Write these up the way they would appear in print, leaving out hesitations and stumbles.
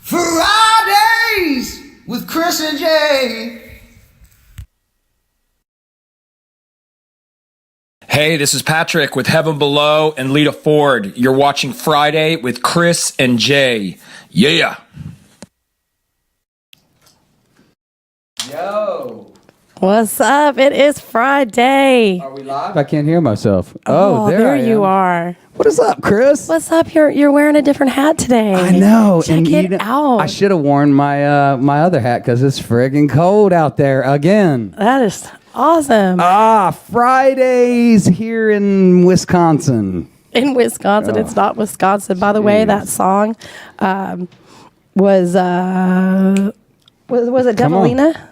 Fridays with Kris and J. Hey, this is Patrick with Heaven Below and Lita Ford. You're watching Friday with Kris and Jay. Yeah. Yo. What's up? It is Friday. Are we live? I can't hear myself. Oh, there you are. What is up, Kris? What's up? You're wearing a different hat today. I know. Check it out. I should have worn my my other hat because it's friggin' cold out there again. That is awesome. Fridays here in Wisconsin. In Wisconsin. It's not Wisconsin. By the way, that song was it Devilina?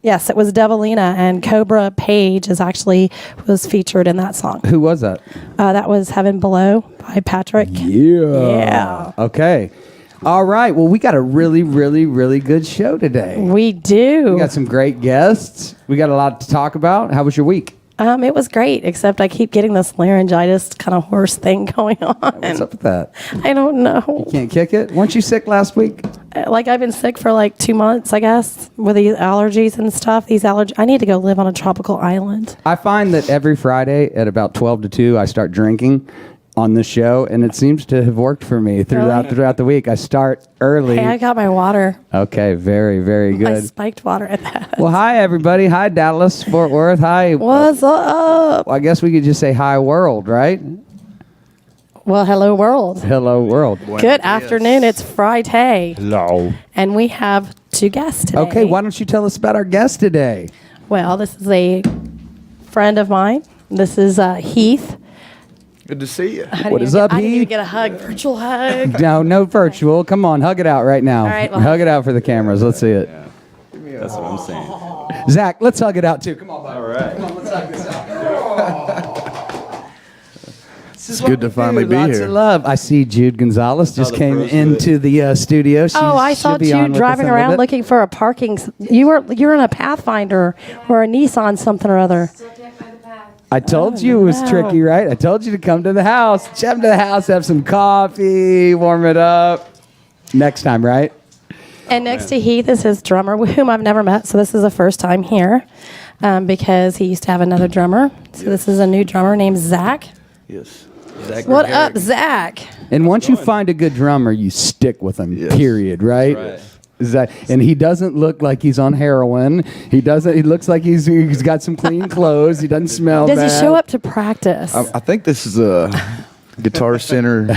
Yes, it was Devilina, and Cobra Page was featured in that song. Who was that? That was Heaven Below by Patrick. Yeah. Okay. All right. Well, we got a really, really, really good show today. We do. We got some great guests. We got a lot to talk about. How was your week? It was great, except I keep getting this laryngitis kind of hoarse thing going on. What's up with that? I don't know. You can't kick it? Weren't you sick last week? Like, I've been sick for like 2 months, I guess, with these allergies and stuff. I need to go live on a tropical island. I find that every Friday at about 12 to 2, I start drinking on this show, and it seems to have worked for me throughout the week. I start early. Hey, I got my water. Okay, very, very My good. spiked water at that. Well, hi, everybody. Hi, Dallas, Fort Worth. Hi. What's up? Well, I guess we could just say hi, world, right? Well, hello, world. Hello, world. Good afternoon. It's Friday. Hello. And we have 2 guests today. Okay, why don't you tell us about our guest today? Well, this is a friend of mine. This is Heath. Good to see you. What is up, I didn't even Heath? get a hug. Virtual hug. No virtual. Come on, hug it out right now. All right, well, hug it out for the cameras. Let's see it. That's what I'm saying. Zach, let's hug it out too. Come on, buddy. All right. Come on, let's hug this out. It's good to finally be Lots here. of love. I see Jude Gonzalez just the came pros do into the studio. I saw she'll be you on with us driving in a little around bit. looking for a parking. You're in a Pathfinder or a Nissan something or other. I told you it was no. tricky, right? I told you to come to the house. Come to the house, have some coffee, warm it up. Next time, right? And next to Heath is his drummer, whom I've never met. So this is the first time here because he used to have another drummer. So this is a new drummer named Zach. Yes. What up, Zach? And once you find a good drummer, you stick with him, Yes. period, right? Right. Is that, and he doesn't look like he's on heroin. He looks like he's got some clean clothes. He doesn't smell Does bad. he show up to practice? I think this is a Guitar Center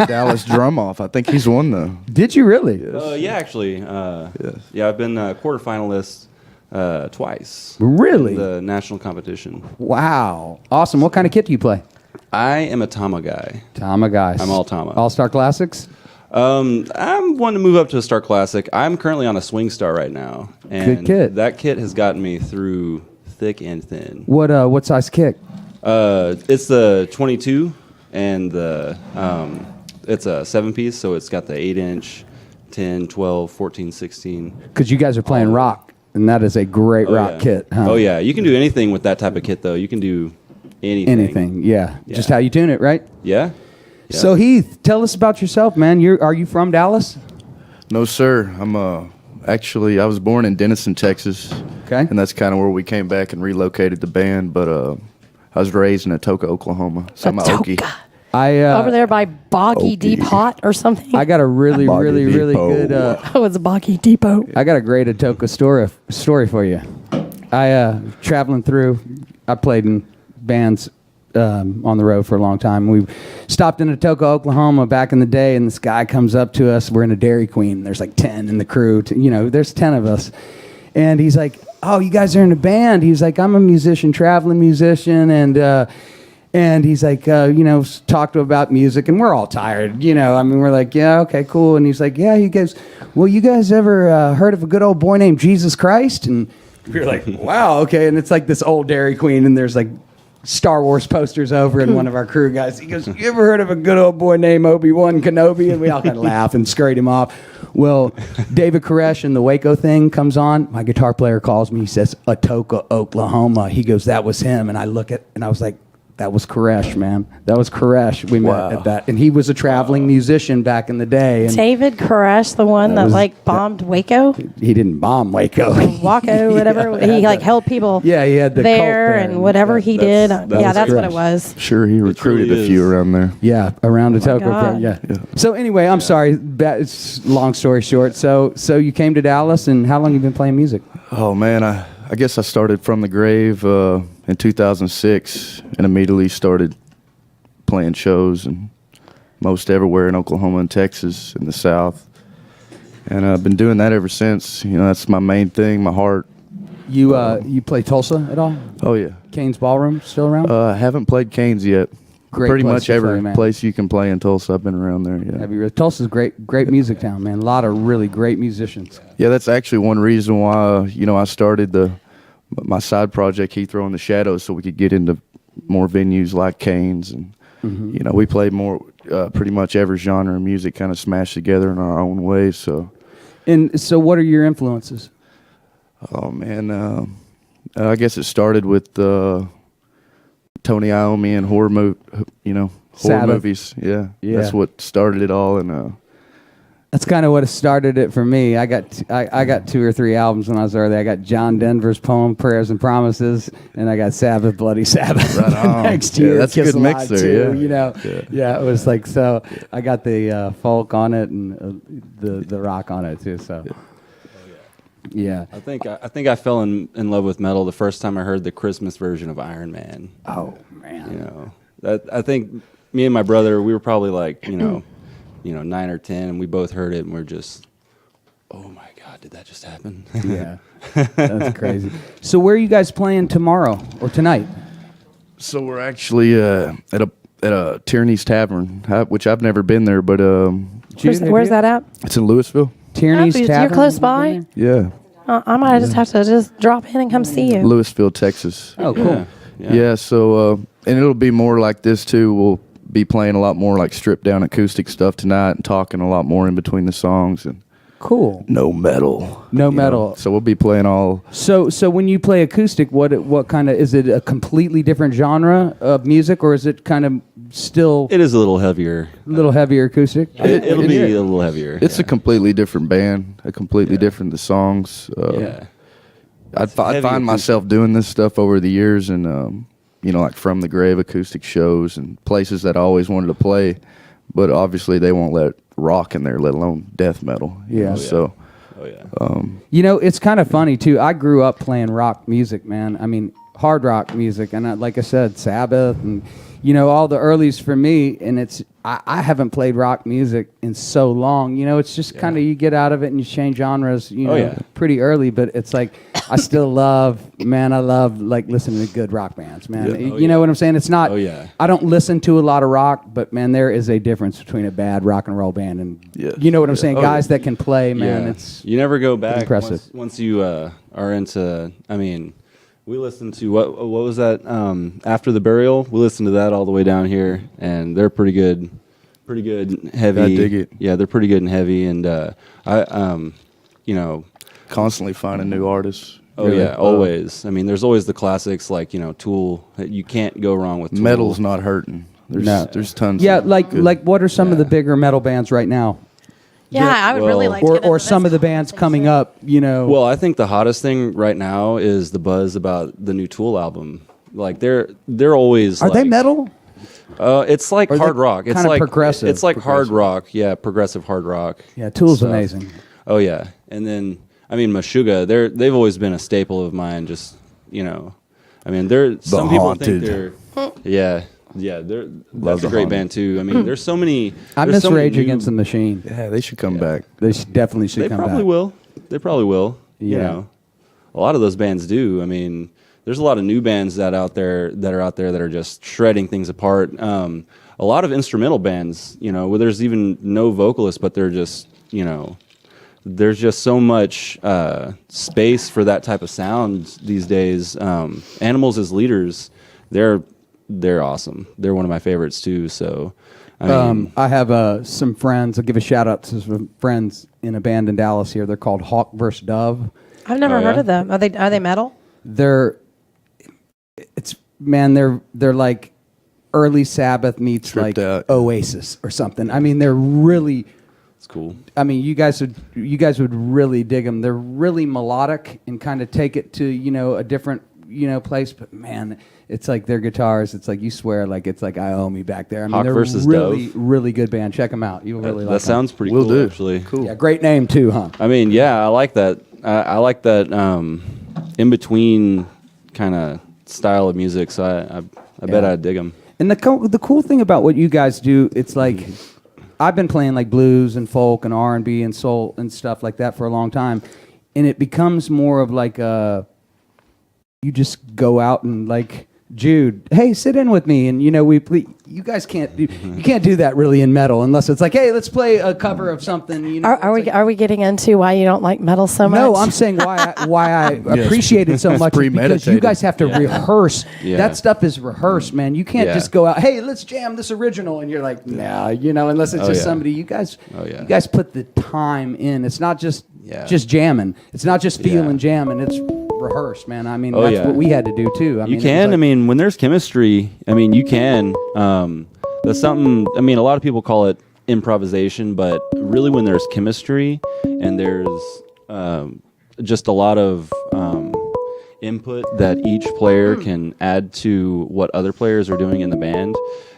Dallas drum off. I think he's won though. Did you really? Yeah, actually. Yeah, I've been quarterfinalist twice. Really? In the national competition. Wow. Awesome. What kind of kit do you play? I am a Tama guy. Tama guys. I'm all Tama. All-Star Classics? I'm wanting to move up to a Star Classic. I'm currently on a Swing Star right now. And Good kit. That kit has gotten me through thick and thin. What size kick? It's the 22, and it's a 7-piece, so it's got the 8-inch, 10, 12, 14, 16. Because you guys are playing rock, and that is a great rock yeah. kit. Huh? Oh, yeah. You can do anything with that type of kit, though. You can do anything. Anything, yeah. Yeah. Just how you tune it, right? Yeah. Yeah. So Heath, tell us about yourself, man. Are you from Dallas? No, sir. I'm actually I was born in Denison, Texas. Okay. And that's kind of where we came back and relocated the band. But I was raised in Atoka, Oklahoma. So I'm a Okie. Atoka. Over there by Boggy Depot or something. I got a really, Boggy really, really Depot. good. Oh, it's Boggy Depot. I got a great Atoka story for you. Traveling through, I played in bands on the road for a long time. We stopped in Atoka, Oklahoma back in the day, and this guy comes up to us. We're in a Dairy Queen. There's like 10 in the crew. There's 10 of us. And he's like, oh, you guys are in a band. He's like, I'm a musician, traveling musician. And he's like, talk to him about music. And we're all tired, we're like, yeah, okay, cool. And he's like, yeah, you guys ever heard of a good old boy named Jesus Christ? And we were like, wow, okay. And it's like this old Dairy Queen, and there's like Star Wars posters over, and one of our crew guys, he goes, you ever heard of a good old boy named Obi-Wan Kenobi? And we all kind of laugh and scurried him off. Well, David Koresh and the Waco thing comes on. My guitar player calls me. He says, Atoka, Oklahoma. He goes, that was him. And I look at, and I was like, That was Koresh, man. That was Koresh. We met at that, and he was a traveling musician back in the day. And David Koresh, the one that like bombed Waco, he didn't bomb Waco. Waco, whatever. He like held people. Yeah, he had the cult there, and whatever he did. That's what it was. Sure, he recruited a few around there. Yeah, around the Toco. God. Yeah. So anyway, I'm sorry. It's long story short. So you came to Dallas, and how long you been playing music? Oh man, I guess I started from the grave in 2006 and immediately started playing shows and most everywhere in Oklahoma and Texas in the South. And I've been doing that ever since. You know, that's my main thing, my heart. You play Tulsa at all? Oh yeah. Kane's Ballroom still around? I haven't played Canes yet. Great Pretty place much to every play, man. place you can play in Tulsa, I've been around there. Yeah. Have you? Tulsa's great music town, man. A lot of really great musicians. Yeah, that's actually one reason why I started my side project, Heathrow in the Shadows, so we could get into more venues like Canes, and we played more pretty much every genre of music, kind of smashed together in our own way. So, what are your influences? oh man, I guess it started with Tony Iommi and horror Sabbath. movies. Yeah, that's what started it all, and That's kind of what started it for me. I got 2 or 3 albums when I was early. I got John Denver's poem "Prayers and Promises," and I got Sabbath, Bloody Sabbath. Right on. Next Yeah, year, that's a Kiss good mix Alive there, too, Yeah, it was like so. I got the folk on it and the rock on it too. So, yeah. I think I fell in love with metal the first time I heard the Christmas version of Iron Man. Oh man. You know, that I think me and my brother, we were probably like 9 or 10, and we both heard it, and we're just, oh my God, did that just happen? Yeah, that's crazy. So where are you guys playing tomorrow or tonight? So we're actually at a Tierney's Tavern, which I've never been there, but Where's that at? it's in Louisville. Tierney's You're Tavern. close by? Yeah, I might just have to just drop in and come see you. Louisville, Texas. Oh, cool. Yeah. So and it'll be more like this too. We'll be playing a lot more like stripped down acoustic stuff tonight and talking a lot more in between the songs and Cool. no metal. No you metal. know. So we'll be playing all. So when you play acoustic, what kind of, is it a completely different genre of music, or is it kind of still It is a little heavier. a little heavier acoustic? It'll be a little heavier. It's a completely different band, a completely different the songs. yeah. I'd heavy find acoustic. myself doing this stuff over the years, and like From the Grave acoustic shows and places that I always wanted to play, but obviously they won't let rock in there, let alone death metal. Yeah. So Oh yeah. It's kind of funny too. I grew up playing rock music, man. I mean, hard rock music, and like I said, Sabbath, and all the earlies for me. And I haven't played rock music in so long. It's just kind of, you get out of it and you change genres. Pretty early, but it's like I still love like listening to good rock bands, man. Yeah. You know what I'm saying? It's not. Oh, yeah. I don't listen to a lot of rock, but man, there is a difference between a bad rock and roll band and you know what I'm saying. Oh, Guys that can play, man. Yeah. It's You never go back impressive. once you are into. I mean, we listened to what was that? After the Burial, we listened to that all the way down here, and they're pretty good, heavy. I dig it. Yeah, they're pretty good and heavy, and constantly finding new artists. Oh Really. yeah, always. I mean, there's always the classics like Tool. You can't go wrong with Tool. Metal's not hurting. There's tons. yeah, of like good- what are some of the bigger metal bands right now? Yeah, I would really well- like to Or get into or some this of the bands conversation. coming up, Well, I think the hottest thing right now is the buzz about the new Tool album. Like they're always Are they like- metal? It's like Or hard they rock. It's kinda like progressive? It's like hard rock. Yeah, progressive hard rock. Yeah, Tool's stuff. amazing. Oh yeah, and then I mean Meshuggah. They've always been a staple of mine. Just I mean they're some people Haunted. think they're they're Love that's the a great Haunted. band too. I mean there's so many. I there's miss so many Rage new- Against the Machine. Yeah, they should come back. They definitely should They come probably back. will. They probably will. Yeah. A lot of those bands do. I mean, there's a lot of new bands that are out there that are just shredding things apart. A lot of instrumental bands, where there's even no vocalist, but they're just, there's just so much space for that type of sound these days. Animals as leaders, they're awesome. They're one of my favorites too. So, I mean, I have some friends. I'll give a shout out to some friends in a band in Dallas here. They're called Hawk vs. Dove. I've never Oh, heard yeah? of them. Are they metal? They're like early Sabbath meets Tripped like out. Oasis or something. I mean, they're really. It's cool. I mean, you guys would really dig them. They're really melodic and kind of take it to a different place. But man, it's like their guitars. It's like you swear like it's like Iommi back there. I mean, Hawk they're versus really Dove. really good band. Check them out. You'll really That like. sounds pretty Will cool, do. actually. Cool. Them. Yeah, great name too, huh? I mean, yeah, I like that. I like that in between kind of style of music. So I bet I'd dig them. And the cool thing about what you guys do, it's like I've been playing like blues and folk and R&B and soul and stuff like that for a long time, and it becomes more of like you just go out and like Jude, hey, sit in with me, and you guys can't do that really in metal unless it's like, hey, let's play a cover of something. Are we getting into why you don't like metal so much? No, I'm saying why I appreciate it so much is because you premeditated. guys have to rehearse. Yeah. That stuff is rehearsed, man. You can't Yeah. just go out, hey, let's jam this original, and you're like, nah, unless it's just yeah. somebody. You guys, yeah. you guys put the time in. It's not just jamming. It's not just feeling jamming. It's rehearsed, man. I mean, that's yeah. what we had to do too. I mean, You it was can. like- I mean, when there's chemistry, I mean, you can. That's something. I mean, a lot of people call it improvisation, but really, when there's chemistry and there's just a lot of input that each player can add to what other players are doing in the band,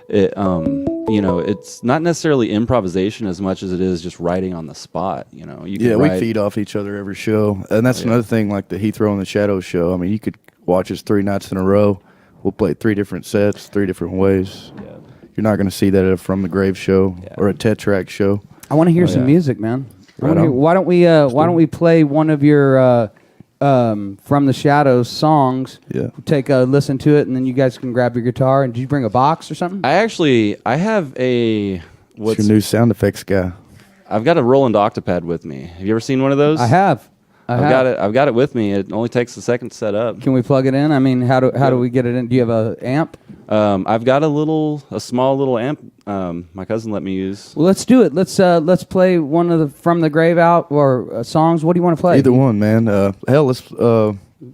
it's not necessarily improvisation as much as it is just writing on the spot. You can We write- feed off each other every show, and that's another thing. Like the Heathrow and the Shadows show. I mean, you could watch us 3 nights in a row. We'll play 3 different sets, 3 different ways. Yeah. You're not going to see that at a From the Grave show or a Tetrack show. I want to hear some yeah. music, man. Right on. Why don't we play one of your From the Shadows songs? Yeah. Take a listen to it, and then you guys can grab your guitar. And did you bring a box or something? I have a What's your new sound effects guy? I've got a Roland Octopad with me. Have you ever seen one of those? I have. I've got it with me. It only takes a second to set up. Can we plug it in? I mean, how do we get it in? Do you have a amp? I've got a small little amp. My cousin let me use. Well, let's do it. Let's play one of the From the Grave out or songs. What do you want to play? Either one, man. Let's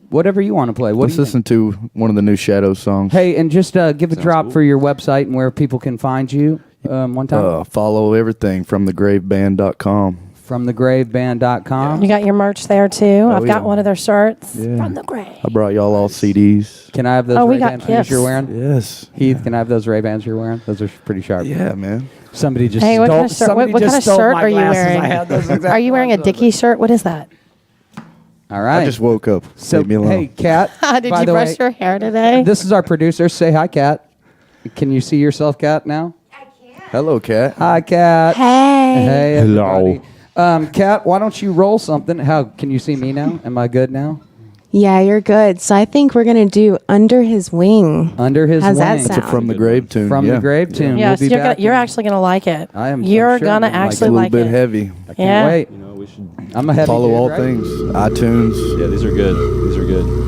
Whatever you want to play. What let's do you listen to one of the new Shadows songs. Hey, and just give a drop cool. for your website and where people can find you. One time. Follow everything from thegraveband.com. FromTheGraveBand.com. You got your merch there too. I've got yeah. one of their shirts Yeah. from the grave. I brought y'all all CDs. Can I have those Oh, we Ray-Ban got shoes gifts. you're wearing? Yes. Heath, can I have those Ray-Bans you're wearing? Those are pretty sharp. Yeah, man. Somebody just Hey, what stole, kind of shirt? somebody What just kind of stole shirt my are you glasses. wearing? I had those exact Are you wearing a ones. Dickie shirt? What is that? All right. I just woke up. so, Leave me alone. hey, Kat. Did by you the brush way, your hair today? This is our producer. Say hi, Kat. Can you see yourself, Kat, now? Hello, Kat. Hi, Kat. Hey. Hey, Hello. everybody. Kat, why don't you roll something? How can you see me now? Am I good now? Yeah, you're good. So I think we're going to do Under His Wing. Under his How's that wing. sound? It's a From the Grave tune. From yeah. the Grave tune. Yes, we'll be you're back you're in- actually gonna like it. I'm You're sure gonna I'm gonna like it. It's actually a little like bit it. heavy. I can't Yeah. wait. We should. I'm a heavy Follow dude, all right? things. iTunes. Yeah, these are good. These are good.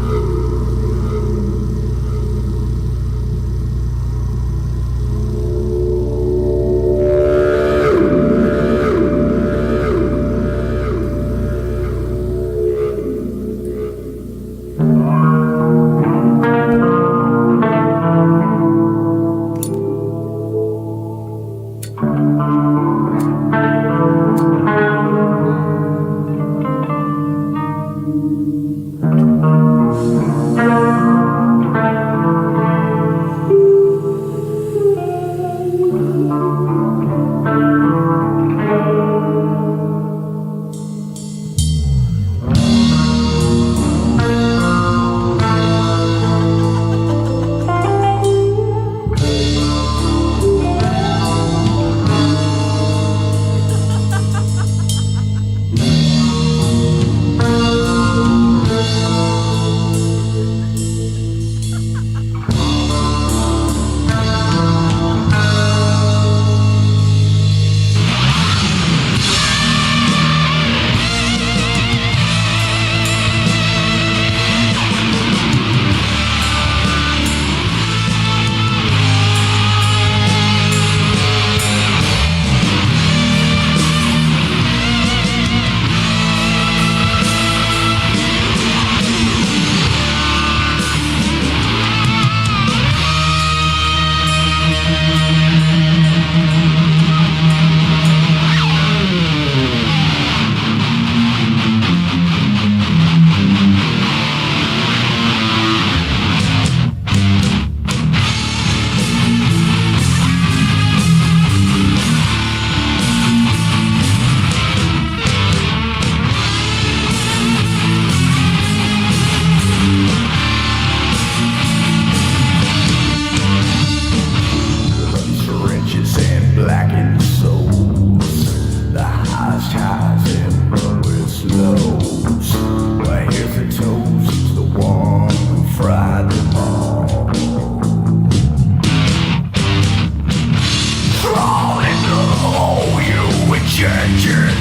infection.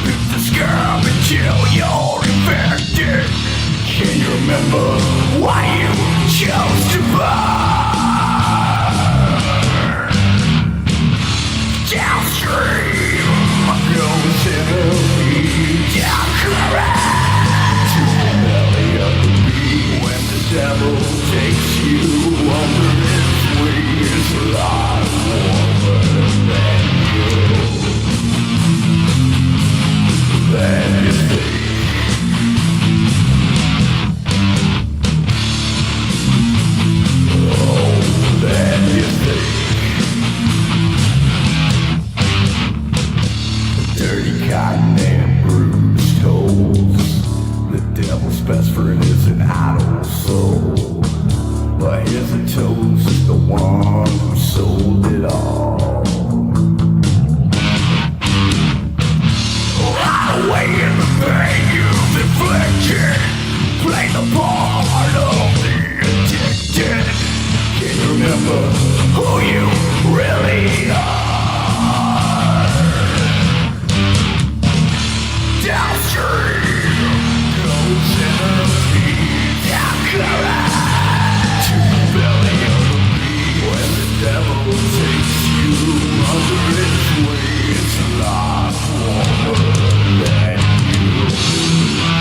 Beat the scab until you're infected. Can you remember why you chose to burn? Downstream, no sympathy. Down current to the belly of the beast. When the devil takes you under his wings, a lot warmer than you think. Than you think. Dirty cotton and bruised toes. The devil's best friend is an idle soul. But his toes is the one who sold it all. Hide away in the pain you've inflicted. Play the part of the addicted. Can you remember who you really are? Downstream, goes in the peace. Down current to the belly of the beast. When the devil takes you under his wings, a lot warmer than you.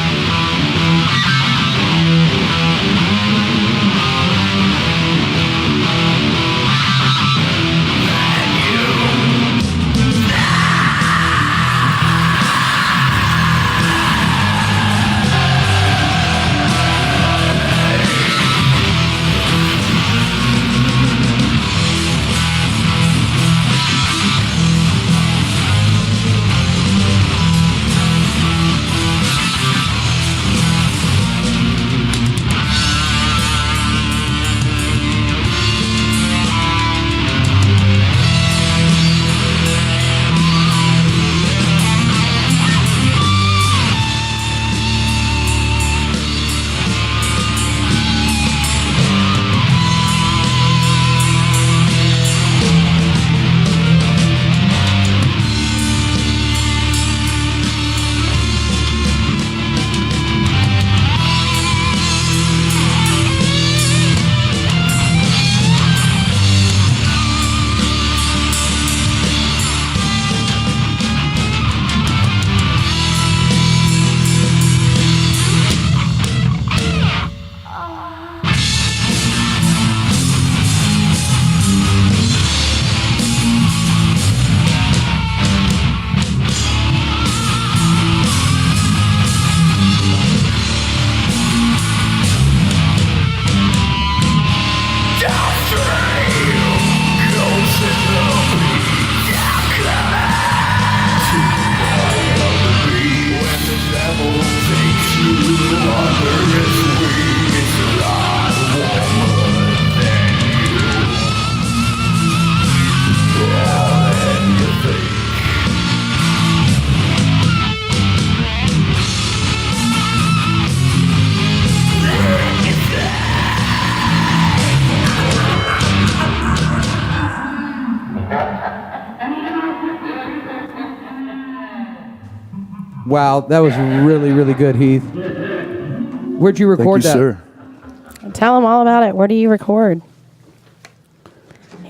Wow, that was really, really good, Heath. Where'd you record Thank you, that? sir. Tell them all about it. Where do you record?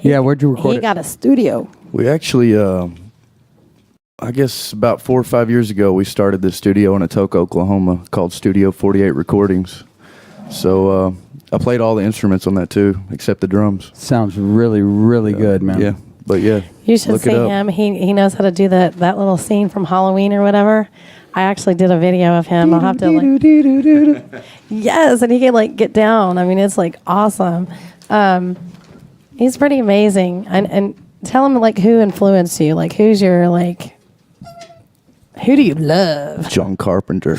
Yeah, where'd you record He it? got a studio. We actually, I guess about 4 or 5 years ago, we started this studio in Atoka, Oklahoma, called Studio 48 Recordings. So I played all the instruments on that too, except the drums. Sounds really, really good, man. Yeah, but yeah. You should look see it up. him. He knows how to do that little scene from Halloween or whatever. I actually did a video of him. I'll have to like. Yes, and he can like get down. I mean, it's like awesome. He's pretty amazing. And tell him like who influenced you. Like who's your like. Who do you love? John Carpenter.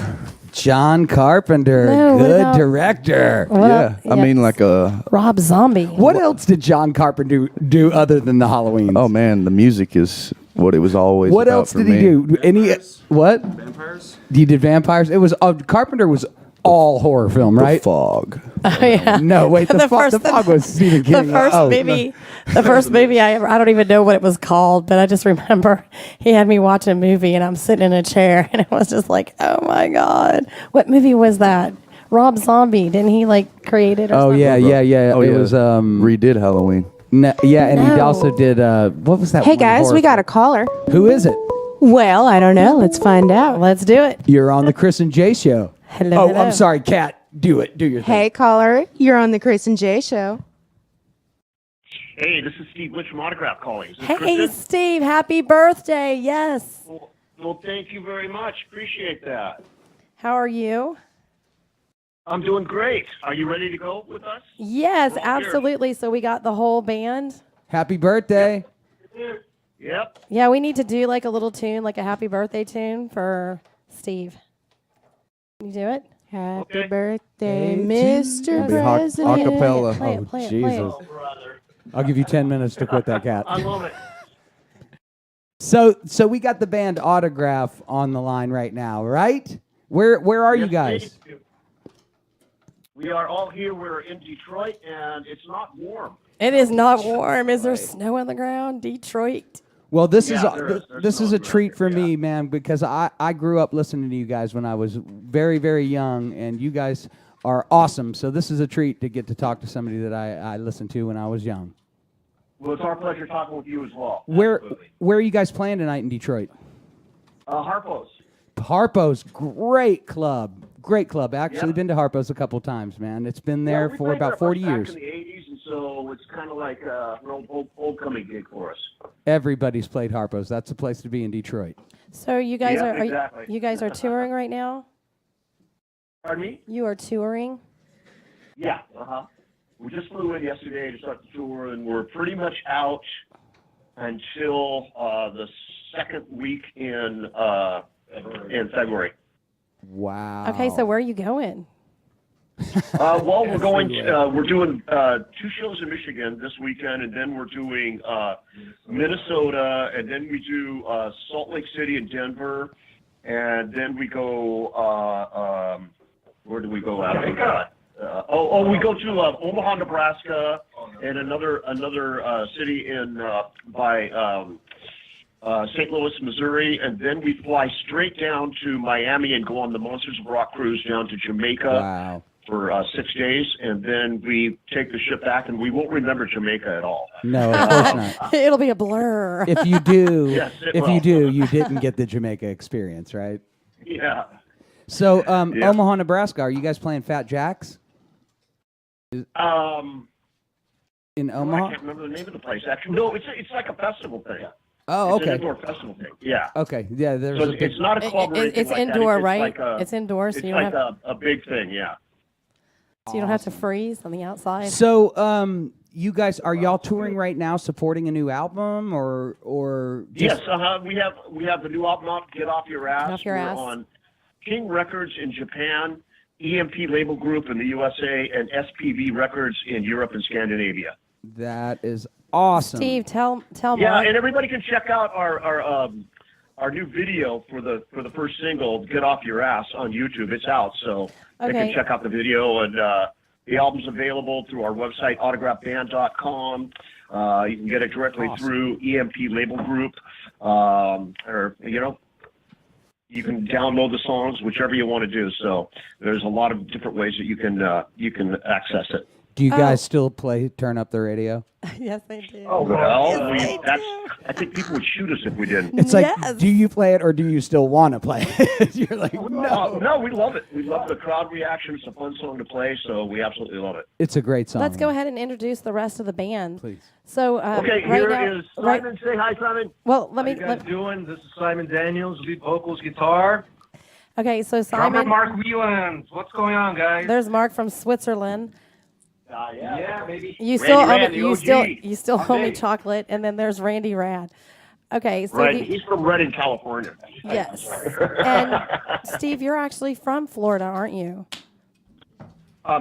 John Carpenter, No, what good about- director. Yeah, I mean like Rob Zombie. What else did John Carpenter do other than the Halloween? oh man, the music is what it was always What about else for did me. he do? Any what? Vampires? He did vampires. It was Carpenter was all horror film, right? The Fog. Oh yeah. No, wait. The Fog was Stephen King. The first movie. The first movie I don't even know what it was called, but I just remember he had me watch a movie and I'm sitting in a chair and it was just like, oh my god, what movie was that? Rob Zombie, didn't he like create it? Or Oh something? yeah. Oh, it yeah. was Redid Halloween. yeah, and he No. also did what was that? Hey one guys, horror we got a film? caller. Who is it? Well, I don't know. Let's find out. Let's do it. You're on the Chris and Jay show. Hello, Oh, hello. I'm sorry, Kat. Do it. Do your thing. Hey caller, you're on the Kris and Jay show. Hey, this is Steve Witch from Autograph calling. Is this Hey Kristen? Steve, happy birthday. Yes. Well, thank you very much. Appreciate that. How are you? I'm doing great. Are you ready to go with us? Yes, We're all here. absolutely. So we got the whole band. Happy birthday. Yep. Yeah, we need to do like a little tune, like a happy birthday tune for Steve. Can you do it? Happy Okay. birthday, Hey, Mr. It'll be hot- President. acapella. Play it, Oh, play it, Jesus. play it. Oh, brother. I'll give you 10 minutes to quit that cat. I love it. So we got the band Autograph on the line right now, right? Where are you Yes, guys? thank you. We are all here. We're in Detroit, and it's not warm. It is not warm. Is there snow on the ground? Detroit. Well, this Yeah, is there's this is no a treat for record, me, man, because I grew up listening to you guys when I was very, very young, and you guys are awesome. So this is a treat to get to talk to somebody that I listened to when I was young. Well, it's our pleasure talking with you as well. Where Absolutely. where are you guys playing tonight in Detroit? Harpo's. Harpo's, great club. Great club. Actually Yep. been to Harpo's a couple times, man. It's been there Yeah, we for played about there 40 back years. in the 80s, and so it's kind of like an old coming gig for us. Everybody's played Harpo's. That's the place to be in Detroit. So you guys Yeah, are exactly. you guys are touring right now? Pardon me? You are touring? Yeah, we just flew in yesterday to start the tour, and we're pretty much out until the second week in February. Wow. Okay, so where are you going? Well, we're going. We're doing 2 shows in Michigan this weekend, and then we're doing Minnesota, and then we do Salt Lake City and Denver, and then we go. Where do we go out? We go to Omaha, Nebraska, and another city in by St. Louis, Missouri, and then we fly straight down to Miami and go on the Monsters of Rock cruise down to Jamaica. Wow. For 6 days, and then we take the ship back, and we won't remember Jamaica at all. No, of course not. It'll be a blur. If you do, Yes, it if you will. do, you didn't get the Jamaica experience, right? Yeah. So, Yeah. Omaha, Nebraska, are you guys playing Fat Jack's in I Omaha? can't remember the name of the place. Actually, no, it's like a festival thing. Oh, It's an okay. indoor festival thing. Yeah. Okay, yeah, there's So a big, it's not a club or anything It's like that. indoor, It's right? like It's indoor, so It's you don't like have a big thing. Yeah. so you don't have to freeze on the outside. So, you guys, are y'all touring right now, supporting a new album, or just, Yes. We have the new album out, Get Off Your Ass. Get Off Your We're Ass. on King Records in Japan, EMP Label Group in the USA, and SPV Records in Europe and Scandinavia. that is awesome? Steve, tell Yeah, Mark. and everybody can check out our new video for the first single, "Get Off Your Ass," on YouTube. It's out, so they Okay. can check out the video. And the album's available through our website, autographband.com. You can get it directly through EMP Label Group, or you can download the songs, whichever you want to do. So there's a lot of different ways that you can access it. Do you guys still turn up the radio? Yes, they do. Oh well, Yes, they I think people would shoot us if we didn't. It's like, Yes. do you play it or do you still want to play it? You're like, no. No, we love it. We love the crowd reaction. It's a fun song to play, so we absolutely love it. It's a great song. Let's go ahead and introduce the rest of the band. Please. So Okay, right here now, is Simon. Say hi, Simon. Well, let How me. you guys doing? This is Simon Daniels, lead vocals, guitar. Okay, so Drummer Simon. Mark Wieland. What's going on, guys? There's Mark from Switzerland. Yeah, maybe. You still Randy owe Rad, me, the you OG. still owe me Hey. chocolate, and then there's Randy Rad. Okay, so Right, he's from Redding, California. yes, and Steve, you're actually from Florida, aren't you?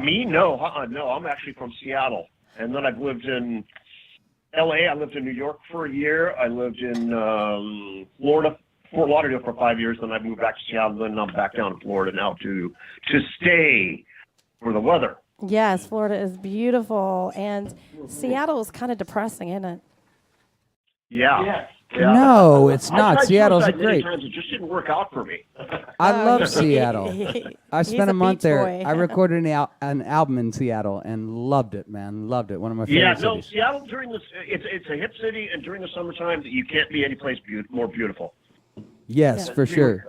Me? No, no. I'm actually from Seattle, and then I've lived in L.A. I lived in New York for a year. I lived in Florida Fort Lauderdale for 5 years, then I moved back to Seattle, then I'm back down to Florida now to stay for the weather. Yes, Florida is beautiful, and Seattle is kind of depressing, isn't it? Yeah. No, it's I not. tried Seattle's suicide many great. times. It just didn't work out for me. I love he- Seattle. I he's spent a a month beach there. boy. I recorded an album in Seattle and loved it, man. Loved it. One of my favorite Yeah, no, cities. Seattle during this, it's a hip city, and during the summertime, you can't be any place more beautiful. Yes, for sure.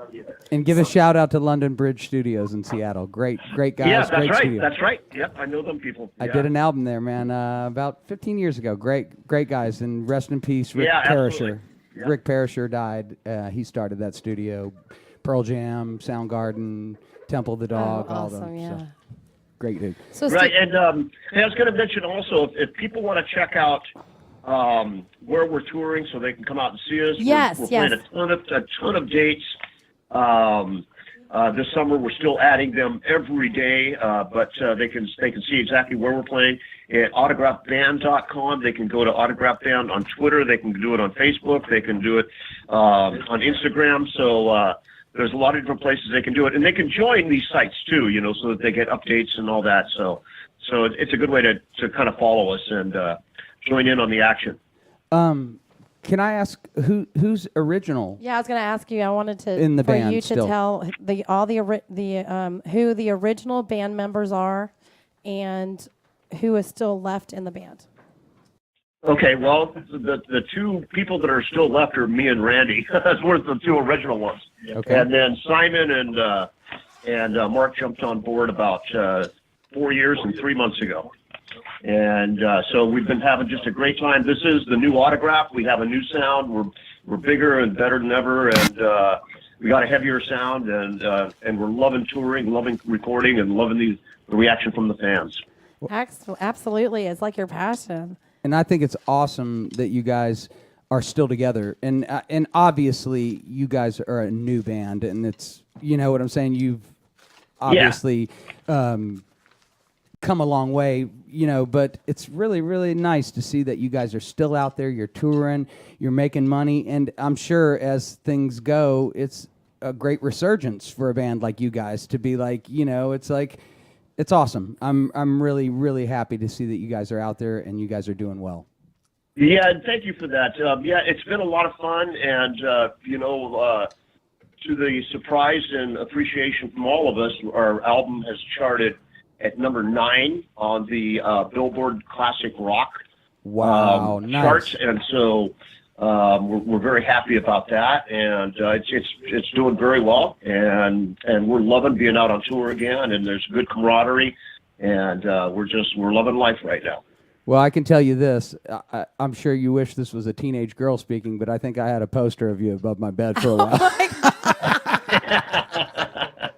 And give a shout out to London Bridge Studios in Seattle. Great guys. Yeah, that's great right. studio. That's right. Yep, I know them people. I Yeah. did an album there, man, about 15 years ago. Great guys. And rest in peace, Rick Yeah, Perisher. absolutely. Yeah. Rick Perisher died. He started that studio. Pearl Jam, Soundgarden, Temple of the Dog, all of awesome, them. yeah. So, great dude. So Right, Steve, and I was going to mention also, if people want to check out where we're touring so they can come out and see us, Yes, we're playing a ton of dates. This summer, we're still adding them every day, but they can see exactly where we're playing at autographband.com. They can go to Autograph Band on Twitter. They can do it on Facebook. They can do it on Instagram. So there's a lot of different places they can do it, and they can join these sites too, so that they get updates and all that. So it's a good way to kind of follow us and join in on the action. Can I ask who's original? yeah, I was going to ask you. I wanted to In the for band you to still. tell who the original band members are, and who is still left in the band. Okay, well, the two people that are still left are me and Randy. That's worth the two original ones. Okay. And then Simon and Mark jumped on board about 4 years and 3 months ago. And so we've been having just a great time. This is the new Autograph. We have a new sound. We're bigger and better than ever, and we got a heavier sound. And we're loving touring, loving recording, and loving the reaction from the fans. Absolutely, it's like your passion. And I think it's awesome that you guys are still together. And obviously, you guys are a new band, and it's, you know what I'm saying? You've obviously come a long way, but it's really, really nice to see that you guys are still out there. You're touring, you're making money, and I'm sure as things go, it's a great resurgence for a band like you guys to be like, it's awesome. I'm really, really happy to see that you guys are out there and you guys are doing well. Yeah, and thank you for that. It's been a lot of fun, and to the surprise and appreciation from all of us, our album has charted at number 9 on the Billboard Classic Rock charts, and so we're very happy about that, and it's doing very well, and we're loving being out on tour again, and there's good camaraderie, and we're loving life right now. Well, I can tell you this. I'm sure you wish this was a teenage girl speaking, but I think I had a poster of you above my bed for a while.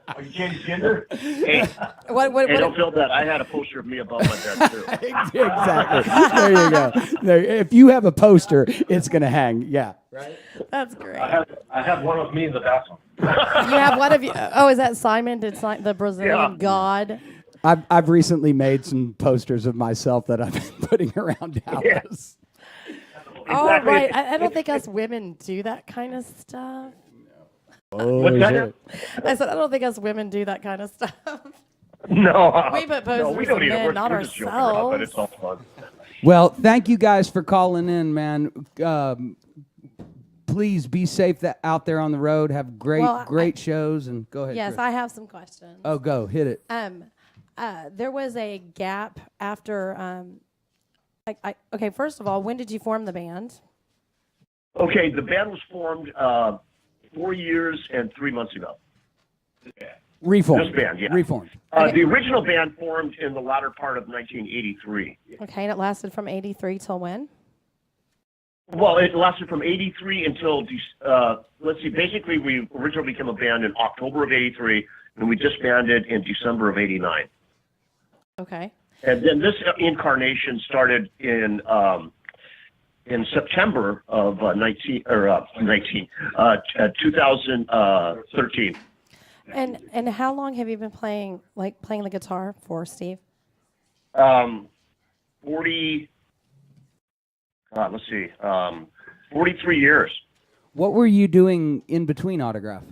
Are you changed gender? Hey, don't feel that. I had a poster of me above my bed, too. Exactly. There you go. If you have a poster, it's going to hang. Yeah. Right? That's great. I have one of me in the bathroom. You have one of you. Oh, is that Simon? Did the Brazilian god? I've recently made some posters of myself that I've been putting around Dallas. Oh, right. I don't think us women do that kind of stuff. Oh, What's that? I said, I don't think us women do that kind of stuff. No. We put posters we don't of need men, it. not We're just joking around, but it's all fun. Well, thank you guys for calling in, man. Please be safe out there on the road. Have great shows. And go ahead. Yes, Kris. I have some questions. Oh, go. Hit it. There was a gap after. Okay, first of all, when did you form the band? Okay, the band was formed 4 years and 3 months ago. Reformed. This band, yeah. Reformed. The original band formed in the latter part of 1983. Okay, and it lasted from 83 till when? Well, it lasted from 83 until, basically we originally became a band in October of 83, and we disbanded in December of 89. Okay. And then this incarnation started in September of 2013. And how long have you been playing the guitar for, Steve? 43 years. What were you doing in between Autograph?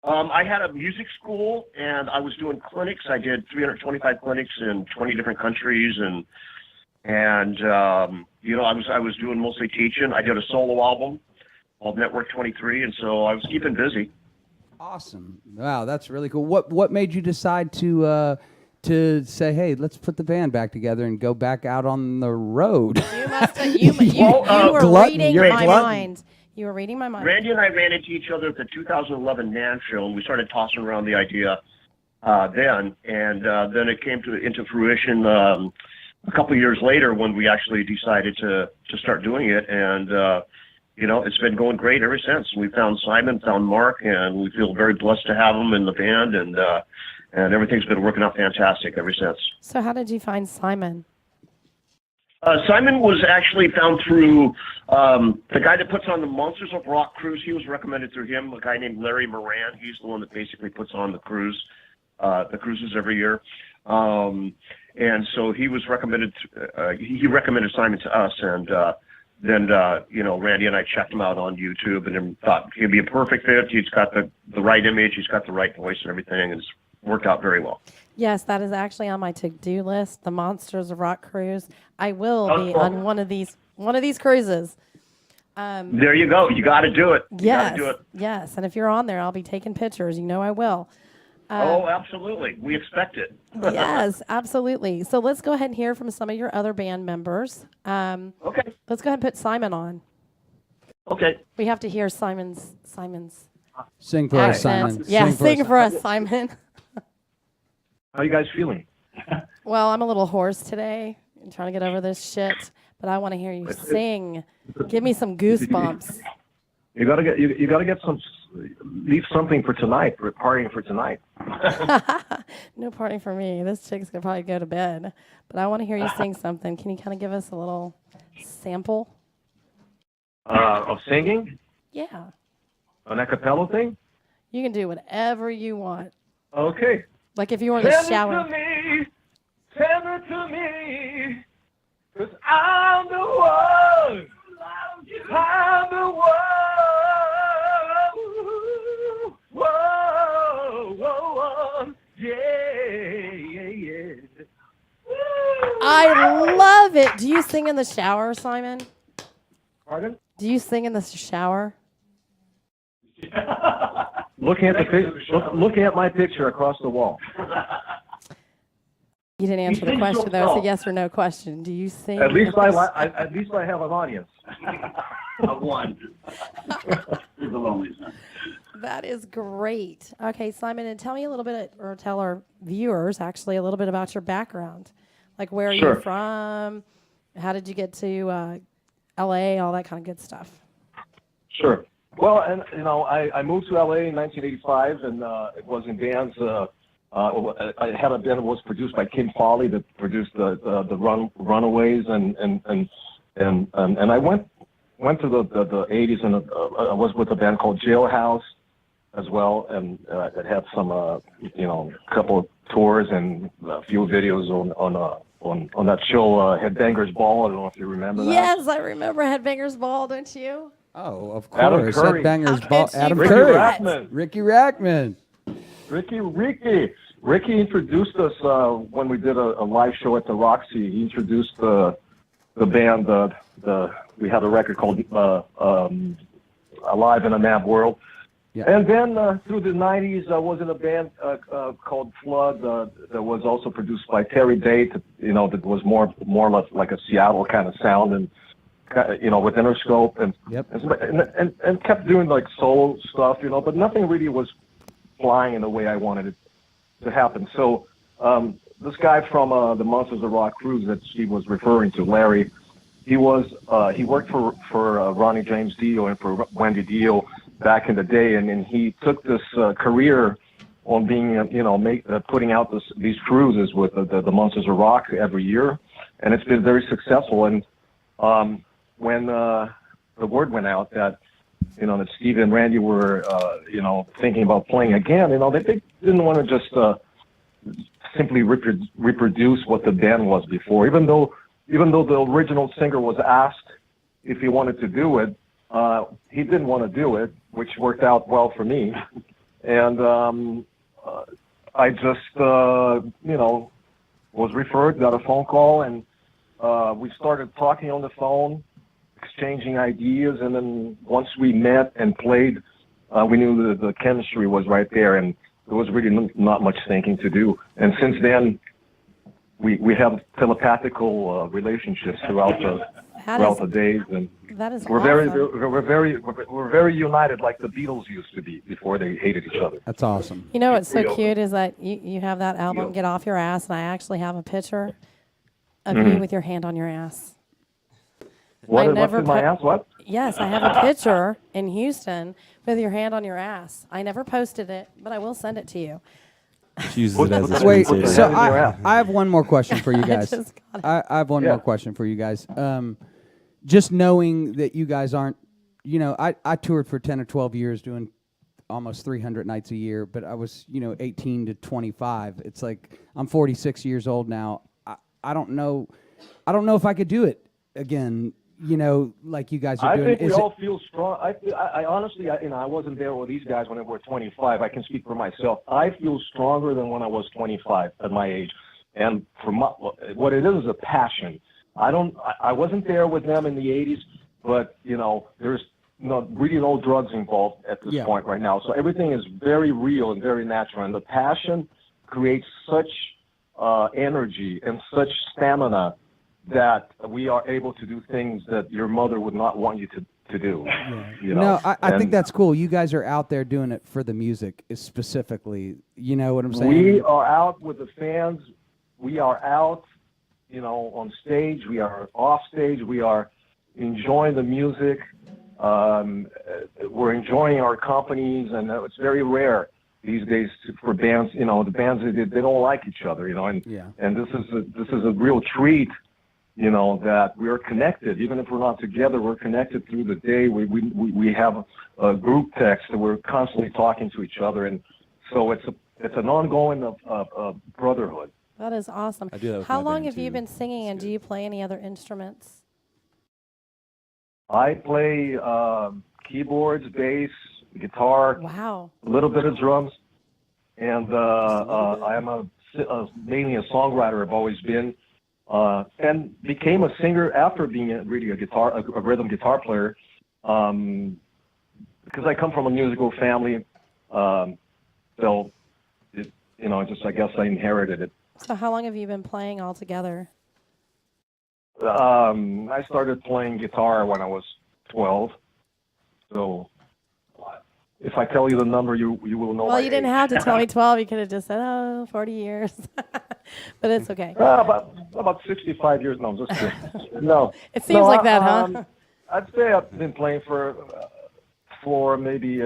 I had a music school, and I was doing clinics. I did 325 clinics in 20 different countries, and I was doing mostly teaching. I did a solo album called Network 23, and so I was keeping busy. Awesome! Wow, that's really cool. What made you decide to say, hey, let's put the band back together and go back out on the road? You must have, you were glutton. reading You're a my glutton. mind. You were reading my mind. Randy and I ran into each other at the 2011 NAMM show, and we started tossing around the idea then. And then it came into fruition a couple of years later when we actually decided to start doing it. And, it's been going great ever since. We found Simon, found Mark, and we feel very blessed to have them in the band. And everything's been working out fantastic ever since. So how did you find Simon? Simon was actually found through the guy that puts on the Monsters of Rock cruise. He was recommended through him, a guy named Larry Moran. He's the one that basically puts on the cruises every year. And so he was recommended. He recommended Simon to us, and then Randy and I checked him out on YouTube, and then thought he'd be a perfect fit. He's got the right image, he's got the right voice, and everything, and it's worked out very well. Yes, that is actually on my to-do list, the Monsters of Rock cruise. I will be on one of these cruises. There you go. You got to do it. Yes, yes. And if you're on there, I'll be taking pictures. You know I will. Absolutely. We expect it. Yes, absolutely. So let's go ahead and hear from some of your other band members. Okay. Let's go ahead and put Simon on. Okay. We have to hear Simon's Sing for us, accent. Simon. Yeah, sing for us, Simon. How you guys feeling? Well, I'm a little hoarse today. I'm trying to get over this shit, but I want to hear you sing. Give me some goosebumps. You gotta get some, leave something for tonight, for partying for tonight. No party for me. This chick's gonna probably go to bed, but I want to hear you sing something. Can you kind of give us a little sample? Of singing? Yeah. An a cappella thing? You can do whatever you want. Okay. Like if you were in the shower. Send it to me, 'cause I'm the one. I'm the one. Whoa, whoa, yeah. I love it. Do you sing in the shower, Simon? Pardon? Do you sing in the shower? Looking at my picture across the wall. You didn't answer the question though. It's a yes or no question. Do you sing? At least I have an audience. Of one. He's the loneliest one. That is great. Okay, Simon, and tell me a little bit, or tell our viewers actually a little bit about your background. Like where are you from? How did you get to LA? All that kind of good stuff. Sure. Well, and I moved to LA in 1985, and it was in bands. I had a band that was produced by Kim Foley that produced the Runaways, and I went to the 80s, and I was with a band called Jailhouse as well, and it had some couple of tours and a few videos on that show Headbangers Ball. I don't know if you remember that. Yes, I remember Headbangers Ball, don't you? Oh, of Adam course. Curry. Headbangers Ball. Adam Ricky Curry. Rackman. Ricky Rackman. Ricky introduced us when we did a live show at the Roxy. He introduced the band. We had a record called Alive in a Mad World. Yeah. And then through the 90s, I was in a band called Flood that was also produced by Terry Date. That was more or less like a Seattle kind of sound, and with Interscope, and kept doing like solo stuff, but nothing really was flying in the way I wanted it to happen. So this guy from the Monsters of Rock cruise that Steve was referring to, Larry, he worked for Ronnie James Dio and for Wendy Dio back in the day, and then he took this career on being putting out these cruises with the Monsters of Rock every year, and it's been very successful. And when the word went out that that Steve and Randy were, thinking about playing again. They didn't want to just simply reproduce what the band was before. Even though the original singer was asked if he wanted to do it, he didn't want to do it, which worked out well for me. And I just, was referred, got a phone call, and we started talking on the phone, exchanging ideas, and then once we met and played, we knew the chemistry was right there, and there was really not much thinking to do. And since then, we have telepathical relationships throughout the days, and That is we're awesome. we're very united, like the Beatles used to be before they hated each other. That's awesome. You know what's so cute is that you have that album, Get Off Your Ass, and I actually have a picture of you with your hand on your ass. What's in my ass? What? Yes, I have a picture in Houston with your hand on your ass. I never posted it, but I will send it to you. She uses it as a Wait, screensaver. so I have one more question for you guys. just got it. I have one more question for you guys. Just knowing that you guys aren't, I toured for 10 or 12 years doing almost 300 nights a year, but I was, 18 to 25. It's like I'm 46 years old now. I don't know if I could do it again, like you guys are doing. I think we all feel strong. I honestly, I wasn't there with these guys when they were 25. I can speak for myself. I feel stronger than when I was 25 at my age. And for what it is a passion. I wasn't there with them in the 80s, but, there's really no drugs involved at this point right now. So everything is very real and very natural. And the passion creates such energy and such stamina that we are able to do things that your mother would not want you to do. No, I think that's cool. You guys are out there doing it for the music specifically. You know what I'm saying? We are out with the fans. We are out, on stage. We are off stage. We are enjoying the music. We're enjoying our companies, and it's very rare these days for bands. The bands they don't like each other. And this is a real treat. That we're connected. Even if we're not together, we're connected through the day. We have a group text that we're constantly talking to each other, and so it's an ongoing brotherhood. That is awesome. I do that with How my long band, have you too. been singing, and do you play any other instruments? I play keyboards, bass, guitar, Wow. a little bit of drums, and I am mainly a songwriter. I've always been. And became a singer after being a rhythm guitar player, because I come from a musical family. So, I guess I inherited it. So how long have you been playing altogether? I started playing guitar when I was 12. So, if I tell you the number, you will know. Well, my you didn't age. have to tell me 12. You could have just said, 40 years. But it's okay. About 65 years. No, just kidding. No. It seems like that, huh? I'd say I've been playing for maybe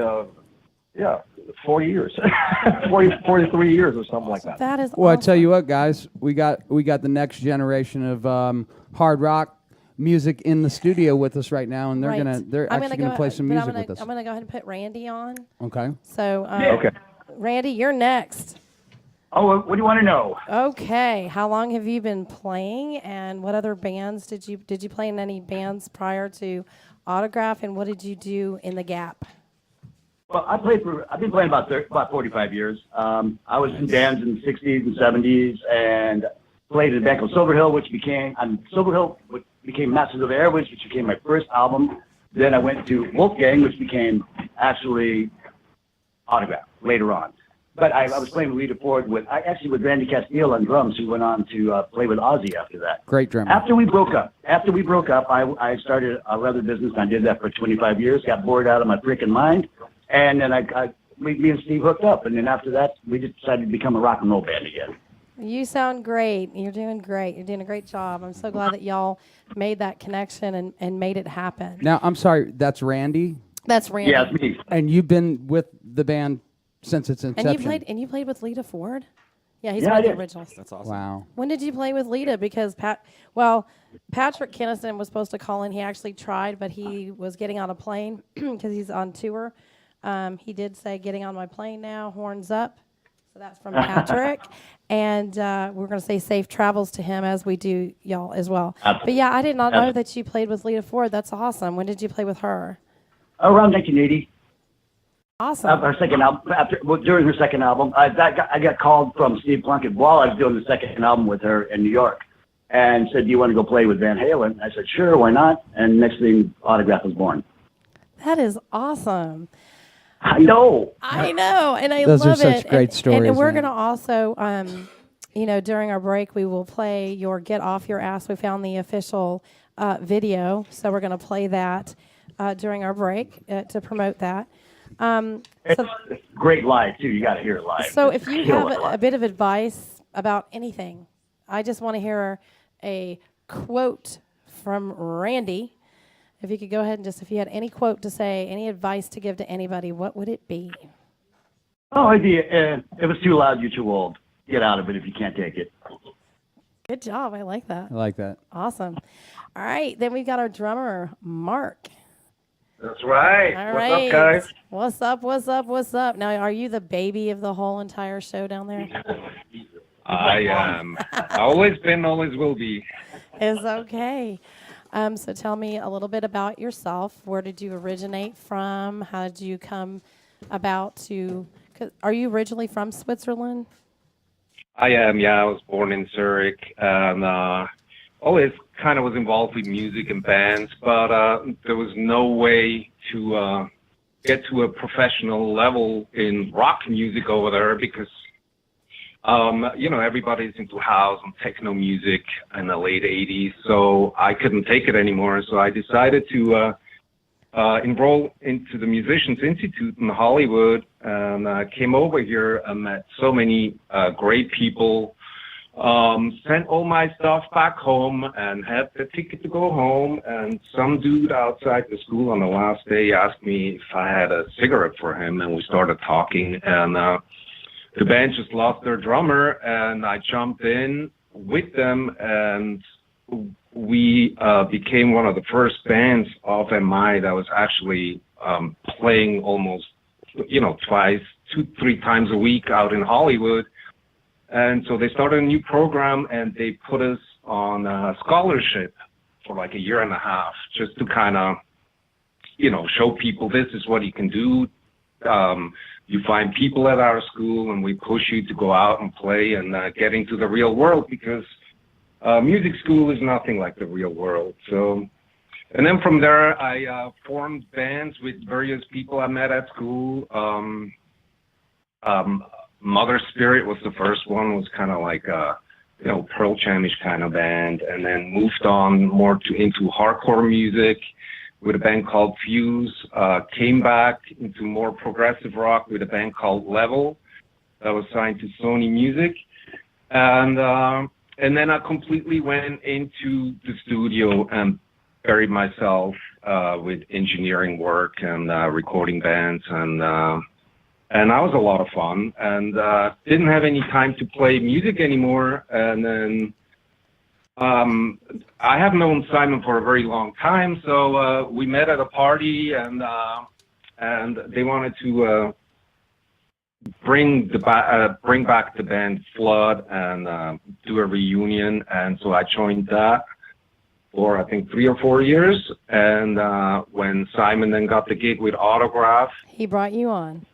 40 years, 43 years or something like that. That is Well, I awesome. tell you what, guys, we got the next generation of hard rock music in the studio with us right now, and they're Right. actually gonna play some but music with us. I'm going to go ahead and put Randy on. Okay. So, Okay. Randy, you're next. Oh, what do you want to know? Okay. How long have you been playing, and what other bands did you play in any bands prior to Autograph, and what did you do in the Gap? Well, I've been playing about 45 years. I was in bands in the 60s and 70s, and played in a band called Silverhill, which became Masters of the Air, which became my first album. Then I went to Wolfgang, which became actually Autograph later on. But I was playing with Lita Ford with Randy Castile on drums, who went on to play with Ozzy after that. Great drummer. After we broke up, I started a leather business, and I did that for 25 years. Got bored out of my freaking mind, and then me and Steve hooked up, and then after that, we just decided to become a rock and roll band again. You sound great. You're doing great. You're doing a great job. I'm so glad that y'all made that connection and made it happen. Now, I'm sorry, that's Randy, That's Randy. Yeah, it's me. and you've been with the band since its inception. And you played with Lita Ford? Yeah, he's Yeah, one I of the did. originals. That's awesome. Wow. When did you play with Lita? Because Patrick Kennison was supposed to call in. He actually tried, but he was getting on a plane because he's on tour. He did say, "Getting on my plane now, horns up." So that's from Patrick. And we're going to say safe travels to him, as we do y'all as well. Absolutely. But yeah, I did not know that you played with Lita Ford. That's awesome. When did you play with her? Around 1980. Awesome. Her second album, during her second album, I got called from Steve Plunkett while I was doing the second album with her in New York, and said, "Do you want to go play with Van Halen?" I said, "Sure, why not?" And next thing, Autograph was born. That is awesome. I know, and I Those love are such it. great stories, And we're man. going to also, during our break, we will play your "Get Off Your Ass." We found the official video, so we're going to play that during our break to promote that. It's great live too. You got to hear it live. So It's if you kill have it live. a bit of advice about anything, I just want to hear a quote from Randy. If you could go ahead and if you had any quote to say, any advice to give to anybody, what would it be? Oh, idea. If it's too loud, you're too old. Get out of it if you can't take it. Good job. I like that. I like that. Awesome. All right. Then we've got our drummer, Mark. That's right. All What's right. up, guys? What's up? Now, are you the baby of the whole entire show down there? I am. Always been, always will be. It's okay. So tell me a little bit about yourself. Where did you originate from? How did you come about to... Are you originally from Switzerland? I am, yeah. I was born in Zurich and always kind of was involved with music and bands, but there was no way to get to a professional level in rock music over there because, everybody's into house and techno music in the late 80s, so I couldn't take it anymore. So I decided to enroll into the Musicians Institute in Hollywood, and came over here and met so many great people, sent all my stuff back home and had the ticket to go home, and some dude outside the school on the last day asked me if I had a cigarette for him, and we started talking, and the band just lost their drummer, and I jumped in with them, and we became one of the first bands off MI that was actually playing almost, twice, 2-3 times a week out in Hollywood. And so they started a new program, and they put us on a scholarship for like a year and a half, just to kind of, show people this is what you can do. You find people at our school, and we push you to go out and play and get into the real world, because music school is nothing like the real world. So, and then from there, I formed bands with various people I met at school. Mother Spirit was the first one, was kind of like a, Pearl Jam-ish kind of band, and then moved on more into hardcore music with a band called Fuse, came back into more progressive rock with a band called Level that was signed to Sony Music, and then I completely went into the studio and buried myself with engineering work and recording bands, and that was a lot of fun, and didn't have any time to play music anymore. And then I have known Simon for a very long time, so we met at a party, and they wanted to bring back the band Flood and do a reunion, and so I joined that for I think 3 or 4 years. And when Simon then got the gig with Autograph, He brought you on.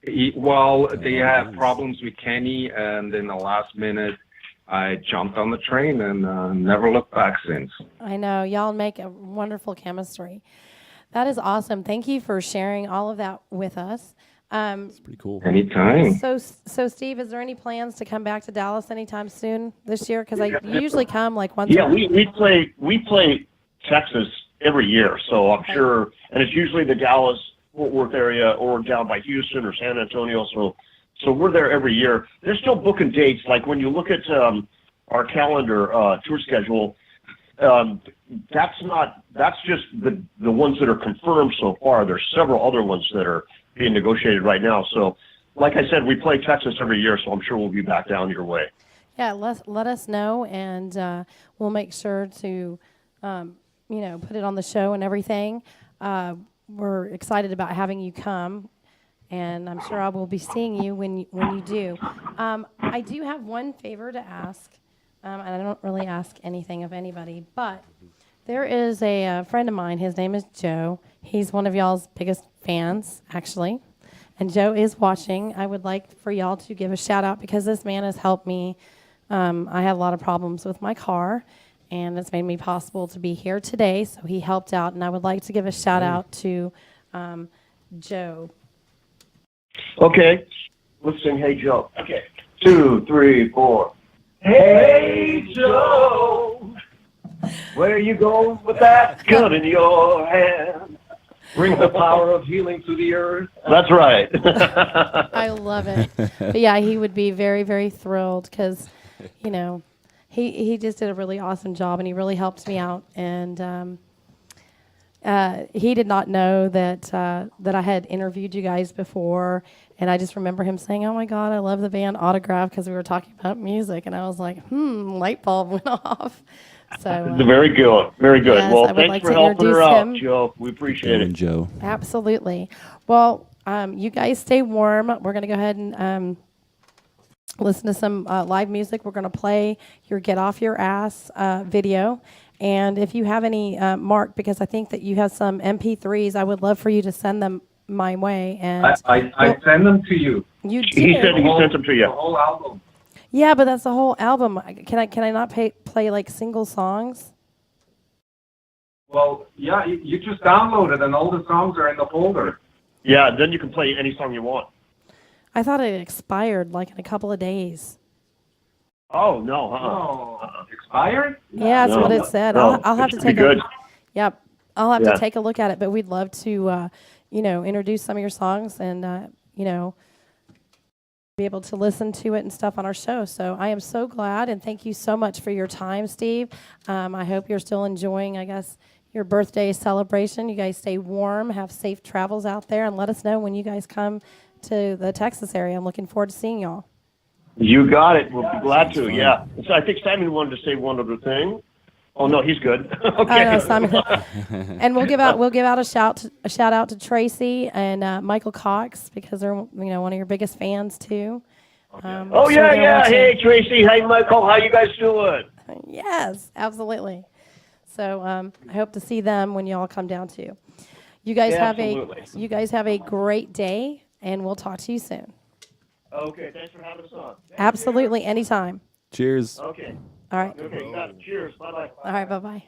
they had problems with Kenny, and in the last minute, I jumped on the train and never looked back since. I know. Y'all make a wonderful chemistry. That is awesome. Thank you for sharing all of that with us. It's pretty cool. Anytime. So Steve, is there any plans to come back to Dallas anytime soon this year? Because I usually come like once. Yeah, we play Texas every year, so I'm sure, and it's usually the Dallas Fort Worth area or down by Houston or San Antonio. So we're there every year. They're still booking dates. Like when you look at our calendar tour schedule, that's just the ones that are confirmed so far. There's several other ones that are being negotiated right now. So, like I said, we play Texas every year, so I'm sure we'll be back down your way. Yeah, let us know, and we'll make sure to, put it on the show and everything. We're excited about having you come, and I'm sure I will be seeing you when you do. I do have one favor to ask, and I don't really ask anything of anybody, but There is a friend of mine. His name is Joe. He's one of y'all's biggest fans, actually. And Joe is watching. I would like for y'all to give a shout out because this man has helped me. I had a lot of problems with my car, and it's made me possible to be here today. So he helped out, and I would like to give a shout out to Joe. Okay. Let's sing Hey Joe. Okay. 2, 3, 4. Hey Joe, where you going with that gun in your hand? Bring the power of healing to the earth. That's right. I love it. But yeah, he would be very, very thrilled because, you know, he just did a really awesome job and he really helped me out. And he did not know that I had interviewed you guys before. And I just remember him saying, "Oh my God, I love the band Autograph," because we were talking about music. And I was like, light bulb went off. So very good. Very good. Yes, well, I would thanks like for to helping her introduce out, him. Joe. We appreciate it. Joe. Absolutely. Well, you guys stay warm. We're going to go ahead and listen to some live music. We're going to play your Get Off Your Ass video. And if you have any, Mark, because I think that you have some MP3s, I would love for you to send them my way. And I send them to you. You did. He said he sent them to you. The whole album. Yeah, but that's the whole album. Can I not play like single songs? Well, yeah, you just download it and all the songs are in the folder. Yeah, then you can play any song you want. I thought it expired like in a couple of days. Oh, no. Expired? Yeah, that's what it said. I'll have to take good. Yep. I'll have to take a look at it, but we'd love to, introduce some of your songs and, be able to listen to it and stuff on our show. So I am so glad, and thank you so much for your time, Steve. I hope you're still enjoying, I guess, your birthday celebration. You guys stay warm, have safe travels out there, and let us know when you guys come to the Texas area. I'm looking forward to seeing y'all. You got it. We'll be glad to, yeah. So I think Simon wanted to say one other thing. Oh, no, he's good. Okay. I know, Simon. And we'll give out a shout out to Tracy and Michael Cox because they're one of your biggest fans too. Oh yeah. Hey Tracy, hey Michael, how you guys doing? Yes, absolutely. So I hope to see them when you all come down too. You guys have a great day, and we'll talk to you soon. Okay, thanks for having us on. Absolutely, anytime. Cheers. Okay. All right. Okay, got it. Cheers. Bye-bye. All right, bye-bye.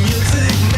Music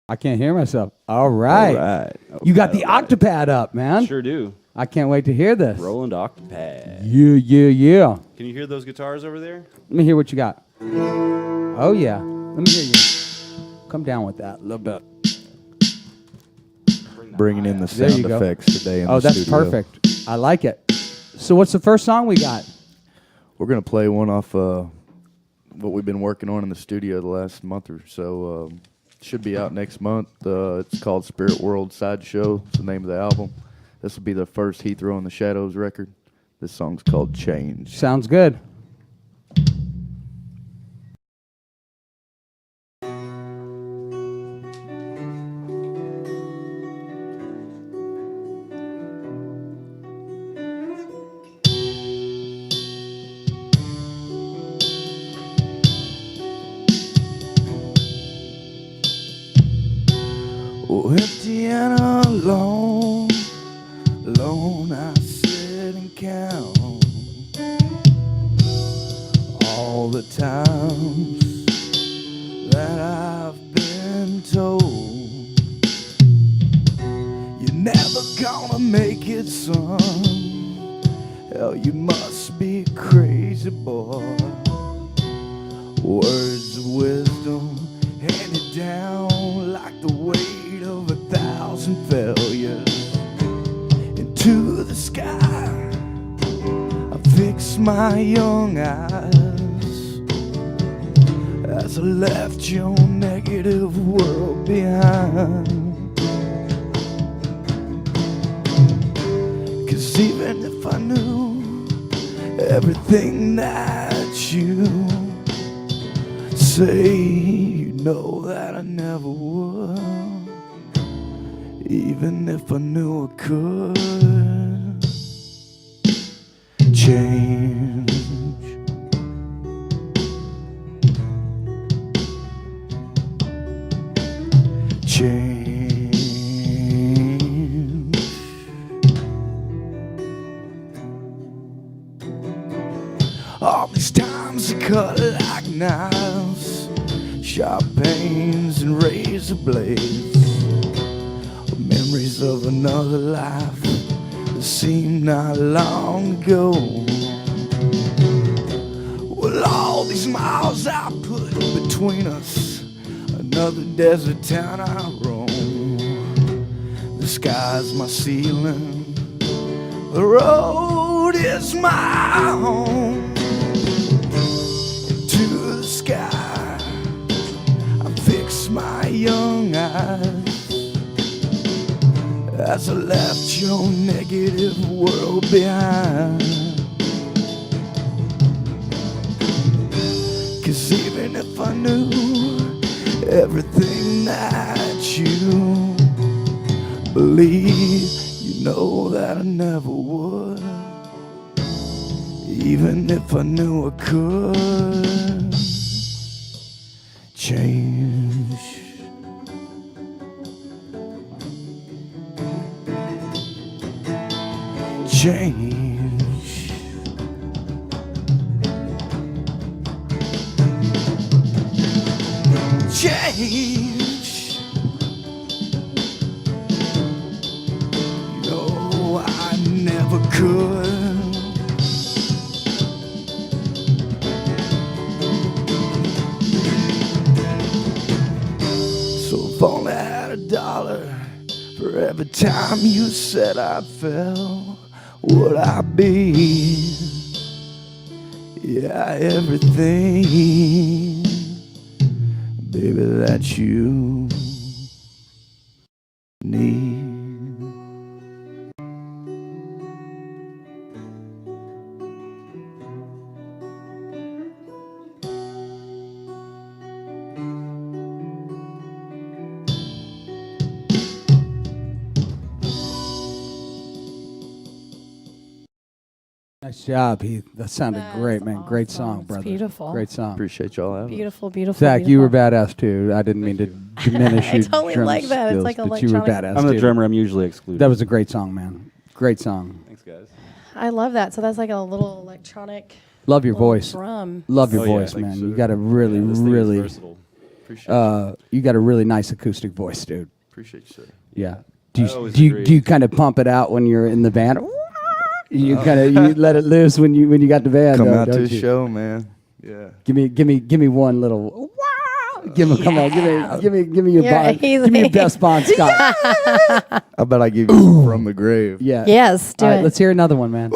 I can't hear myself. All right. All right. You got the Octopad up, man. Sure do. I can't wait to hear this. Roland Octopad. Yeah. Can you hear those guitars over there? Let me hear what you got. Oh, yeah. Let me hear you. Come down with that a little bit. Bringing in the There sound you go. effects today in Oh, the that's studio. perfect. I like it. So what's the first song we got? We're going to play one off what we've been working on in the studio the last month or so. Should be out next month. It's called Spirit World Sideshow. It's the name of the album. This will be the first He Throw in the Shadows record. This song's called Change. Sounds good. Oh, empty and alone, alone I sit and count all the times that I've been told you're never gonna make it, son. Hell, you must be crazy, boy. Words of wisdom handed down like the weight of 1,000 failures into the sky. I fix my young eyes as I left your negative world behind. 'Cause even if I knew everything that you say, you know that I never would. Even if I knew I could change. Change. All these times I cut like knives, sharp pains and razor blades, memories of another life that seemed not long ago. Well, all these miles I put between us, another desert town I roam. The sky's my ceiling, the road is my home. To the sky I fix my young eyes as I left your negative world behind. 'Cause even if I knew everything that you believe, you know that I never would. Even if I knew I could change. Change. Change. No, I never could. So if only I had $1 for every time you said I fell, would I be? Yeah, everything, baby, that you need. Nice job, Heath. That sounded great, man. Great song, It's brother. beautiful. Great song. Appreciate y'all having me. Beautiful, beautiful. Zach, beautiful. you were badass too. I didn't mean to diminish I your totally drum like that. It's skills, like but you were electronic. badass I'm the too. drummer. I'm usually excluded. That was a great song, man. Great song. Thanks, guys. I love that. So that's like a little electronic. Love your little voice. drum. Love your Oh, yeah, voice, thanks, man. sir. You got a really, This thing is really versatile. Appreciate it. You got a really nice acoustic voice, dude. Appreciate you, sir. Yeah. Do I always you agree. kind of pump it out when you're in the band? You kind of you let it loose when you got the band. Come though, out to don't the you? show, man. Yeah. Give me one little. Come on, give me your Yeah, give me your best Bon Scott. I bet I give you some From the Grave. Yeah. Yes, do All right, it. let's hear another one, man.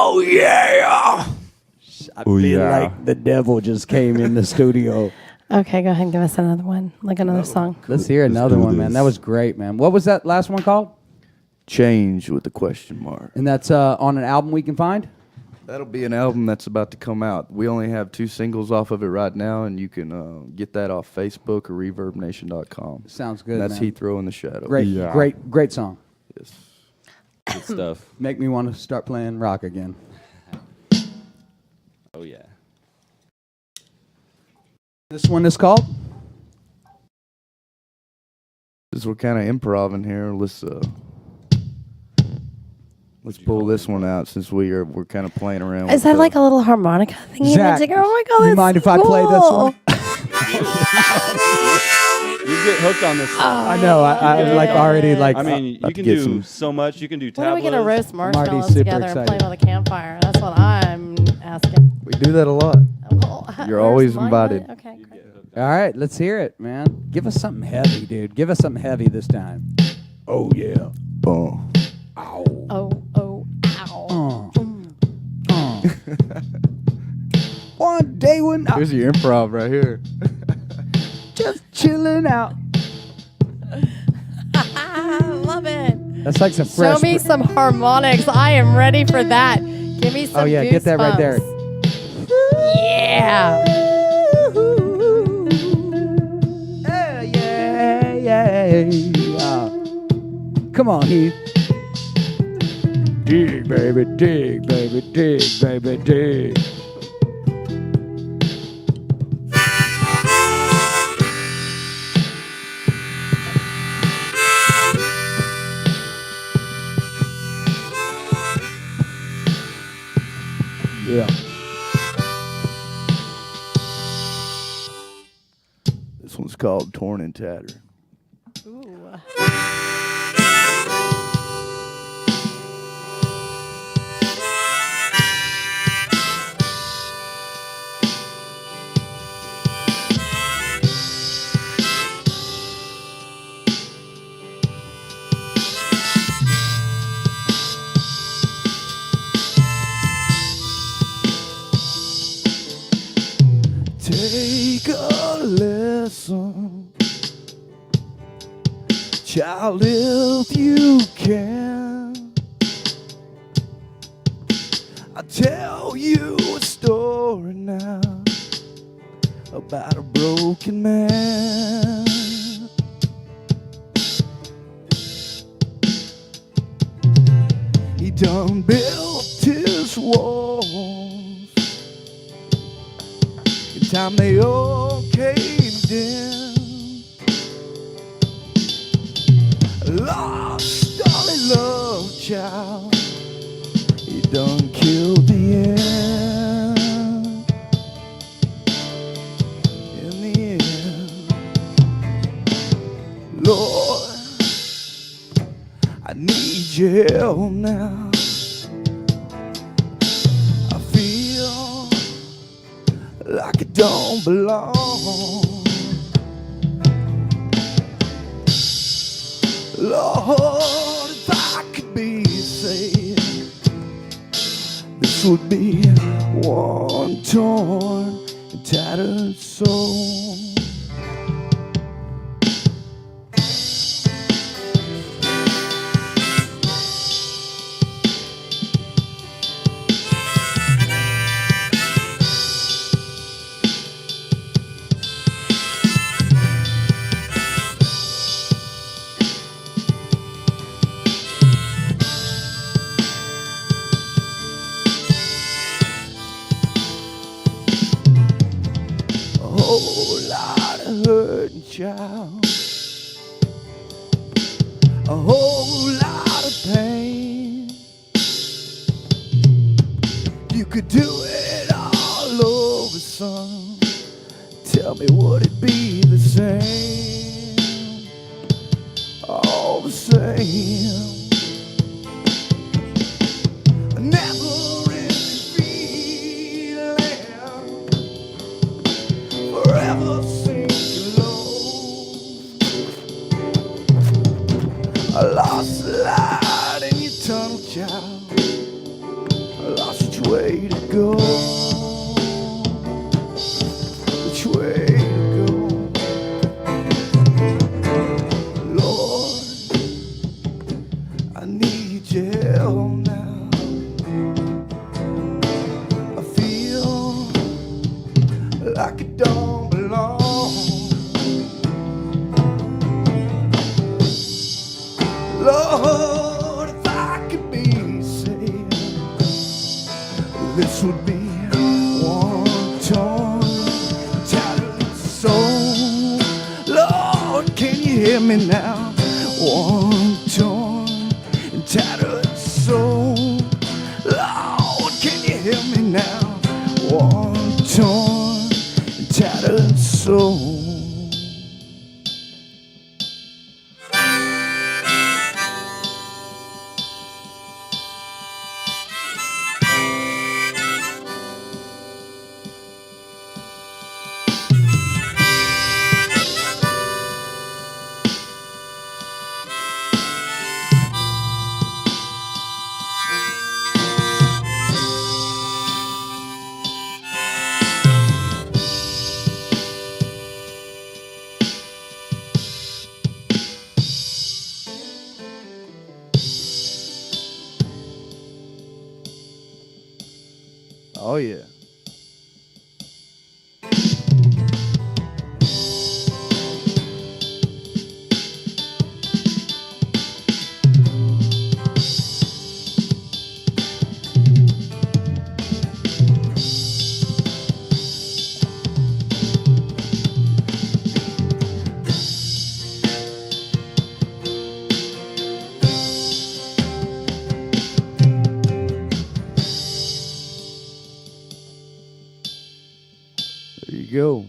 Oh yeah. I feel like the devil just came in the studio. Okay, go ahead and give us another one, like another song. Let's hear another do one, man. this. That was great, man. What was that last one called? Change with the question mark. And that's on an album we can find? That'll be an album that's about to come out. We only have 2 singles off of it right now, and you can get that off Facebook or ReverbNation.com. Sounds good, That's man. Heathrow in the Shadow. Great song. Yes. Good stuff. Make me want to start playing rock again. Oh yeah. This one is called? Since we're kind of improv here, let's pull this one out since we're kind of playing around. Is that like a little harmonica thing? Zach, Oh my god, you that's mind if so I play this cool. one? You get hooked on this. I know. I'm like already like. I mean, you about can to get do some- so much. You can do tablas. When are we gonna roast marshmallows super together and excited. play with a campfire? That's what I'm asking. We do that a lot. Well, You're where's always my invited. money? Okay, great. All right, let's hear it, man. Give us something heavy, dude. Give us something heavy this time. Oh yeah. Boom. Ow. Oh, ow. One day when I Here's your improv right here. just chilling out. I love it. That's like some fresh. Show me some harmonics. I am ready for that. Give me some Oh yeah, get that right there. goosebumps. Yeah. Yeah. Come on, Heath. Dig, baby, dig, baby, dig, baby, dig. Yeah. This one's called Torn and Tattered. Ooh. Take a lesson, child, if you can. I'll tell you a story now about a broken man. He done built his walls. In time they all caved in. Lost all he loved, child. He done killed the end. In the end, Lord, I need your help now. I feel like it don't belong. Lord, if I could be saved, this would be one torn and tattered soul. A whole lot of hurting, child. A whole lot of pain. You could do it all over, son. Tell me, would it be the same? All the same. Never ending feeling, forever sinking low. I lost the light in your tunnel, child. I lost which way to go. Which way to go? Lord, I need your help now. I feel like it don't belong. Lord, if I could be saved, this would be one torn, tattered soul. Lord, can you hear me now? One torn and tattered soul. Lord, can you hear me now? One torn and tattered soul. Oh yeah. There you go.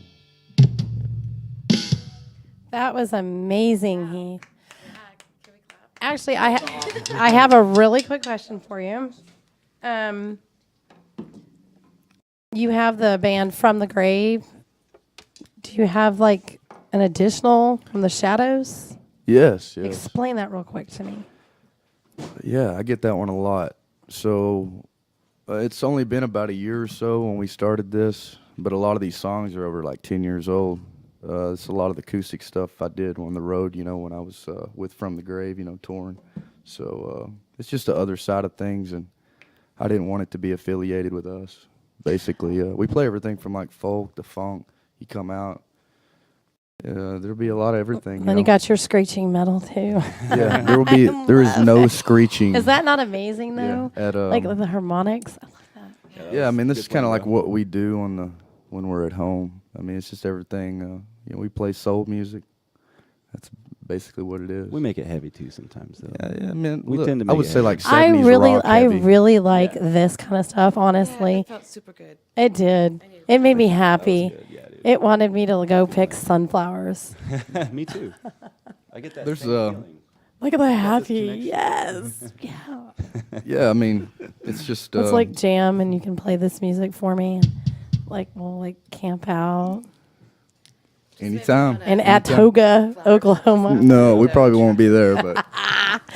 That was amazing, Heath. Actually, I have a really quick question for you. You have the band From the Grave. Do you have like an additional From the Shadows? Yes, yes. Explain that real quick to me. Yeah, I get that one a lot. So it's only been about a year or so when we started this, but a lot of these songs are over like 10 years old. It's a lot of the acoustic stuff I did on the road, you know, when I was with From the Grave, you know, touring. So it's just the other side of things, and I didn't want it to be affiliated with us, basically. We play everything from like folk to funk. You come out, there'll be a lot of everything. Then you got your screeching metal too. Yeah, there is no screeching. Is that not amazing though? Yeah, like the harmonics. I love that. Yeah, I mean, this is kind of like what we do when we're at home. I mean, it's just everything. You know, we play soul music. That's basically what it is. We make it heavy too sometimes, though. Yeah, I mean, we look, tend to. I Make would it say heavy. like 70s rock I heavy. really like this kind of stuff. Honestly, it felt super good. It did. It made me happy. It wanted me to go pick sunflowers. Me too. I get that. There's same feeling. Look at the happy. Yes. Yeah. Yeah, I mean, it's just. Let's like jam, and you can play this music for me. And, like we'll like camp out. Anytime. And at Toga, Oklahoma. No, we probably won't be there, but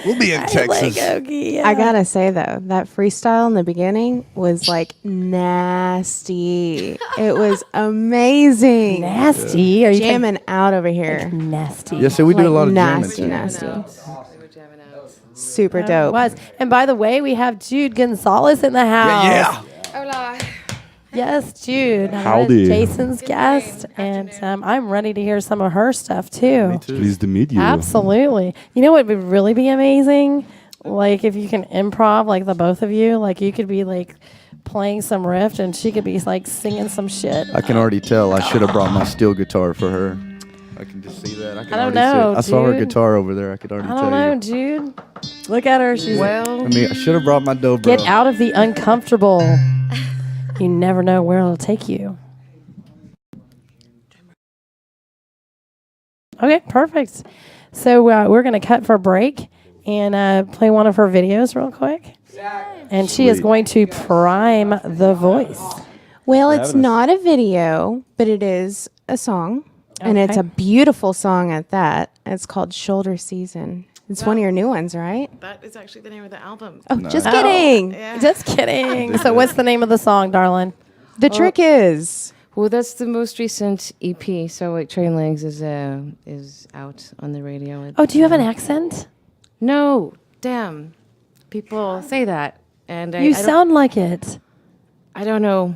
we'll be in Texas. I gotta say though, that freestyle in the beginning was like nasty. It was amazing. Nasty? Are you jamming out over here? Like nasty. Yeah, so we do a lot of nasty, jamming. nasty. Super It dope. was. And by the way, we have Jude Gonzalez in the house. Hola. Yes, Jude. Howdy. Jason's guest, and I'm ready to hear some of her stuff too. Me too. Pleased to meet you. Absolutely. You know what would really be amazing? Like if you can improv, like the both of you, like you could be like playing some riff, and she could be like singing some shit. I can already tell. I should have brought my steel guitar for her. I can just see that. I don't know, I saw her dude. guitar over there. I could already I tell don't know, you. Jude. Look at her. She's I mean, I should have brought my dobro. get out of the uncomfortable. You never know where it'll take you. Okay, perfect. So we're going to cut for a break and play one of her videos real quick. And she is Sweet. going to prime the voice. Well, for it's having us. not a video, but it is a song. And it's Okay. a beautiful song at that. It's called Shoulder Season. It's one of your new ones, right? That is actually the name of the album. Oh, just kidding. Yeah. Just kidding. So what's the name of the song, darling? The trick is. Well, that's the most recent EP. So like Train Legs is out on the radio. Oh, do you have an accent? No, damn. People say that, and You I sound like it. I don't know.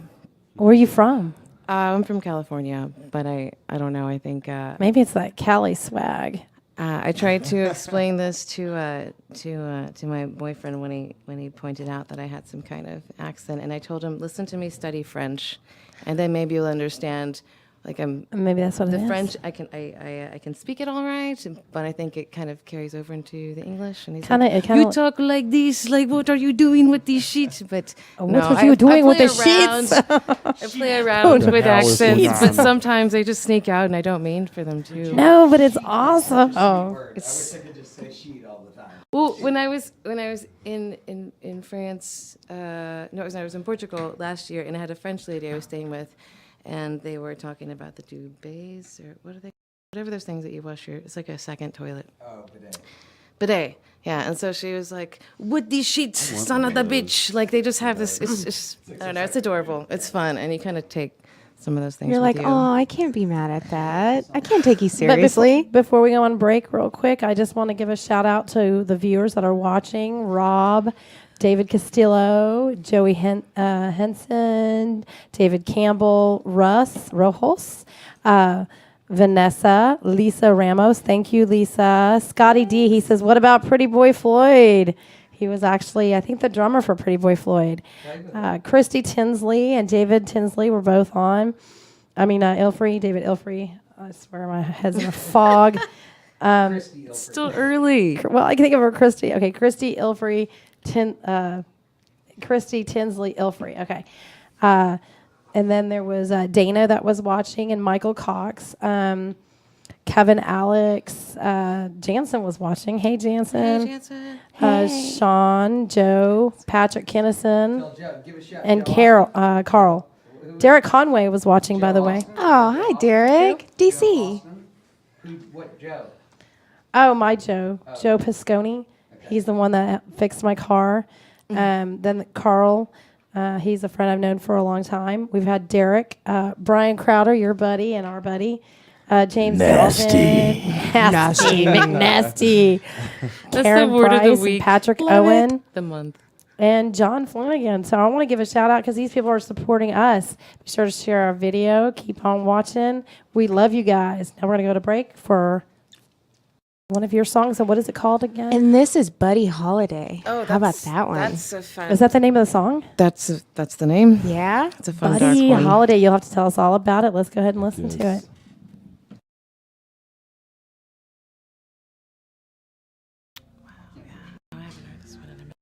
Where are you from? I'm from California, but I don't know. I think Maybe it's that Cali swag. I tried to explain this to my boyfriend when he pointed out that I had some kind of accent, and I told him, listen to me study French, and then maybe you'll understand. Like Maybe that's what it the is. French. I can speak it all right, but I think it kind of carries over into the English. And he's Kinda- like, it kinda- you talk like this. Like, what are you doing with these sheets? But What no, are you doing with play the sheets? I play around with hell is going accents, but on? sometimes they just sneak out, and I don't mean for them to. No, but it's awesome. Oh, It's I could just say sheet all the time. well, when I was in France, no, it was I was in Portugal last year, and I had a French lady I was staying with, and they were talking about the duvets or what are they? Whatever those things that you wash your. It's like a second toilet. Oh, bidet. Bidet. Yeah, and so she was like, "With these sheets, son of the bitch." Like they just have this. It's just I don't know. It's adorable. It's fun, and you kind of take some of those things. You're with like, you. oh, I can't be mad at that. I can't take you But seriously. before we go on break, real quick, I just want to give a shout out to the viewers that are watching: Rob, David Castillo, Joey Henson, David Campbell, Russ Rojos, Vanessa, Lisa Ramos. Thank you, Lisa. Scotty D. He says, "What about Pretty Boy Floyd?" He was actually, I think, the drummer for Pretty Boy Floyd. Christy Tinsley and David Tinsley were both on. Ilfrey, David Ilfrey. I swear my head's in a fog. It's still early. Well, I can think of her, Christy. Okay, Christy Ilfrey, Christy Tinsley Ilfrey. Okay. And then there was Dana that was watching, and Michael Cox. Kevin Alex. Jansen was watching. Hey, Jansen. Jansen. Sean, Joe, Patrick Kennison, Tell Joe, give a shout. and Joe Carl. Derek Conway was watching, by the way. Oh, hi, Derek. DC. What, Joe? Oh, my Joe. Joe Pisconi. He's the one that fixed my car. Then Carl. He's a friend I've known for a long time. We've had Derek. Brian Crowder, your buddy and our buddy. James Nasty. Galvin. Nasty. McNasty. That's Karen the word Price of the and week. Patrick Love Owen. it. The month. And John Flanagan. So I want to give a shout out because these people are supporting us. Be sure to share our video. Keep on watching. We love you guys. Now we're going to go to break for one of your songs. And what is it called again? And this is Buddy Holiday. Oh, how about that one? That's a fun. Is that the name of the song? That's the name. Yeah. It's a fun Buddy dark one. Holiday. You'll have to tell us all about it. Let's go ahead and listen to it. I haven't heard this one in a minute.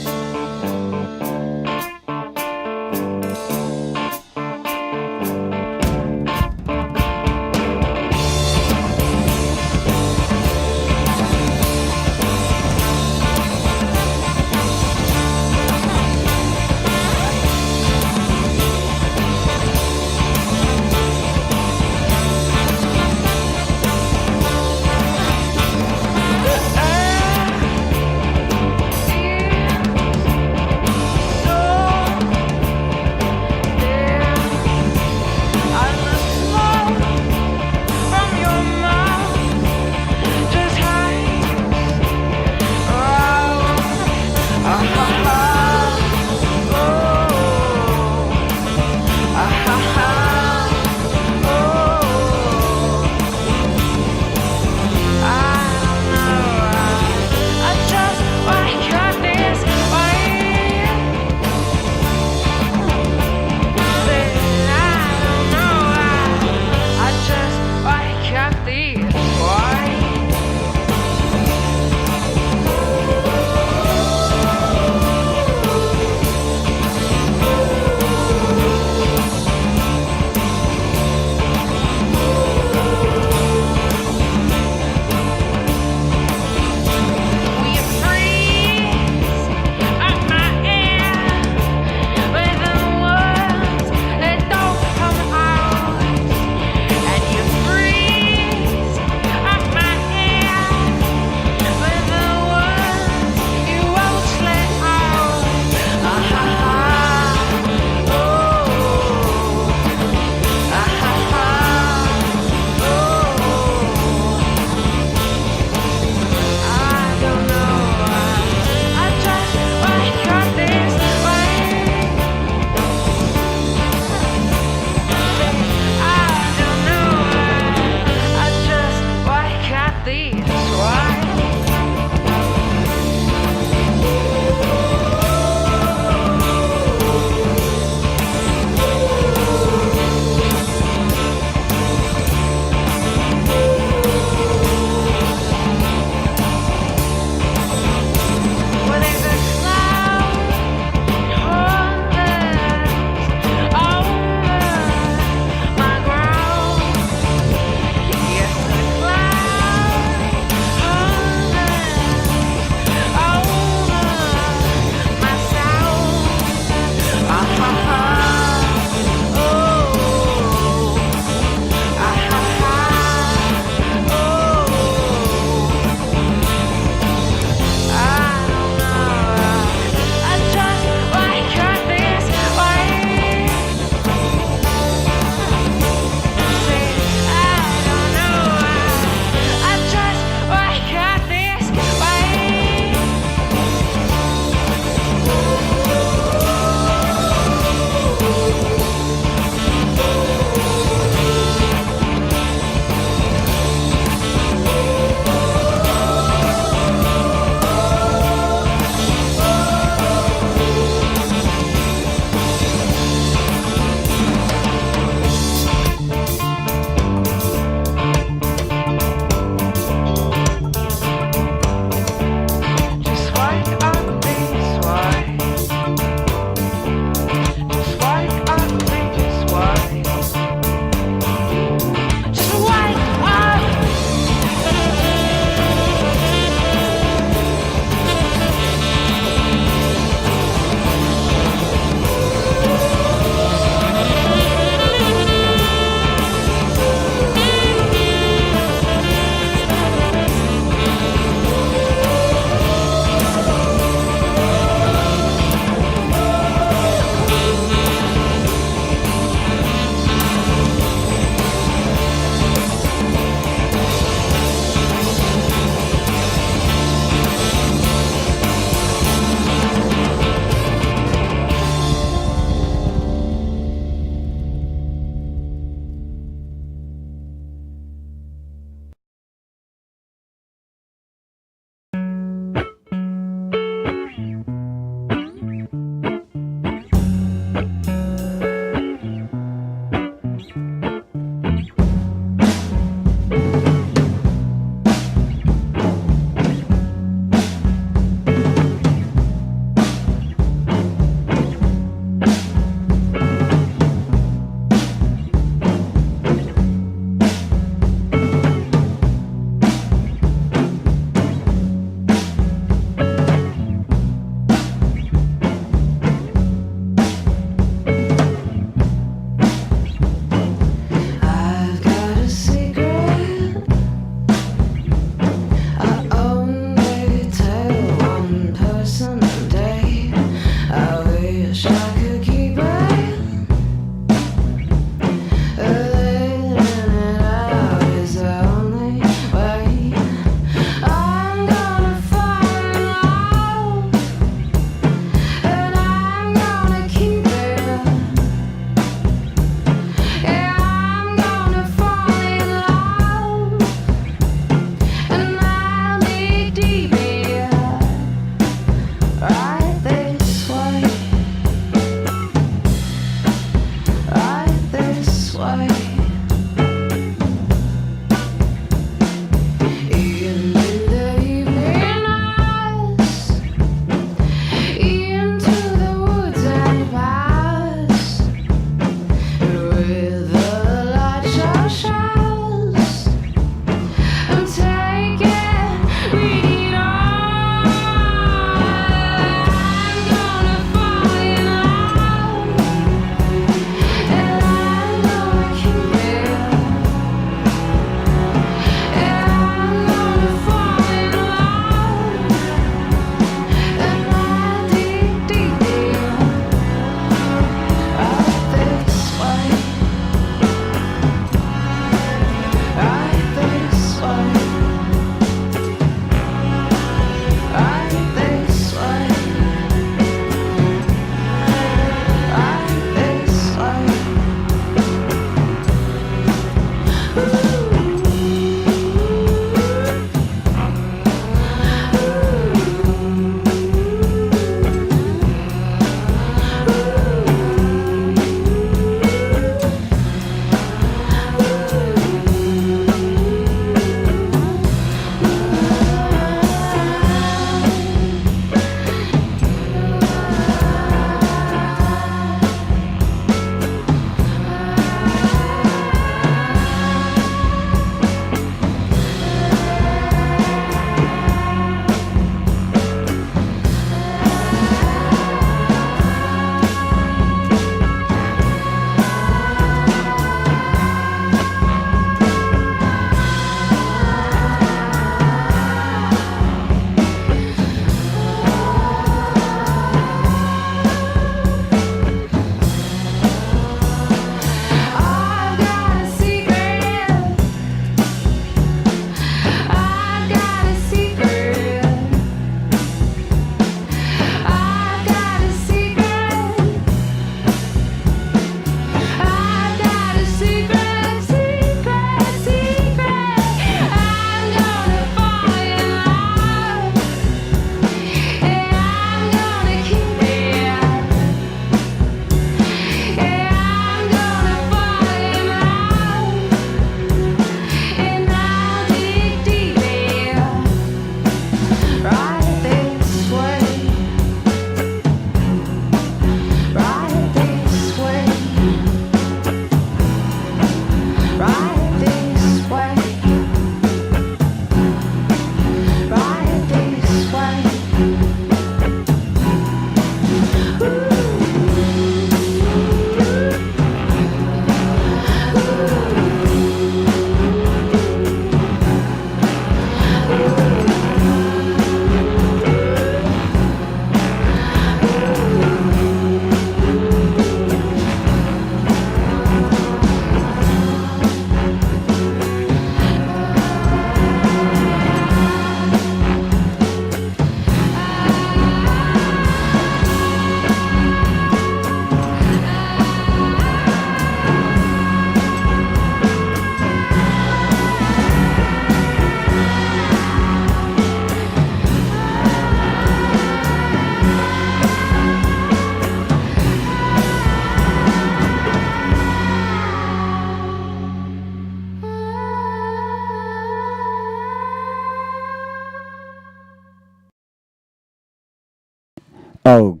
Oh,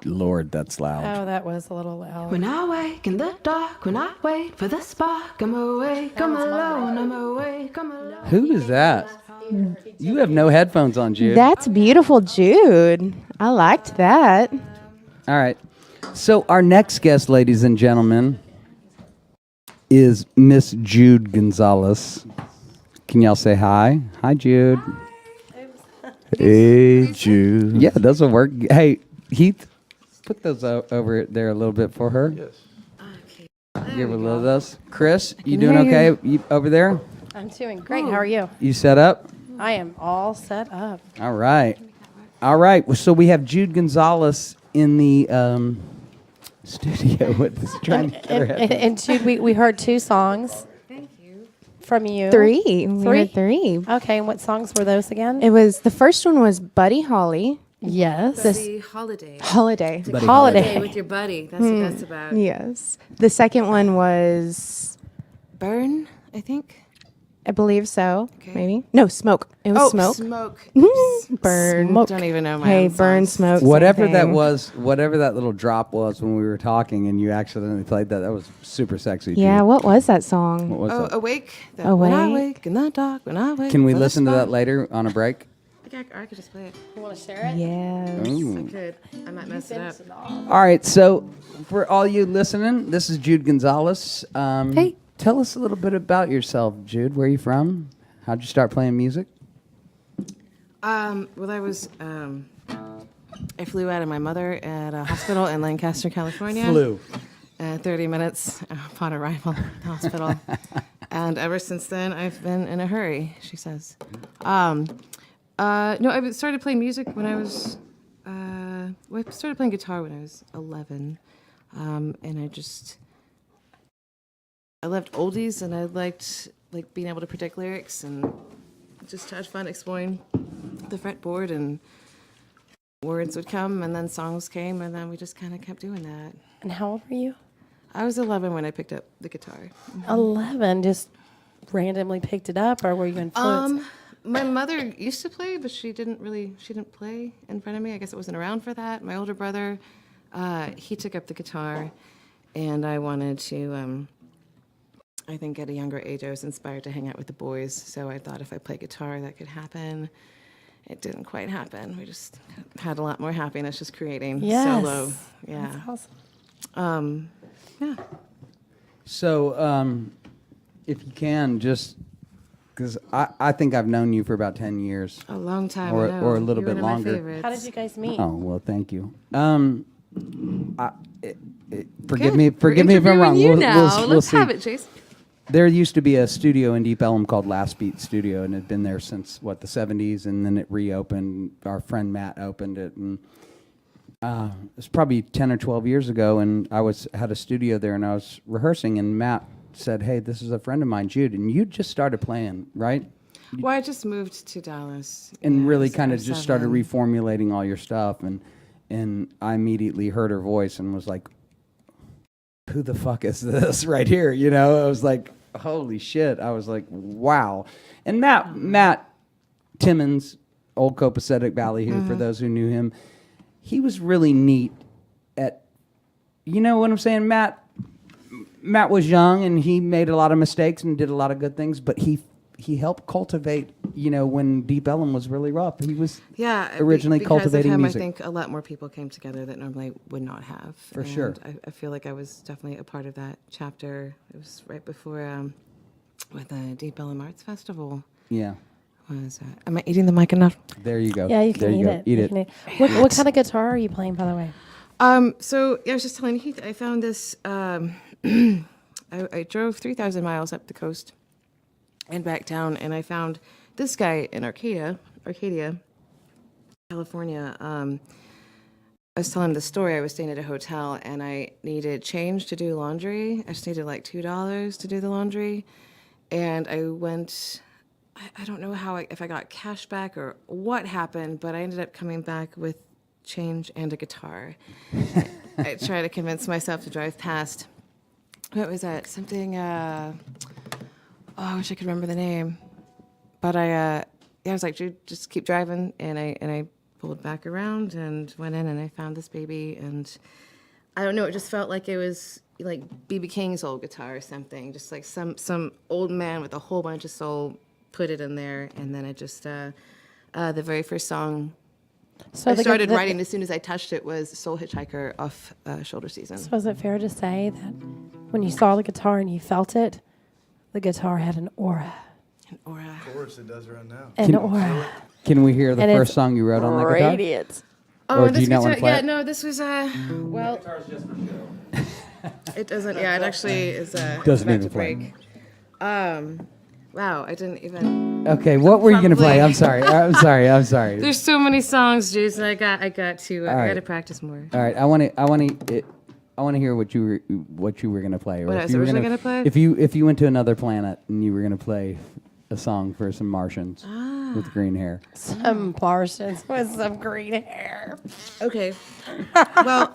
Lord, that's loud. Oh, that was a little loud. When I wake in the dark, when I wait for the spark, I'm awake, I'm alone, I'm awake, I'm alone. Who is that? You have no headphones on, Jude. That's beautiful, Jude. I liked that. All right. So our next guest, ladies and gentlemen, is Miss Jude Gonzalez. Can y'all say hi? Hi, Jude. Hey, Jude. Yeah, those will work. Hey, Heath, put those over there a little bit for her. Yes. Give her a little of those. Chris, you can doing hear okay over there? I'm doing great. How are you? You set up? I am all set up. All right. All right. So we have Jude Gonzalez in the studio with us trying to get her headphones. And Jude, we heard 2 songs. Thank you. From you. 3. We heard 3. Okay, and what songs were those again? It was, the first one was Buddy Holly. Yes. The holiday. Holiday. It's a Buddy holiday with your buddy. That's what that's about. Yes. The second one was, Burn, I think. I believe so. Okay. Maybe. No, Smoke. It was Smoke. Smoke. Burn. Smoke. Don't even know my Hey, own Burn, songs. Smoke. Whatever same that thing. was, whatever that little drop was when we were talking and you accidentally played that, that was super sexy. Yeah, Jude. what was that song? What was Oh, that? awake. When I Awake. wake in the dark. When I wake. Can we for the listen to that spark. later on a break? Okay, I could just play it. You want to share it? Yes. Ooh. I could. I might mess it up. All right, so for all you listening, this is Jude Gonzalez. Hey. Tell us a little bit about yourself, Jude. Where are you from? How'd you start playing music? Well, I flew out of my mother at a hospital in Lancaster, California. 30 minutes upon arrival at the hospital. And ever since then, I've been in a hurry, she says. No, I started playing music when I was, I started playing guitar when I was 11. And I loved oldies and I liked being able to predict lyrics and just had fun exploring the fretboard, and words would come and then songs came and then we just kind of kept doing that. And how old were you? I was 11 when I picked up the guitar. 11. Just randomly picked it up, or were you influenced? My mother used to play, but she didn't play in front of me. I guess it wasn't around for that. My older brother, he took up the guitar, and I wanted to, I think at a younger age I was inspired to hang out with the boys, so I thought if I played guitar that could happen. It didn't quite happen. We just had a lot more happiness just creating solo. Yeah. That's awesome. Yeah. So, if you can, just because I think I've known you for about 10 years. A long time. Or- I know. or a little You're bit one of my longer. favorites. How did you guys meet? Oh well, thank you. Forgive Good. me. We're Forgive me if I'm wrong. interviewing you We'll- now. we'll Let's see. have it, Chase. There used to be a studio in Deep Ellum called Last Beat Studio, and it had been there since the 70s, and then it reopened. Our friend Matt opened it, and it was probably 10 or 12 years ago. And I had a studio there, and I was rehearsing, and Matt said, "Hey, this is a friend of mine, Jude," and you just started playing, right? Well, I just moved to Dallas. And Yeah, really so kind I of was just started 7. reformulating all your stuff, and I immediately heard her voice and was like, who the fuck is this right here? You know, I was like, holy shit. I was like, wow. And Matt Timmons, old Copacetic Ballyhoo, for those who knew him, he was really neat at, you know what I'm saying? Matt was young and he made a lot of mistakes and did a lot of good things, but he helped cultivate, you know, when Deep Ellum was really rough. He was originally because cultivating of him, music. I think a lot more people came together that normally would not have. For sure. I feel like I was definitely a part of that chapter. It was right before with the Deep Ellum Arts Festival. Yeah. Am I eating the mic enough? There you go. Yeah, you There can eat go. it. Eat You it. can eat- What kind of guitar are you playing, by the way? So I was just telling Heath, I found this. I drove 3,000 miles up the coast and back down, and I found this guy in Arcadia, California. I was telling him the story. I was staying at a hotel, and I needed change to do laundry. I just needed like $2 to do the laundry, and I went. I don't know if I got cash back or what happened, but I ended up coming back with change and a guitar. I tried to convince myself to drive past. What was that? Something. I wish I could remember the name. But I was like, dude, just keep driving, and I pulled back around and went in, and I found this baby, and I don't know, it just felt like it was like B.B. King's old guitar or something, just like some old man with a whole bunch of soul put it in there, and then it just, the very first song I started writing as soon as I touched it was Soul Hitchhiker off Shoulder Season. So is it fair to say that when you saw the guitar and you felt it, the guitar had an aura? An aura. Of course, it does right now. An aura. Can we hear the And first it's song you wrote on the guitar? Radiant. Oh, Or do you this not want guitar, to play yeah, it? no, this was well. It doesn't. Yeah, it actually is Doesn't about even to play. break. Wow, I didn't even. Okay, what were you going to play? I'm sorry. I'm sorry. There's so many songs, Juice. I got to right. practice more. All right, I want to hear what you were going to play. Or What if I was you were originally gonna gonna play? If you went to another planet and you were going to play a song for some Martians with green hair. Some Martians with some green hair. Okay. Well,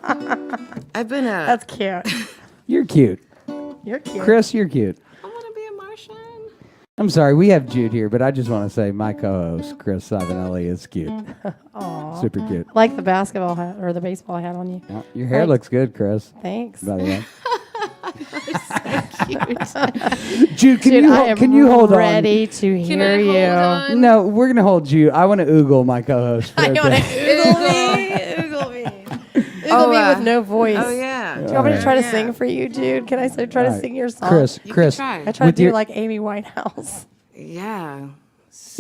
I've been That's cute. You're cute. You're cute. Kris, you're cute. I want to be a Martian. I'm sorry, we have Jude here, but I just want to say my co-host, Kris Savinelli, is cute. Aw. Super cute. I like the basketball hat or the baseball hat on you. Yeah, your hair Thanks. looks good, Kris. Thanks. By the way. Cute. Jude, Dude, can you hold on? ready to hear you. No, we're gonna hold Jude. I want to oogle my co-host. For I a want bit. to oogle me. Oogle me. Oogle me with no voice. Oh yeah. Do you want me to try to Yeah. sing for you, Jude? Can I try to All right. sing your song? Kris, You Kris, can try. I try to with do your- like Amy Winehouse. Yeah.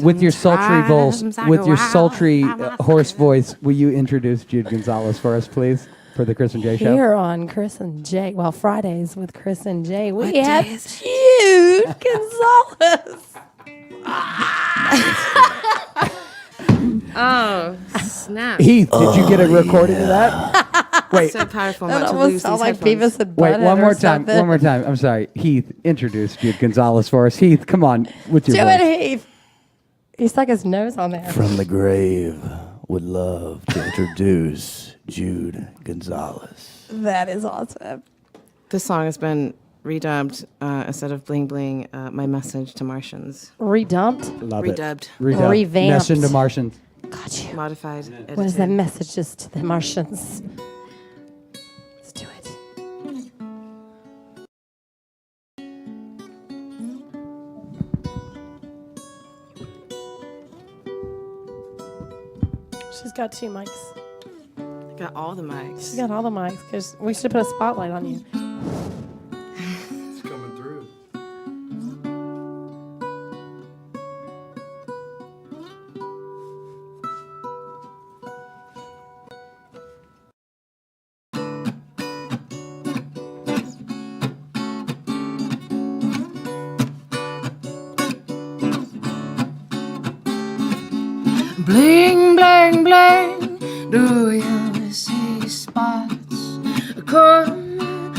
with your sultry voice, Sometimes I with go your out sultry by myself. hoarse voice, will you introduce Jude Gonzalez for us, please, for the Kris and J show? Here on Kris and J, well, Fridays with Kris and J, we What have day is Jude Gonzalez. Oh snap! Heath, did you get a recording of that? Wait, So powerful. I'm That about to almost lose sounds these like headphones. Beavis and wait, Butthead one or more time. something. One more time. I'm sorry. Heath, introduce Jude Gonzalez for us. Heath, come on with your Do voice. it, Heath. He stuck his nose on there. From the grave, would love to introduce Jude Gonzalez. That is awesome. This song has been redubbed instead of Bling Bling. My message to Martians. Redumped. Love Redubbed. it. Redubbed. Revamped. Message to Martians. Got you. Modified. What is the edited. messages to the Martians? Let's do it. She's got 2 mics. Got all the mics. She's got all the mics because we should put a spotlight on you. It's coming through. Bling, bling, bling. Do you see spots? Come,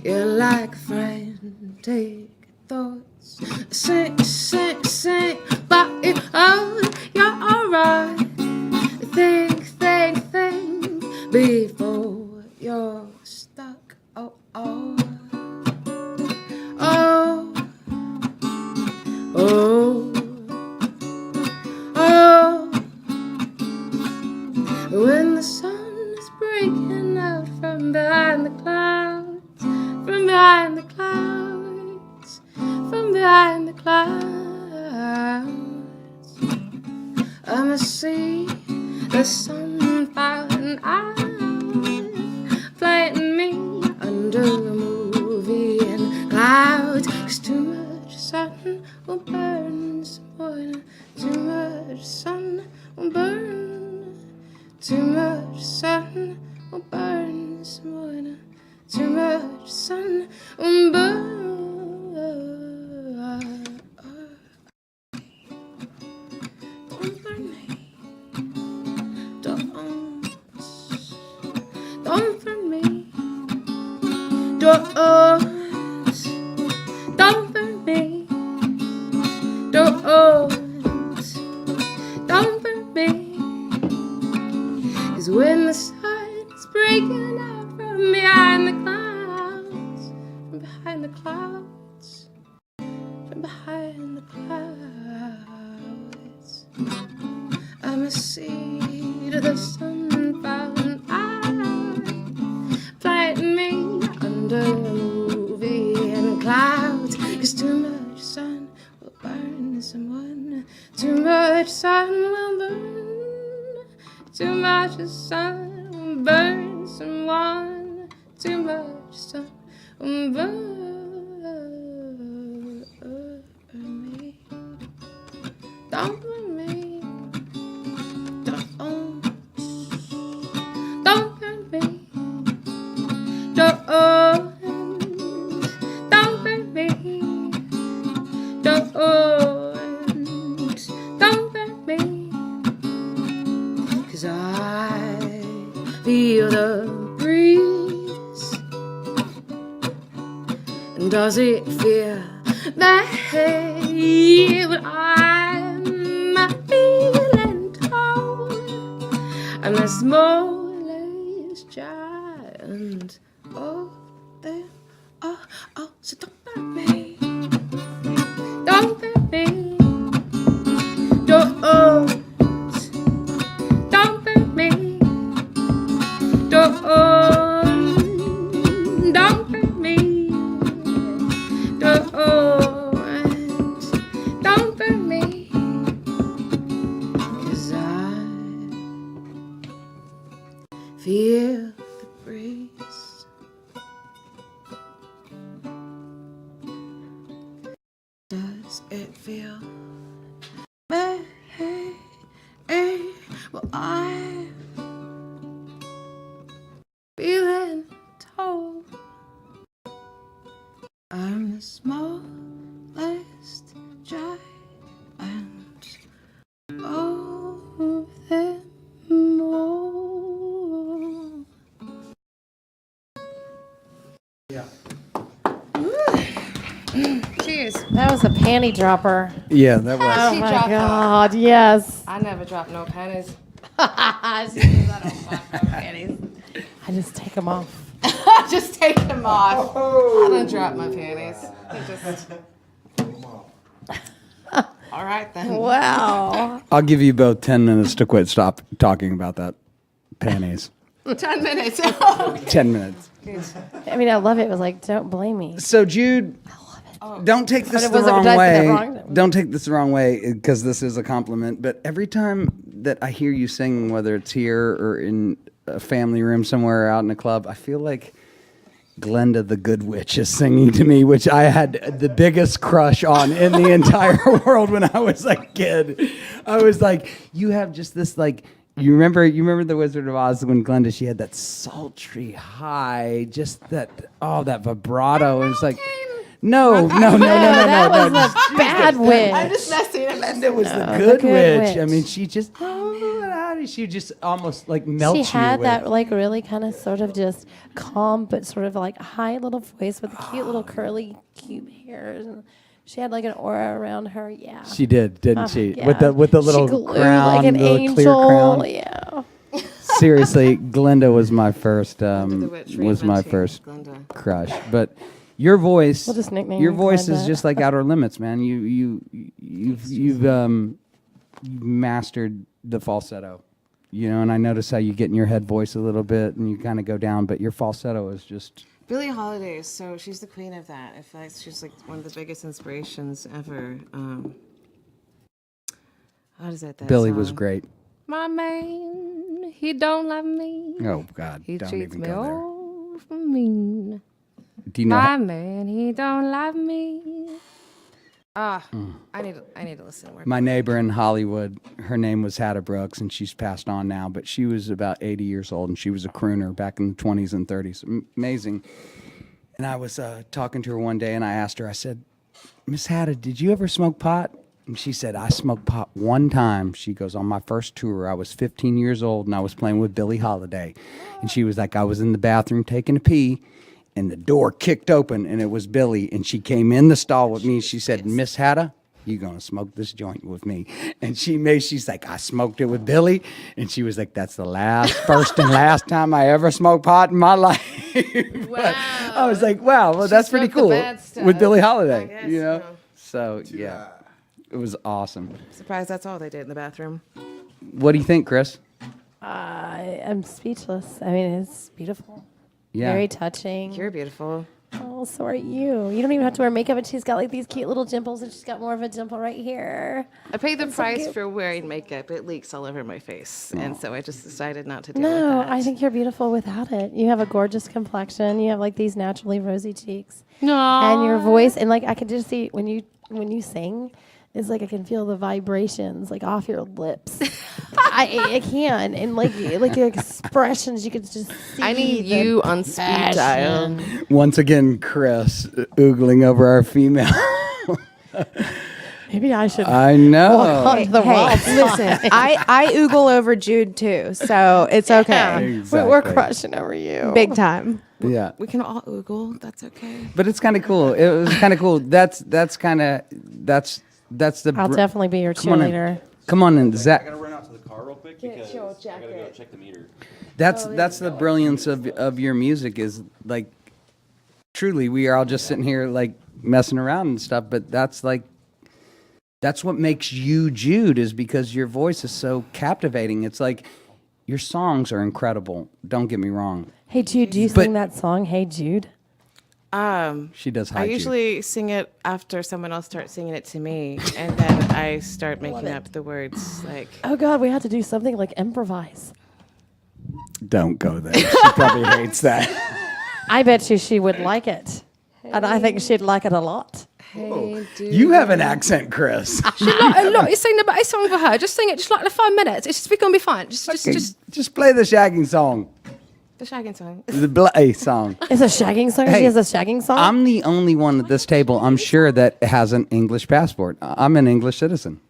you're like a friend. Take thoughts. Sing, sing, sing. But if you're alright. Think, think, think. Before you're stuck. Oh, oh. Oh. Oh. Oh, when the sun is breaking out from behind the clouds, from behind the clouds, from behind the clouds, I must see the sun falling out, playing me under a movie and clouds, 'cause too much sun will burn some more. Too much sun will burn. Too much sun will burn some more. Too much sun will burn. Don't burn me. Don't burn me. Don't burn me. Don't burn me. 'Cause when the sun's breaking out from behind the clouds, from behind the clouds, from behind the clouds, I must see till the sun found out. Fighting me under a movie and clouds. 'Cause too much sun will burn someone. Too much sun will burn. Too much sun will burn someone. Too much sun will burn me. Don't burn me. Don't burn me. Don't burn me. Don't burn me. 'Cause I feel the breeze. And does it feel that way? But I'm feeling tall. I'm the smallest giant of them all. Oh, so don't burn me. Don't burn me. Don't burn me. Don't burn me. Don't burn me. 'Cause I feel the breeze. Does it feel bad? Well, I'm feeling tall. I'm the smallest giant of them all. Yeah. Cheers. That was a panty dropper. Yeah, that was. Oh She my dropped God, yes. I never drop no pennies. I just take them off. Just take them off. I don't drop my panties. I just... All right then. Wow. I'll give you both 10 minutes to quit. Stop talking about that. Panties. 10 minutes. 10 minutes. I mean, I love it. It was like, don't blame me. So, Jude, don't take this the wrong way. Don't take this the wrong way because this is a compliment. But every time that I hear you sing, whether it's here or in a family room somewhere or out in a club, I feel like Glenda the Good Witch is singing to me, which I had the biggest crush on in the entire world when I was a kid. I was like, you have just this like. You remember the Wizard of Oz when Glenda, she had that sultry high, just that vibrato. And it's like, no. That was a bad witch. I'm just messing. Glenda was the good witch. I mean, she just almost like melts you. She had with. that like really kind of sort of just calm, but sort of like high little voice with the cute little curly, cute hairs. And she had like an aura around her. Yeah. She did, didn't she? Yeah. With the little she glowed crown, like an the angel. clear crown. Yeah. Seriously, Glenda was my first Glenda. crush. But your voice, We'll just nickname your you voice is Glenda. just like Outer Limits, man. You've mastered the falsetto, and I notice how you get in your head voice a little bit and you kind of go down, but your falsetto is just. Billie Holiday, so she's the queen of that. I feel like she's like one of the biggest inspirations ever. How does that Billie song? was great. My man, he don't love me. Oh God, He don't treats even me go there. awful mean. Do you know? My man, he don't love me. I need to listen more. My neighbor in Hollywood, her name was Hatta Brooks, and she's passed on now, but she was about 80 years old, and she was a crooner back in the 20s and 30s. Amazing. And I was talking to her one day, and I asked her, I said, Miss Hatta, did you ever smoke pot? And she said, I smoked pot one time. She goes, on my first tour, I was 15 years old, and I was playing with Billie Holiday. And she was like, I was in the bathroom taking a pee, and the door kicked open, and it was Billie. And she came in the stall with me. She said, Miss Hatta, you gonna smoke this joint with me? And she's like, I smoked it with Billie. And she was like, that's the first and last time I ever smoked pot in my life. Wow. I was like, wow, well, that's pretty smoked the cool. bad stuff, With Billie I Holiday, guess, So, yeah, it was awesome. Surprised that's all they did in the bathroom. What do you think, Chris? I am speechless. I mean, it's beautiful. Yeah. Very touching. You're beautiful. Oh, so are you. You don't even have to wear makeup, and she's got like these cute little dimples, and she's got more of a dimple right here. I paid the That's so price cute. for wearing makeup. It leaks all over my face, and so I just decided not to deal with No, that. I think you're beautiful without it. You have a gorgeous complexion. You have like these naturally rosy cheeks. And your voice, and like I can just see when you sing, it's like I can feel the vibrations like off your lips. I can, and like your expressions, you could just see. I need the you on speed dial. passion. Once again, Chris oogling over our female. Maybe I should. I know. walk onto the wild side. Listen, I oogle over Jude too, so it's okay. Exactly. We're crushing over you. Big time. Yeah. We can all oogle. That's okay. But it's kind of cool. It was kind of cool. That's the. I'll definitely be your Come on in. cheerleader. Come on in, Zach. I gotta run out to the car real quick because I gotta go check the meter. That's the brilliance of your music is like truly we are all just sitting here like messing around and stuff, but that's what makes you Jude is because your voice is so captivating. It's like your songs are incredible. Don't get me wrong. Hey Jude, do you sing that song? Hey Jude. She does Hi I Jude. usually sing it after someone else starts singing it to me, and then I start making up the words. Like, Oh God, we have to do something like improvise. Don't go there. She probably hates that. I bet you she would like it, and I think she'd like it a lot. hey, dude. You have an accent, Chris. She'd like a lot. It's singing a song for her. Just sing it, just like the 5 minutes. It's gonna be fine. Just play the shagging song. The shagging song. The play song. It's a shagging song. Hey, She has a shagging song. I'm the only one at this table, I'm sure, that has an English passport. I'm an English citizen.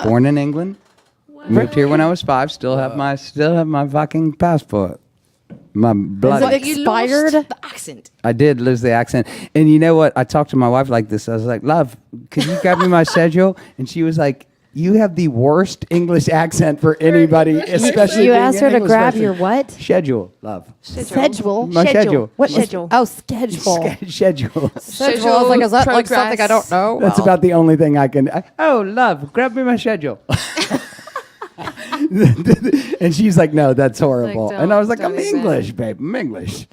Born in England. Moved here when I was 5. Still have my fucking passport. My blood. Is it expired? The accent. I did lose the accent. And you know what? I talked to my wife like this. I was like, love, could you grab me my schedule? And she was like, you have the worst English accent for anybody, especially You being asked an her to English grab person. your what? Schedule, love. Schedule. My schedule. What Schedule. Oh, schedule. Schedule. Schedule. I was like, is that like something I don't know? That's about the only thing I can. Oh, love, grab me my schedule. And she's like, no, that's horrible. Like, and I was like, don't I'm even. English, babe. I'm English.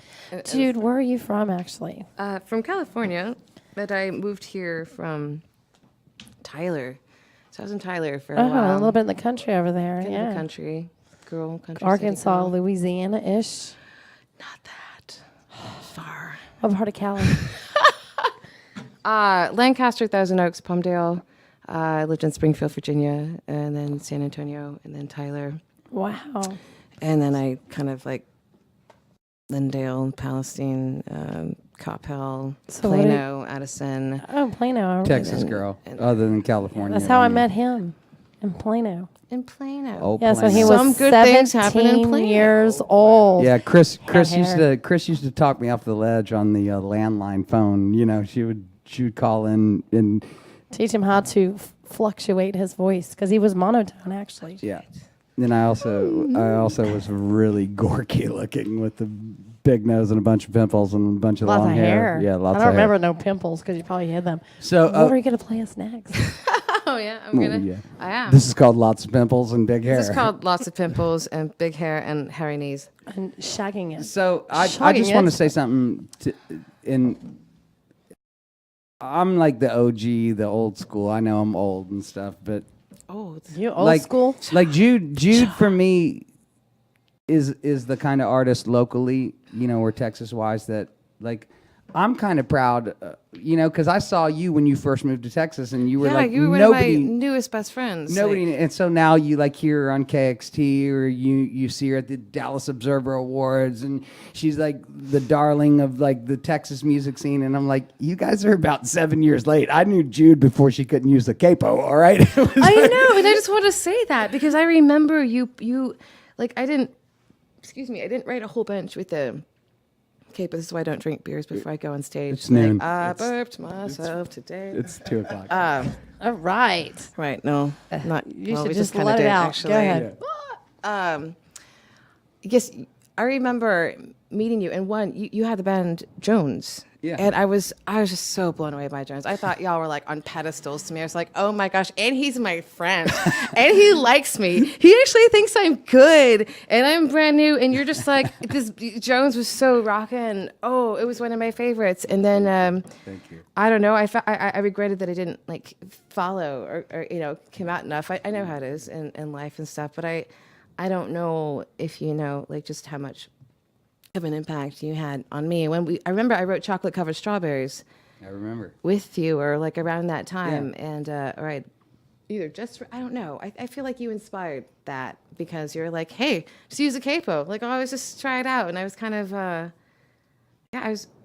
Dude, where are you from, actually? From California, but I moved here from Tyler. So I was in Tyler for a while. A little bit in the country over there. Kind Yeah. of a country girl. Country Arkansas, city girl. Louisiana-ish. Not that far. What part of Cali? Lancaster, Thousand Oaks, Palmdale. I lived in Springfield, Virginia, and then San Antonio, and then Tyler. Wow. And then I kind of like Lindale, Palestine, Coppell, So what Plano, Addison. Oh, Plano. Texas girl, other than California. That's how I met him, in Plano. In Plano. Oh, Yeah, so Plano. he Some was good things happen in 17 Plano. years old. Yeah, Chris hair. used to talk me off the ledge on the landline phone. You know, she would call in and Teach him how to fluctuate his voice, because he was monotone, actually. yeah. Then I also was really gorky looking with the big nose and a bunch of pimples and a bunch of Lots long of hair. Yeah, lots I don't of remember hair. no pimples, because you probably hid them. So, what are you going to play us next? Oh, yeah. I'm oh, going to. yeah. I am. This is called Lots of Pimples and Big Hair. This is called Lots of Pimples and Big Hair and Hairy Knees. And shagging it. So I Shagging just want to it. say something. I'm like the OG, the old school. I know I'm old and stuff, but Old. You old like school? like Jude for me is the kind of artist locally, you know, or Texas wise that like I'm kind of proud, you know, because I saw you when you first moved to Texas, and you were Yeah, like you were one nobody. of my newest best friends. Nobody, Like, and so now you like hear her on KXT, or you see her at the Dallas Observer Awards, and she's like the darling of like the Texas music scene. And I'm like, you guys are about 7 years late. I knew Jude before she couldn't use the capo. All right, I know, and I just want to say that because I remember you like I didn't write a whole bunch with the okay, but this is why I don't drink beers before I go on stage. It's noon. Like, I burped myself today. It's 2 o'clock. All right. Right, no, not. You well, should we just kinda let it did, out. Actually. Go ahead. Yes, I remember meeting you, and you had the band Jones. Yeah. And I was just so blown away by Jones. I thought y'all were like on pedestals to me. I was like, oh my gosh, and he's my friend. And he likes me. He actually thinks I'm good and I'm brand new. And you're just like, this Jones was so rockin'. Oh, it was one of my favorites. And then Thank you. I don't know. I regretted that I didn't like follow or came out enough. I know how it is in life and stuff, but I don't know if you know like just how much of an impact you had on me. I remember I wrote Chocolate Covered Strawberries. I remember. With you or like around that time. Yeah. And I don't know. I feel like you inspired that because you're like, hey, just use a capo. Like, oh, I was just try it out. And I was kind of, I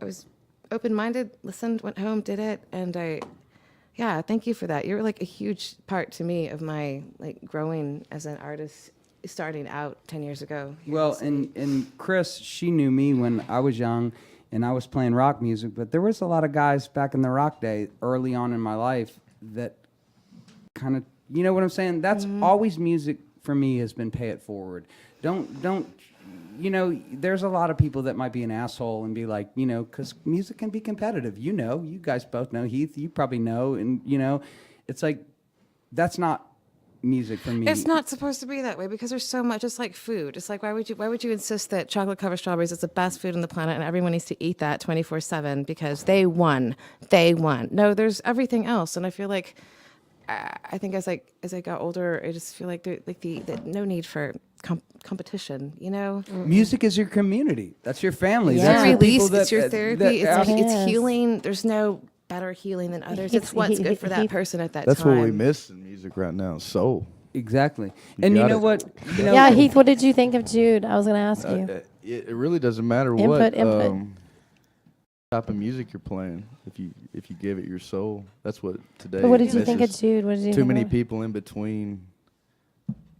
was open-minded, listened, went home, did it. And thank you for that. You were like a huge part to me of my like growing as an artist starting out 10 years ago. Well, and Kris, she knew me when I was young and I was playing rock music, but there was a lot of guys back in the rock day early on in my life that kind of, you know what I'm saying? That's always music for me has been pay it forward. Don't, you know, there's a lot of people that might be an asshole and be like, you know, because music can be competitive. You know, you guys both know, Heath, you probably know, and, you know, it's like, that's not music for me. It's not supposed to be that way because there's so much. It's like food. It's like why would you insist that chocolate covered strawberries is the best food on the planet and everyone needs to eat that 24/7 because they won. No, there's everything else, and I feel like I think as I got older, I just feel like the no need for competition. You know, music is your community. That's your family. Yeah. That's Release. That, it's your therapy. It's healing. There's no better healing than others. It's what's good for that person at that That's time. what we miss in music right now. Soul. Exactly. And you know what? You know, yeah, Heath, what did you think of Jude? I was going to ask you. It really doesn't matter Input. Type of music you're playing. If you give it your soul, that's what today. But what did you think of Jude? What did you Too think many of people in between.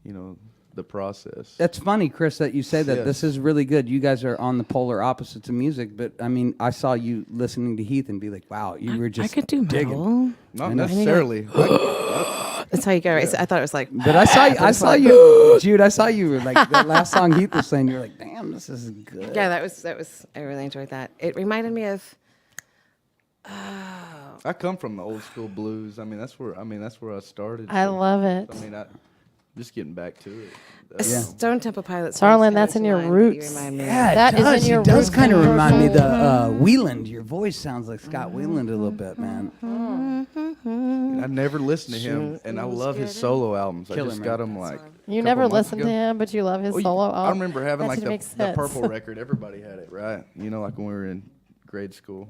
You know, the process. That's funny, Kris, that you say that. Yes. This is really good. You guys are on the polar opposites of music, but I mean, I saw you listening to Heath and be like, wow, you were just I could do digging. metal. Not necessarily. That's how you go. Right? I thought it was like. But I saw you, Jude. I saw you like that last song Heath was saying. You're like, damn, this is good. Yeah, that was. I really enjoyed that. It reminded me of. I come from the old school blues. I mean, that's where I started. I love it. I mean, just getting back to it. Stone Temple Pilots. Darling, that's in your roots. Yeah, that is in your roots. It does kind of remind me of the Wieland. Your voice sounds like Scott Wieland a little bit, man. I never listened to him, and I love his solo albums. I just got them like. You never listened to him, but you love his solo album. I remember having like the sense. Purple record. Everybody had it, right? You know, like when we were in grade school.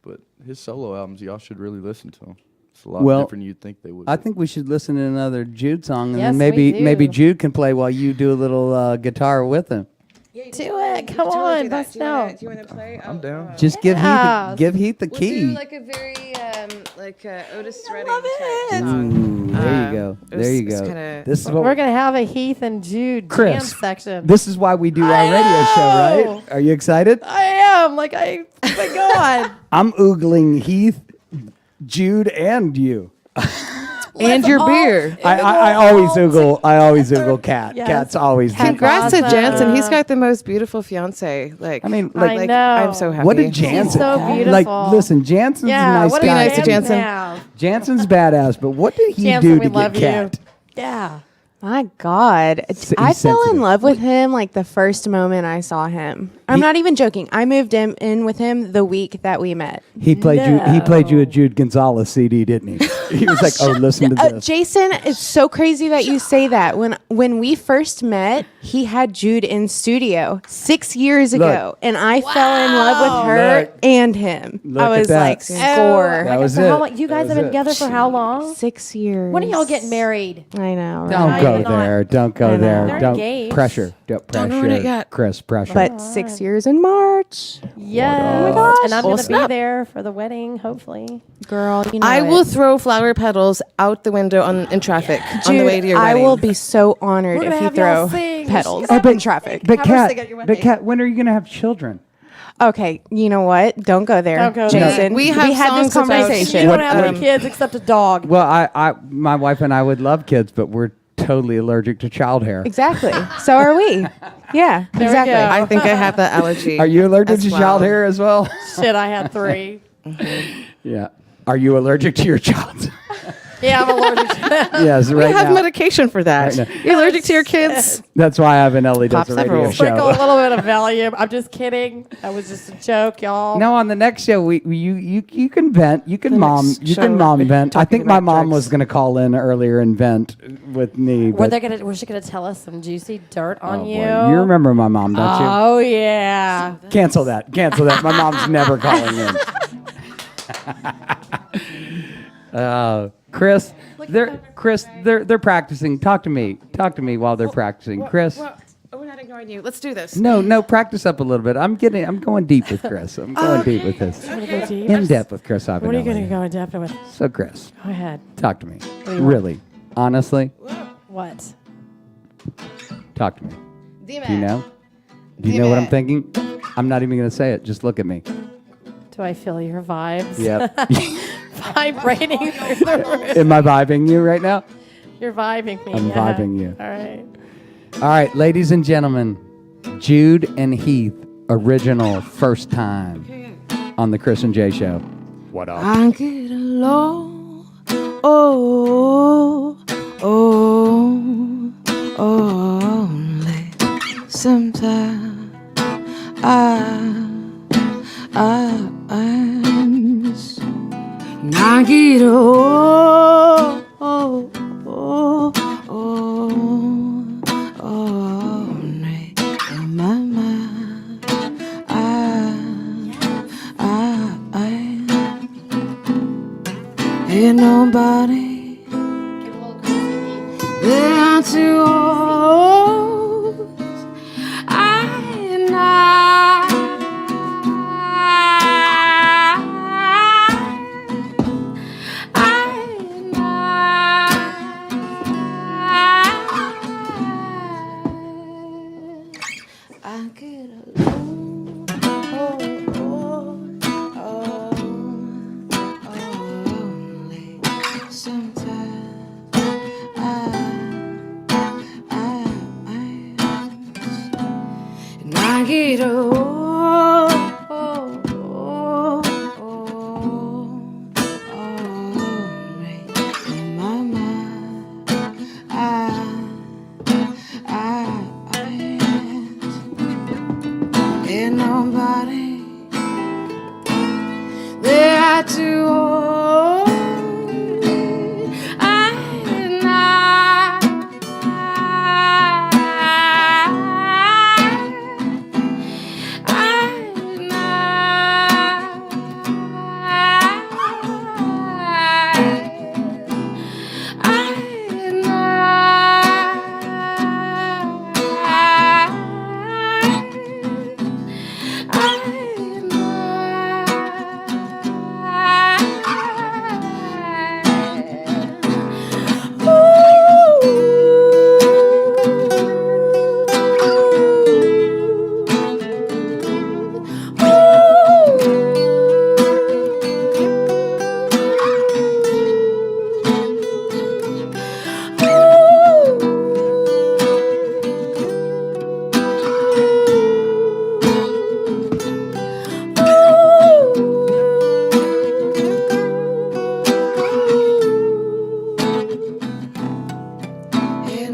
But his solo albums, y'all should really listen to them. It's a lot different than you'd think they would. I think we should listen to another Jude song, and Yes, then we do. maybe Jude can play while you do a little guitar with him. Do it. Come on, bust out. Do you want to play? I'm down. Just give Heath the key. We'll do like a very Otis Redding love type it. song. There you go. There you go. This is what We're gonna have a Heath and Jude jam Kris. section. This is why we do our radio show, right? Are you excited? I am. Like my God. I'm oogling Heath, Jude, and you. And your beer. I always oogle Cat. Yes. Cat's always. Congrats to awesome. Jansen. He's got the most beautiful fiance. Like I mean, I like, know. I'm so happy. what did Jansen? He's so beautiful. Like, listen, Jansen's a nice what a guy. nice to Jansen. have. Jansen's badass, but what did he Jansen, do we to love get you. Cat? Yeah. My God. He's I fell sensitive. in love with him like the first moment I saw him. I'm not even joking. I moved in with him the week that we met. He played you a Jude Gonzalez CD, didn't he? He was like, "Oh, listen to this." Jason, it's so crazy that you say that. When we first met, he had Jude in studio 6 years ago, and I fell in love with her Look. and him. Look I at was that. like, score. That was So how it. long, you guys have been together for how long? 6 years. When are y'all getting married? I know. Don't Right? go even on. there. Don't go I know. there. They're Don't engaged. pressure. Don't pressure. ruin it yet. Chris, pressure. But 6 years in March. Yes. Oh my gosh. And I'm Well, gonna be snap. there for the wedding, hopefully. Girl, you know I it. will throw flower petals out the window in traffic on the way to your I wedding. will be so honored We're if gonna you have y'all throw sing. petals Oh, in traffic. But Have her Kat, sing at your wedding. when are you gonna have children? Okay, you know what? Don't go there, Don't go there. Jason. We have had this songs about- conversation. You don't have any kids except a dog. Well, my wife and I would love kids, but we're totally allergic to child hair. Exactly. So are we. Yeah, There we exactly. go. I think I have the allergy. Are you allergic as to well. child hair as well? Shit, I had 3. Yeah. Are you allergic to your child? Yeah, I'm allergic to that. Yes, We right have now. medication for that. Right now. You're allergic to your kids? That's why Ivan Ellie does Pop a radio several. Sprinkle a show. little bit of Valium. I'm just kidding. That was just a joke, y'all. No, on the next show, you can vent. You can mom vent. I think my mom was going to call in earlier and vent with me. Was she gonna tell us some juicy dirt on you? You remember my mom, don't you? Oh yeah. Cancel that. Cancel that. My mom's never calling in. Chris, they're practicing. Talk to me while they're practicing. Chris. Well, we're not ignoring you. Let's do this. No, practice up a little bit. I'm going deep with Chris. I'm going deep with this. You wanna go deep? In depth with Chris. What are you gonna go in depth with? So Chris, Go ahead. talk to me. do you Really, honestly, What? talk to me. D-Man. Do you know? Do you know what I'm thinking? I'm not even going to say it. Just look at me. Do I feel your vibes? Yep. Vibrating through the room. Am I vibing you right now? You're vibing me. I'm yeah. vibing you. All right. All right, ladies and gentlemen, Jude and Heath, original first time on the Kris and J Show. What up? I get along. Oh, only sometimes I get only in my mind. Ain't nobody there to hold. I get alone. Only sometimes and I get only in my mind. Ain't nobody there to hold.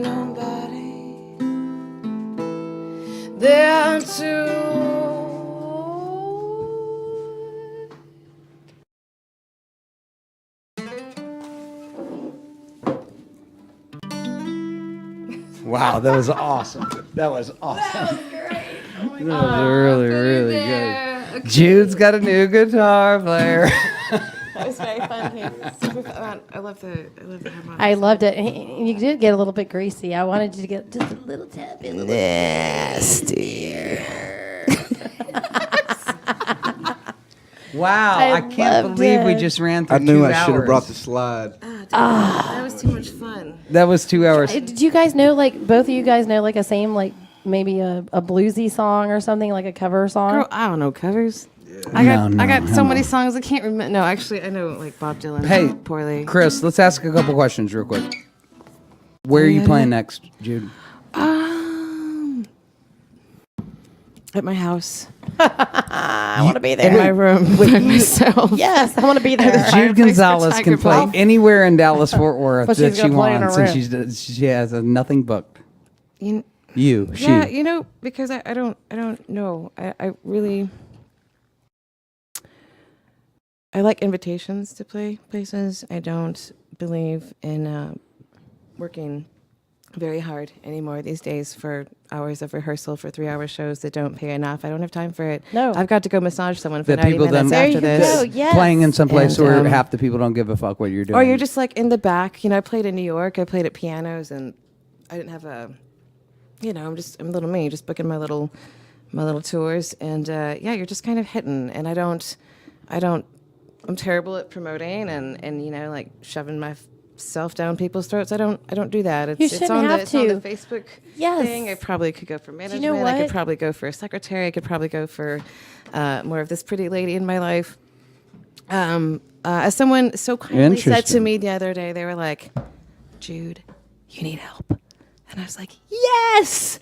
Ain't nobody there to Wow, that was awesome. That was awesome. That was really, really good. Jude's got a new guitar player. That was very fun. Super fun. I love the harmonics. I loved it. And you did get a little bit greasy. I wanted you to get just a little tap in. Nasty. Wow, I I can't loved believe we it. just ran through I knew 2 I should have brought hours. the slide. That was too much fun. That was 2 hours. Did you guys know, like, both of you guys know, like, a same, like, maybe a bluesy song or something, like a cover song? Girl, I don't know covers. No, I got so no. many songs I can't remember. No, actually, I know like Bob Dylan. Hey, poorly. Chris, let's ask a couple questions real quick. Where are you playing next, Jude? At my house. I want to be there. In my room with myself. Yes, I want to be there. Jude Gonzalez can play anywhere in Dallas Fort Worth But that she's she gonna play in wants, her and room. she has nothing booked. You, She. Yeah, because I don't know. I really I like invitations to play places. I don't believe in working very hard anymore these days for hours of rehearsal for 3-hour shows that don't pay enough. I don't have time for it. No. I've got to go massage someone for That 90 people minutes then after this. Yes. playing in some place And, where half the people don't give a fuck what you're doing. Or you're just like in the back. I played in New York. I played at pianos, and I didn't have a. I'm little me, just booking my little tours, and you're just kind of hitting. And I'm terrible at promoting and like shoving myself down people's throats. I don't do that. It's shouldn't on have it's on the to. Facebook Yes. thing. I probably could go for management. you know I what? could probably go for a secretary. I could probably go for more of this pretty lady in my life. As someone so kindly said to Interesting. me the other day, they were like, "Jude, you need help." And I was like, yes,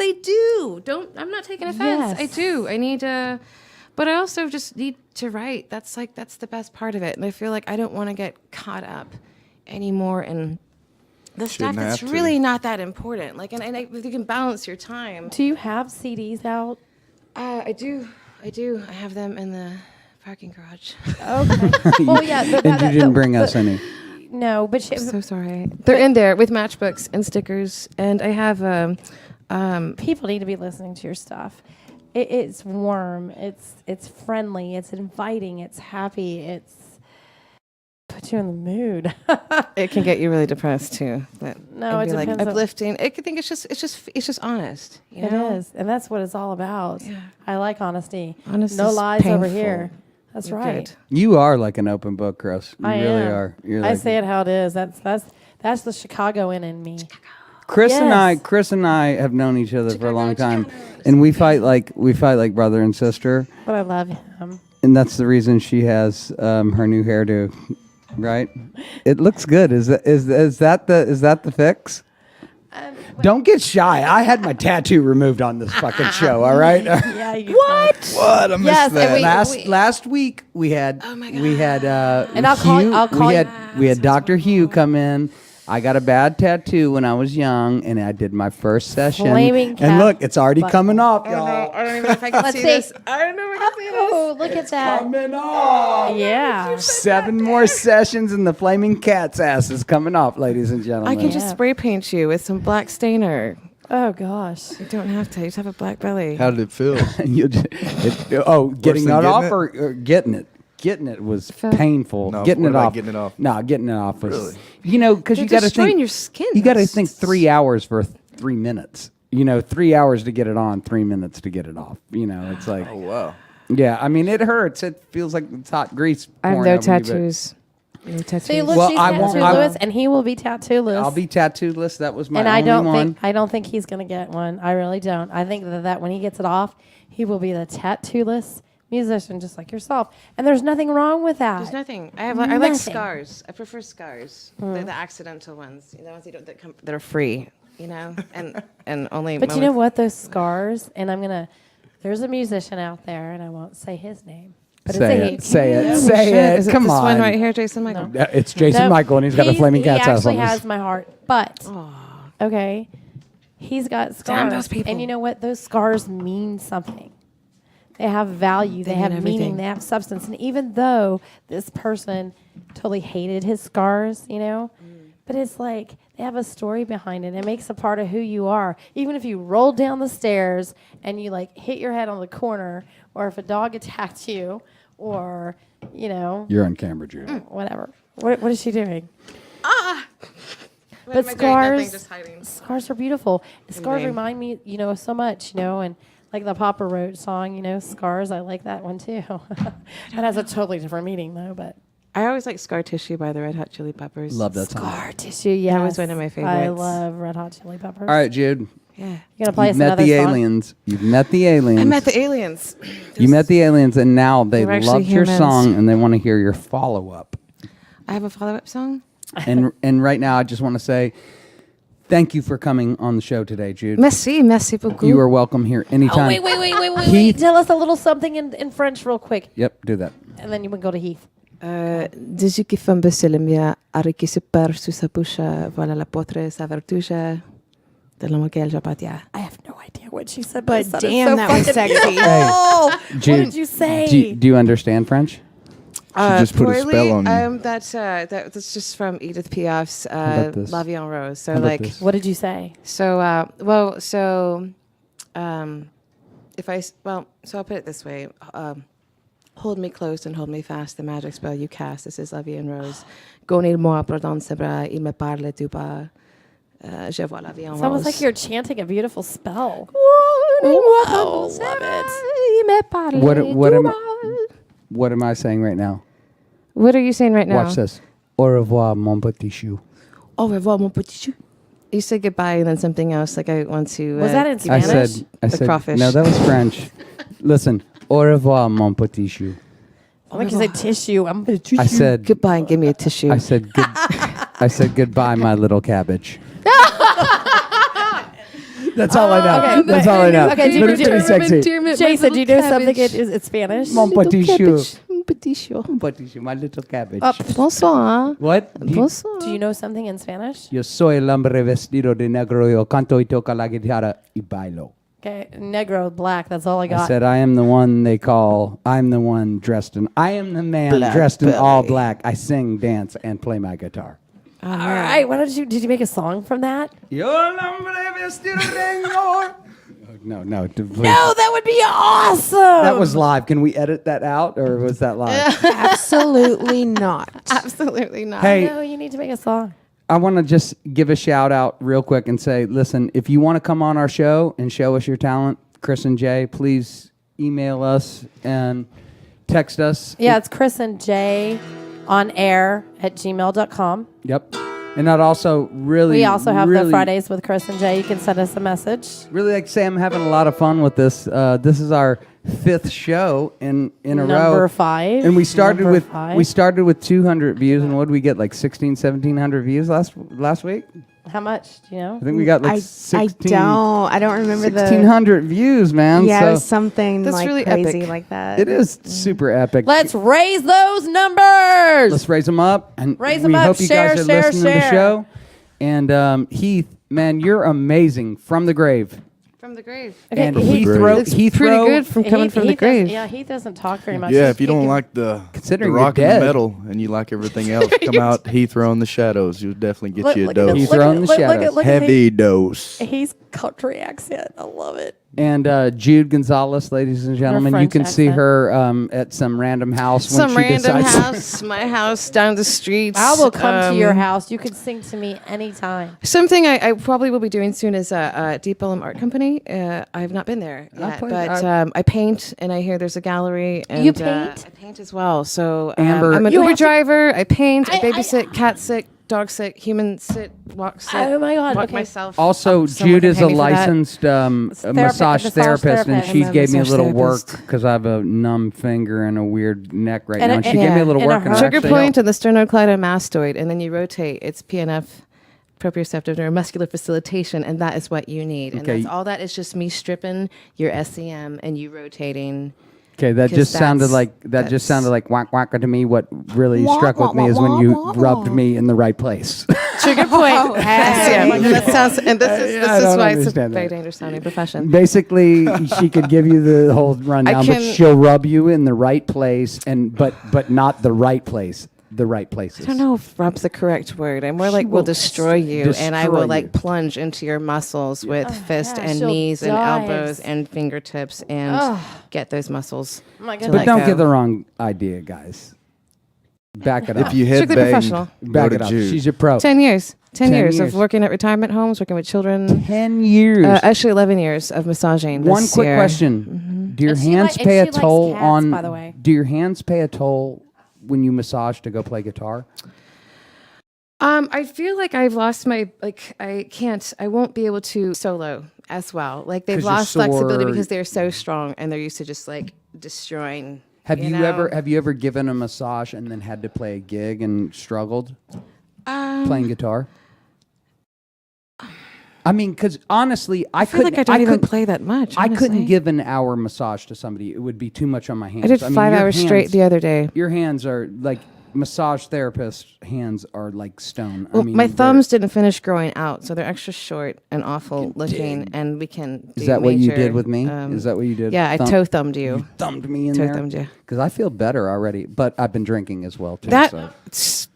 I do. I'm not taking offense. Yes. I do. I need but I also just need to write. That's the best part of it. And I feel like I don't want to get caught up anymore in the stuff Shouldn't that's have to. really not that important. If you can balance your time. Do you have CDs out? I do. I have them in the parking garage. Okay. Well, yeah. And you didn't bring us any. No, but I'm so sorry. They're in there with matchbooks and stickers, and I have people need to be listening to your stuff. It's warm. It's friendly. It's inviting. It's happy. It's put you in the mood. It can get you really depressed too. But No, it'd it be depends on- uplifting. I think it's just honest. You know? It is, and that's what it's all about. Yeah. I like honesty. Honesty No is lies over painful. here. That's You're right. good. You are like an open book, Chris. You I really am. are. You're I like, say it how it is. That's the Chicagoan in me. Chris and Yes. I have known each other for a long time, and we fight like brother and sister. But I love him. And that's the reason she has her new hairdo, right? It looks good. Is that the fix? Don't get shy. I had my tattoo removed on this fucking show. All right. Yeah. You What? I missed Yes, and that. Last week we had And I'll call- Hugh, I'll call we you- had we had Dr. Hugh come in. I got a bad tattoo when I was young, and I did my first session. Flaming and cat look, it's already butt. coming off, Oh, no, y'all. I don't even know if I can Let's see see. this. I don't know if I can see this. Oh, look at that. Coming off. Yeah. 7 more sessions, and the flaming cat's ass is coming off, ladies and gentlemen. I can just spray paint you with some black stainer. Oh gosh. You don't have to. You just have a black belly. How did it feel? Getting than that off getting or getting it? Getting it was Felt- painful. No, getting what it about off. getting it off? No, getting it off was. Really? Because They're you got to destroying think. your skin. You got to That's- think 3 hours for 3 minutes. 3 hours to get it on, 3 minutes to get it off. It's like. Oh wow. Yeah, I mean, it hurts. It feels like it's hot grease. I have pouring no over you, but tattoos. No tattoos. See, look, Well, she's I won't- tattoo-less, and he will be tattoo-less. I'll be tattooed-less. That was my and only one. I don't think he's gonna get one. I really don't. I think that when he gets it off, he will be the tattoo-less musician, just like yourself. And there's nothing wrong with that. There's nothing. I like Nothing. scars. I prefer scars. The accidental ones. The ones that are free. And only. But you know what? Those scars, and there's a musician out there, and I won't say his name. But Say it's a it. he. Say it. Oh, Say shit. it. Is Come this on. one right here, Jason Michael? Yeah, it's Jason No, Michael, and he's got a flaming cat's He ass on actually his. has my heart, but okay, he's got scars. Damn those people. And you know what? Those scars mean something. They have value. They They have mean meaning. everything. They have substance. And even though this person totally hated his scars, but it's like they have a story behind it. It makes a part of who you are. Even if you roll down the stairs and you hit your head on the corner, or if a dog attacked you, or You're on camera, Jude. whatever. What is she doing? What But am I doing? Nothing, scars, just hiding. scars are beautiful. Scars vain. remind me, so much, and like the Papa Roach song, scars. I like that one too. That has a totally different meaning though, but I always like Scar Tissue by the Red Hot Chili Peppers. Love that song. Scar Tissue, yeah, That was one of my I favorites. love Red Hot Chili Peppers. All right, Jude. Yeah. You gonna play You've us met another the song? aliens. You've met the aliens. I met the aliens. You met the aliens, and now they They're actually loved your humans. song, and they want to hear your follow-up. I have a follow-up song. and right now, I just want to say, thank you for coming on the show today, Jude. Merci beaucoup. You are welcome here anytime. Oh, wait. Heath. Tell us a little something in French real quick. Yep, do that. And then you can go to Heath. Dici che fa un bel mia ariki super su sa pusha, voilà la potre sa vertuja, de la moquel japatia. I have no idea what she said, But it sounded damn, so that was fucking sexy. beautiful. Jude, What did you say? Do you understand French? She just put a spell on you. That's just from Edith Piaf's about this? La Vie en Rose. So How about like, this? What did you say? so if so I'll put it this way. Hold me close and hold me fast, the magic spell you cast. This is La Vie en Rose. Gonne-moi dans ses bras, il me parle du bas. Je vois la vie en It's rose. almost like you're chanting a beautiful spell. Wow, love it. What am I saying right now? What are you saying right now? Watch this. Au revoir, mon petit chou. Au revoir, mon petit chou. You said goodbye and then something else. Like I want to. Was that in I Spanish? said crawfish. no, that was French. Listen, au revoir, mon petit chou. I think you said tissue. I'm going to I said goodbye and give me a tissue. I said goodbye, my little cabbage. That's all I know. Okay, That's all I know. Okay, but it's pretty sexy. Jason, do you know something in Spanish? Mon petit chou. Petit chou. Petit chou, my little cabbage. Bonsoir. What? Bonsoir. Do you know something in Spanish? Yo soy el hombre vestido de negro. Yo canto y toca la guitarra y bailo. Okay, negro, black. That's all I I got. said, I am the one they call, I'm the one dressed in, I am the man dressed in all black. I sing, dance, and play my guitar. All right. Did you make a song from that? Yo el hombre vestido de negro. No, please. No, that would be awesome. That was live. Can we edit that out, or was that live? Absolutely not. Absolutely not. Hey, No, you need to make a song. I want to just give a shout out real quick and say, listen, if you want to come on our show and show us your talent, Kris and J, please email us and text us. Yeah, it's Kris and J on air at gmail.com. Yep. And I'd also really, We also have really, the Fridays with Kris and J. You can send us a message. really like to say I'm having a lot of fun with this. This is our 5th show in a row. Number 5. And we started Number with 5. 200 views, and what did we get, like 1700 views last week? How much? Do you know? I think we got like 16, I don't remember 1600 views, man. Yeah, so it was something That's like really crazy epic. like that. it is super epic. Let's raise those numbers. Let's raise them up, and Raise we 'em up. hope you Share, guys are share, listening to the share. show. And Heath, man, you're amazing from the grave. From the grave. Okay, And Heath- Pretty good from coming from the Heath grave. Yeah, Heath doesn't talk very much. Yeah, He's if you don't speaking- like the Considering rock you're and dead. the metal and you like everything else, come out Heathrow in the Shadows. You'll definitely get you a at dose. this- Heath Row in the look at- Shadows. look at Heavy dose. Heath's country accent. I love it. And Jude Gonzalez, ladies and gentlemen, you French can see accent. her at some random house when Some she random decides. house, my house down the street. I will come to your house. You can sing to me anytime. Something I probably will be doing soon is Deep Ellum Art Company. I have not been there yet, but I paint, and I hear there's a gallery. And, You paint? I paint as well. So Amber- I'm an You Uber have to- driver. I paint. I babysit. Cat sit. Dog sit. Human sit. Walk sit. Oh my God, Walk okay. myself. Also, Someone Jude can is pay a me for that. licensed massage therapist, and she I'm a gave me a massage little work therapist. because I have a numb finger and a weird neck right And now. a- And she and- gave me a little and a work. And it Trigger actually point helped. and the sternocleidomastoid, and then you rotate. It's PNF, proprioceptive neuromuscular facilitation, and that is what you need. And Okay. that's all that is just me stripping your SCM and you rotating. Okay, that 'Cause just sounded that's- like whack whack to me. What really struck with me is when you rubbed me in the right place. Trigger point. SCM. That sounds, and this is I don't why it's a understand very that. dangerous sounding profession. Basically, she could give you the whole rundown, but can- she'll rub you in the right place, but not the right place. The right places. I don't know if rub's the correct word. I'm more like will destroy you, and I will destroy like you. plunge into your muscles with fist yeah, and she'll knees and dive. elbows and fingertips and get those muscles. Oh my to goodness. But don't go. get the wrong idea, guys. Back it up. If you Strictly headbang, professional. Back go it to up. Jude. She's your pro. 10 years. 10 years years. of working at retirement homes, working with children. 10 years. Actually, 11 years of massaging. One this quick year. question: Do your And she hands li- pay and a she likes toll cats, on? by the way. Do your hands pay a toll when you massage to go play guitar? I feel like I've lost my, like, I won't be able to solo as well. Like, they've 'Cause you're lost flexibility sore. because they're so strong and they're used to just, like, destroying. Have you know? ever given a massage and then had to play a gig and struggled playing guitar? I mean, because honestly, I feel like I don't even couldn't- play that much. I couldn't honestly. give an hour massage to somebody. It would be too much on my hands. I did mean, 5 your hours straight the other day. Your hands are like massage therapist hands are like stone. Well, I mean, my they're- thumbs didn't finish growing out, so they're extra short and awful looking, and we can. Is do that what you major, did with me? Is that what you did? Yeah, I toe thumbed you. You thumbed me in toe there. thumbed you. Because I feel better already, but I've been drinking as well too. That so.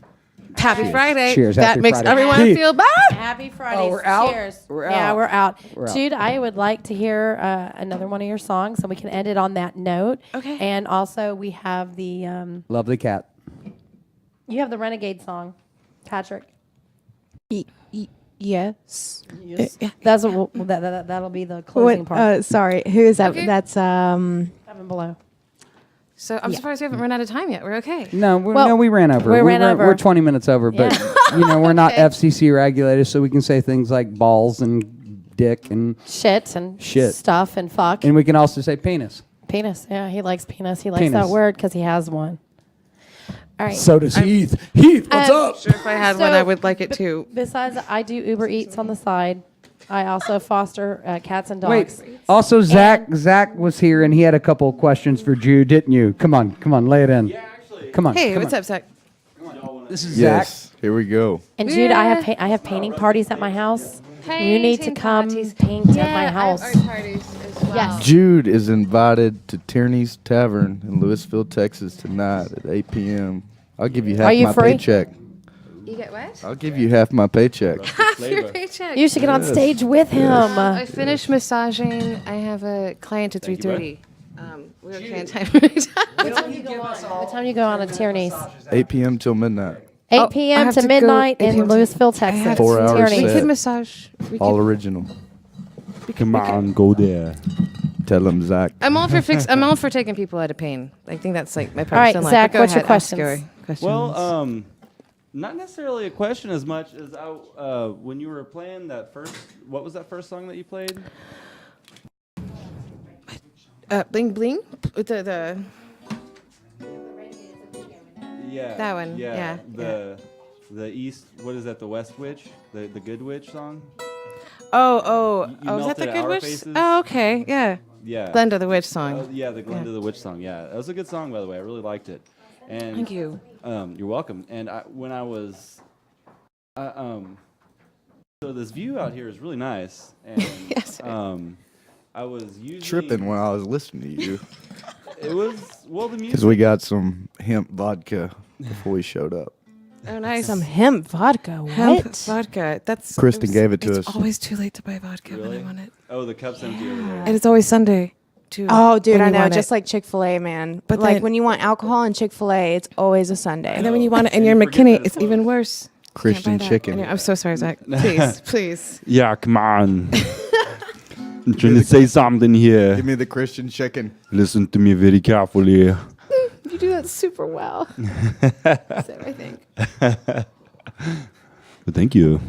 Happy Cheers. Friday. Cheers. That Happy makes Friday. everyone Hey. feel bad. Happy Friday. Oh, we're out? Cheers. We're Yeah, out. we're out. We're out. Jude, I would like to hear another one of your songs, and we can end it on that note. Okay. And also, we have the Lovely cat. you have the Renegade song, Patrick. Yes. That's what that'll be the closing part. Sorry, who is that? Okay. That's 7 below. So I'm surprised we haven't run out of time yet. We're okay. No, Well, we ran over. we ran over. We're 20 minutes over, but we're not Okay. FCC regulated, so we can say things like balls and dick and Shit and Shit. stuff and fuck. we can also say penis. Penis. Yeah, he likes penis. He likes Penis. that word because he has one. All right. So does Heath. Heath, what's up? Sure, if I had one, I would like it too. Besides, I do Uber Eats on the side. I also foster cats and Wait. dogs. Also, Zach was here, and he had a couple of questions for Jude, didn't you? Come on, lay it in. Yeah, actually. Come on. Hey, come what's on. up, Zach? This is Zach. Yes, here we go. And Jude, I have painting parties at my house. You need to come paint at my house. parties as well. Yes. Jude is invited to Tierney's Tavern in Louisville, Texas tonight at 8 p.m. I'll give you half Are you my free? paycheck. You get what? I'll give you half my paycheck. Half your paycheck. You should get on stage with him. I finished massaging. I have a client at 3:30. We're okay on time. What time you go on a Tierney's? 8 p.m. till midnight. 8 I p.m. have to to go midnight 8 in p.m. Louisville, Texas. 4 hours Tierney's. We set. could massage. We All could, original. Come on, go there. Tell him, Zach. I'm all for taking people out of pain. I think that's like my All right, purpose in life. Zach, But go what's your ahead, ask questions? questions? Well, not necessarily a question as much as when you were playing that first. What was that first song that you played? Bling Bling. The Yeah. That one, yeah, The East. What is that? The West Witch. The Good Witch song. oh, You is that the melted Good our Witch? faces. Oh, okay, yeah. Yeah. Glenda the Witch song. Yeah, the Glenda the Witch song. Yeah, that was a good song, by the way. I really liked it. And Thank you. You're welcome. And when I was, so this view out here is really nice. And Yes. I was using Tripping when I was listening to you. It was the music. Because we got some hemp vodka before we showed up. Oh, nice. some hemp vodka. Hemp What? vodka. That's Kristen gave it to it's us. always too late to buy vodka when Really? I want it, Oh, the cup's empty over there. and it's always Sunday, too. Oh, dude, when I you know. want Just it. like Chick-fil-A, man. But But like then- when you want alcohol in Chick-fil-A, it's always a Sunday. And then when you want it and you're you in forget McKinney, that it's it's even closed. worse. Christian Can't buy that. chicken. Anyway, I'm so sorry, Zach. Please, please. Yeah, come on. I'm trying to say something here. Give me the Christian chicken. Listen to me very carefully. You do that super well. So I think. But thank you.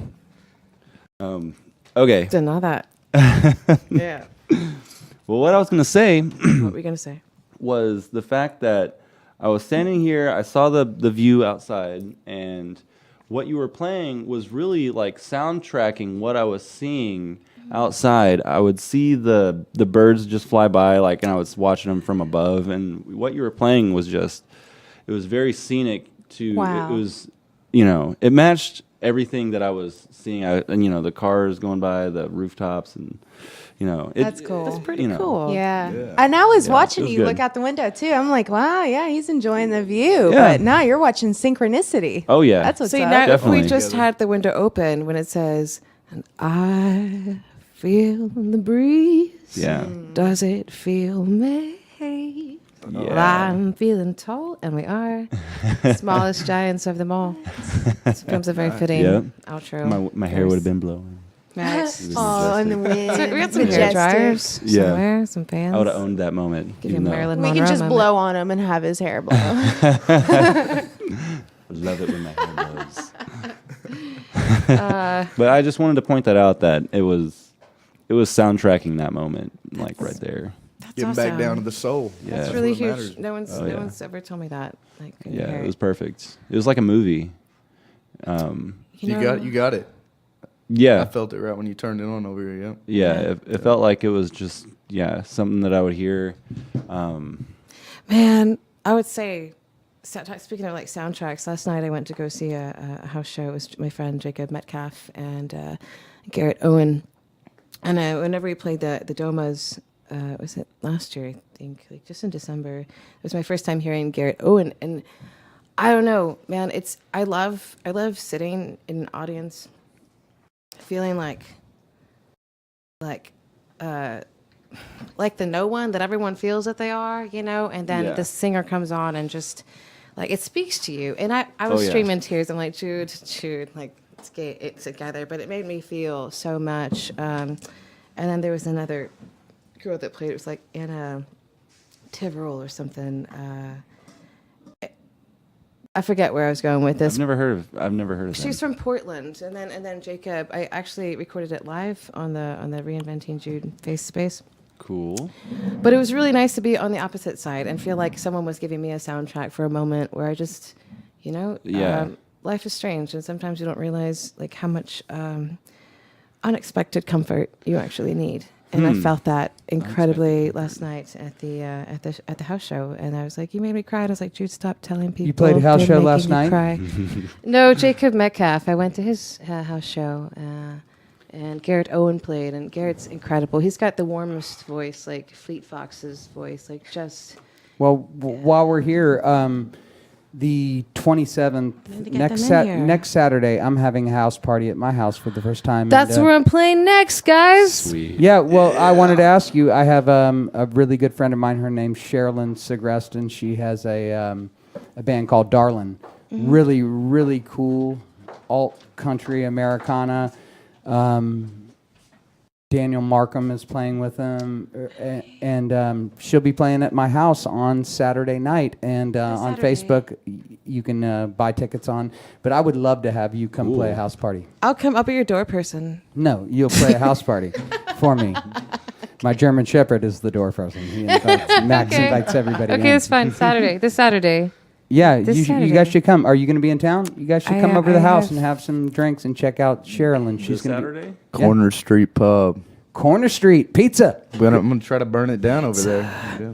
Okay. Deny that. Yeah. Well, what I was gonna say What were we gonna say? was the fact that I was standing here, I saw the view outside, and what you were playing was really like soundtracking what I was seeing outside. I would see the birds just fly by, like, and I was watching them from above, and what you were playing was just, it was very scenic to, Wow. it was, you know, it matched everything that I was seeing, and, you know, the cars going by, the rooftops, and, you know. That's cool. That's pretty you know. cool. Yeah. And I was Yeah, watching it was you good. look out the window too. I'm like, wow, yeah, he's enjoying the view. Yeah. But now you're watching synchronicity. Oh, yeah. That's what's See, up. now Definitely. if we just had the window open when it says, and I feel the breeze. Yeah. Does it feel me? Yeah. I'm feeling tall, and we are smallest giants of them all. This becomes a very fitting Yeah. outro. My hair would have been blowing. Right. Oh, and the wind. So we got some hair Majestic. dryers Yeah. somewhere, some fans. I would have owned that moment. Give you even though- Marilyn We Monroe can just moment. blow on him and have his hair blow. I love it when my hair blows. But I just wanted to point that out, that it was soundtracking that moment, like right there. Getting back down to the soul. Yeah. That's That's really what huge. matters. No one's Oh, no yeah. one's ever told me that. Like, in Yeah, hair. it was perfect. It was like a movie. You got it. Yeah. I felt it right when you turned it on over here. Yeah. Yeah, it felt like it was just something that I would hear. Man, I would say, speaking of like soundtracks, last night I went to go see a house show. It was my friend Jacob Metcalf and Garrett Owen. And whenever we played the Domas, was it last year, I think, like just in December, it was my first time hearing Garrett Owen. And I don't know, man, I love sitting in an audience feeling like the no one that everyone feels that they are, you know, and then the singer comes on and just like it speaks to you. And I was streaming tears. I'm like, Jude, like let's get it together. But it made me feel so much. And then there was another girl that played. It was like Anna Tiverell or something. I forget where I was going with this. I've never heard of She's them. from Portland, and then Jacob. I actually recorded it live on the Reinventing Jude face space. Cool. But it was really nice to be on the opposite side and feel like someone was giving me a soundtrack for a moment where I just, you know, life is strange, and sometimes you don't realize like how much unexpected comfort you actually need. And I felt that incredibly last night at the house show, and I was like, "You made me cry." And I was like, "Jude, stop telling people." You played a house show last night? Cry. No, Jacob Metcalf. I went to his house show, and Garrett Owen played, and Garrett's incredible. He's got the warmest voice, like Fleet Fox's voice, like just. Well, while we're here, the 27th next Saturday, I'm having a house party at my house for the first time. That's where I'm playing next, guys. Sweet. Yeah, well, I wanted to ask you. I have a really good friend of mine. Her name's Sherilyn Segreston. She has a band called Darlin'. Mm-hmm. Really, really cool alt country Americana. Daniel Markham is playing with them, and she'll be playing at my house on Saturday night. And on Facebook, you can buy tickets on. But I would love to have you come play a house party. I'll come. I'll be your door person. No, you'll play a house party for me. My German Shepherd is the door person. He invites, Max invites everybody in. Okay, it's fine. This Saturday. Yeah, you guys should come. Are you going to be in town? You guys should come over to the house and have some drinks and check out Sherilyn. She's going to Saturday? Corner Street Pub. Corner Street Pizza. I'm gonna try to burn it down over there. Yeah.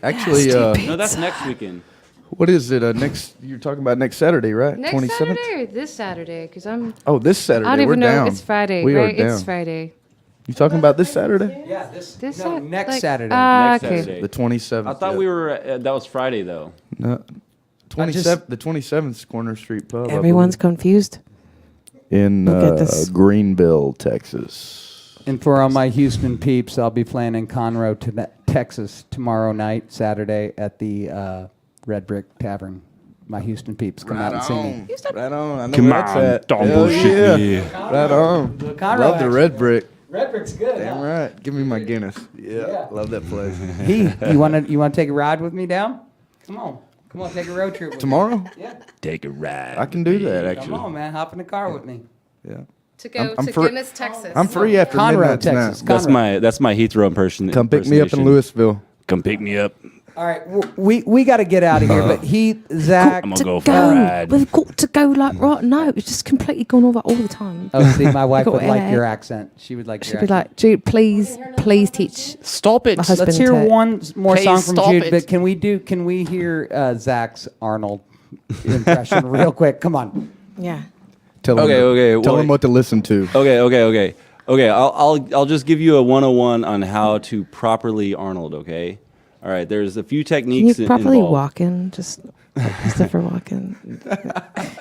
Actually, no, that's next weekend. What is it? Next, you're talking about next Saturday, right? Next 27th? Saturday or this Saturday? Because I'm. Oh, this Saturday. I don't even We're know. down. It's Friday, we right? Are down. It's Friday. You talking about this Saturday? Yeah, next Next Saturday. Saturday. The 27th. I thought we were. That was Friday though. No, 27th. The 27th is Corner Street Pub. Everyone's confused. In Greenville, Texas. And for all my Houston peeps, I'll be playing in Conroe, Texas tomorrow night, Saturday, at the Red Brick Tavern. My Houston peeps, come out and see me. Right on. I know Come where that's on, at. don't Hell bullshit yeah. me. Right on. Conroe Love the action. Red Brick. Red Brick's good. Damn right. Give me my Guinness. Yeah. Love that place. You wanna take a ride with me down? Come on, take a road trip with Tomorrow? me. Yeah. Take a ride. I can do that, actually. Come on, man. Hop in the car with me. Yeah. To go I'm to free- Guinness, Texas. I'm free after Conroe, midnight Texas. tonight. That's my Heathrow impression. Come pick me up in Louisville. Come pick me up. All right, we got to get out of here. But Zach, I'm gonna go for a ride. We've got to go like right now. It's just completely gone over all the time. oh, see, my wife Got would like it. your accent. She would like She'd your be accent. like, Jude, please teach. Stop it. My husband Let's hear to- one more Please song from stop Jude. it. But can we hear Zach's Arnold impression real quick? Come on. Yeah. Tell Okay. Tell them what to listen to. Okay. I'll just give you a 101 on how to properly Arnold. Okay. All right. There's a few Can techniques you properly involved. walk in? Just like Christopher Walken.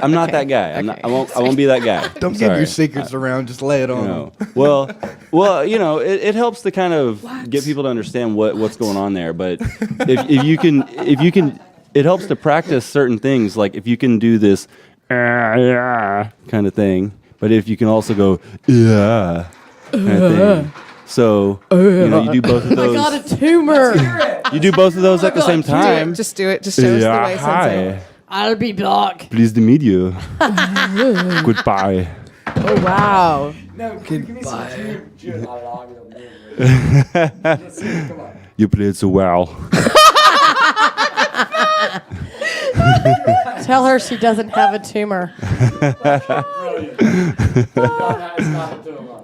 I'm not that guy. I won't be that guy. Don't give your secrets around. Just lay it on them. Well, it helps to kind of get people to understand what's going on there. But if you can, it helps to practice certain things. Like if you can do this kind of thing, but if you can also go kind of thing. So you do both of those. I got a tumor. You do both of those at the same time. Just do it. Just show us the way. Hi. Sensei. I'll be back. Pleased to meet you. Goodbye. Oh wow. No, give me some Jude. You played so well. Tell her she doesn't have a tumor.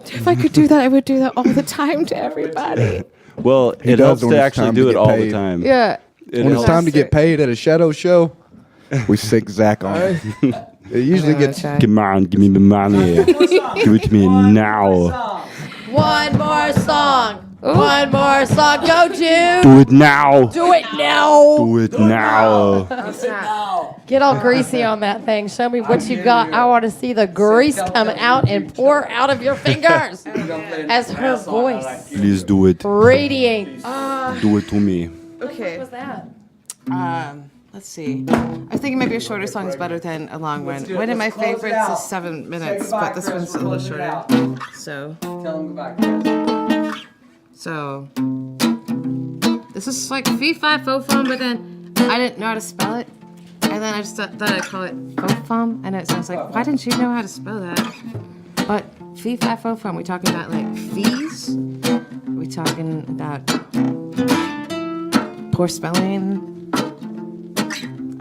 If I could do that, I would do that all the time to everybody. Well, it does helps when to it's actually time do to it get all the paid. time. Yeah. It When it's helps. time to get paid at a shadow show, we sick Zach on it. It usually gets. Come on, give me the money. Give it to me now. One more song. One more song. Go, Jude. Do it now. Do it now. Do it now. Get all greasy on that thing. Show me what you got. I want to see the grease come out and pour out of your fingers as her voice Please do it. radiates. Do it to me. Okay. What was that? Let's see. I was thinking maybe a shorter song is better than a long one. One of my favorites is 7 minutes, but this one's a little shorter. So. So. This is like fee fi fo fum, but then I didn't know how to spell it, and then I just thought I'd call it fo fum, and it sounds like, why didn't you know how to spell that? But fee fi fo fum, we talking about like fees? We talking about poor spelling?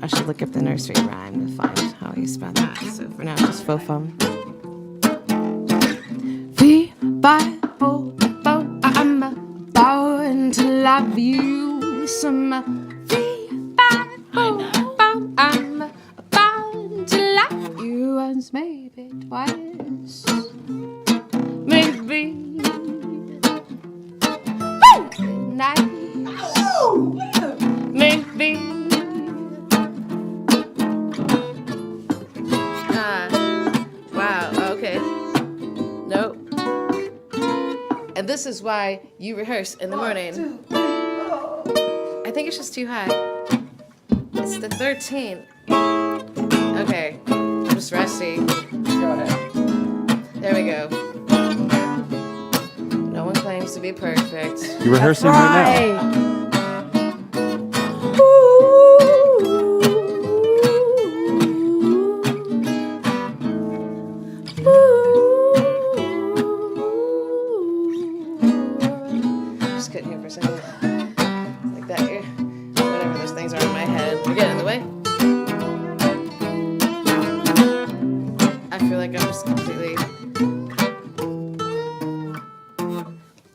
I should look up the nursery rhyme to find how you spell that. So for now, just fo fum. Fee, fi, fo, fo, I'm born to love you. Some fee, fi, fo, fo, I'm born to love you once, maybe twice, maybe nice, maybe. Wow, okay. Nope. And this is why you rehearse in the morning. I think it's just too high. It's the 13. Okay, I'm just rusty. Go ahead. There we go. No one claims to be perfect. You're rehearsing right now. Just couldn't hear for a second. Like that. Whatever those things are in my head. You're getting in the way. I feel like I'm just completely.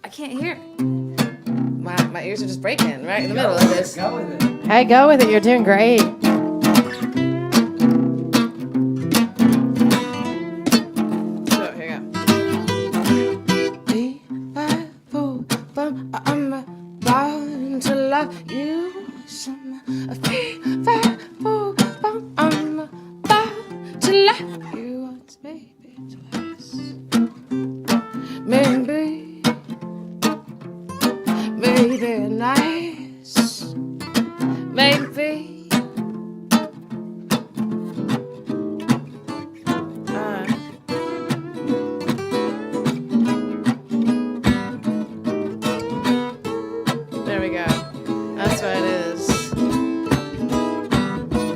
I can't hear. My ears are just breaking right in the middle of this. Go with it. Hey, go with it. You're doing great. So here you go. I'm born to love you. Some fee, fi, fo, fum, I'm born to love you once, maybe twice, maybe, maybe nice, maybe. There we go. That's what it is.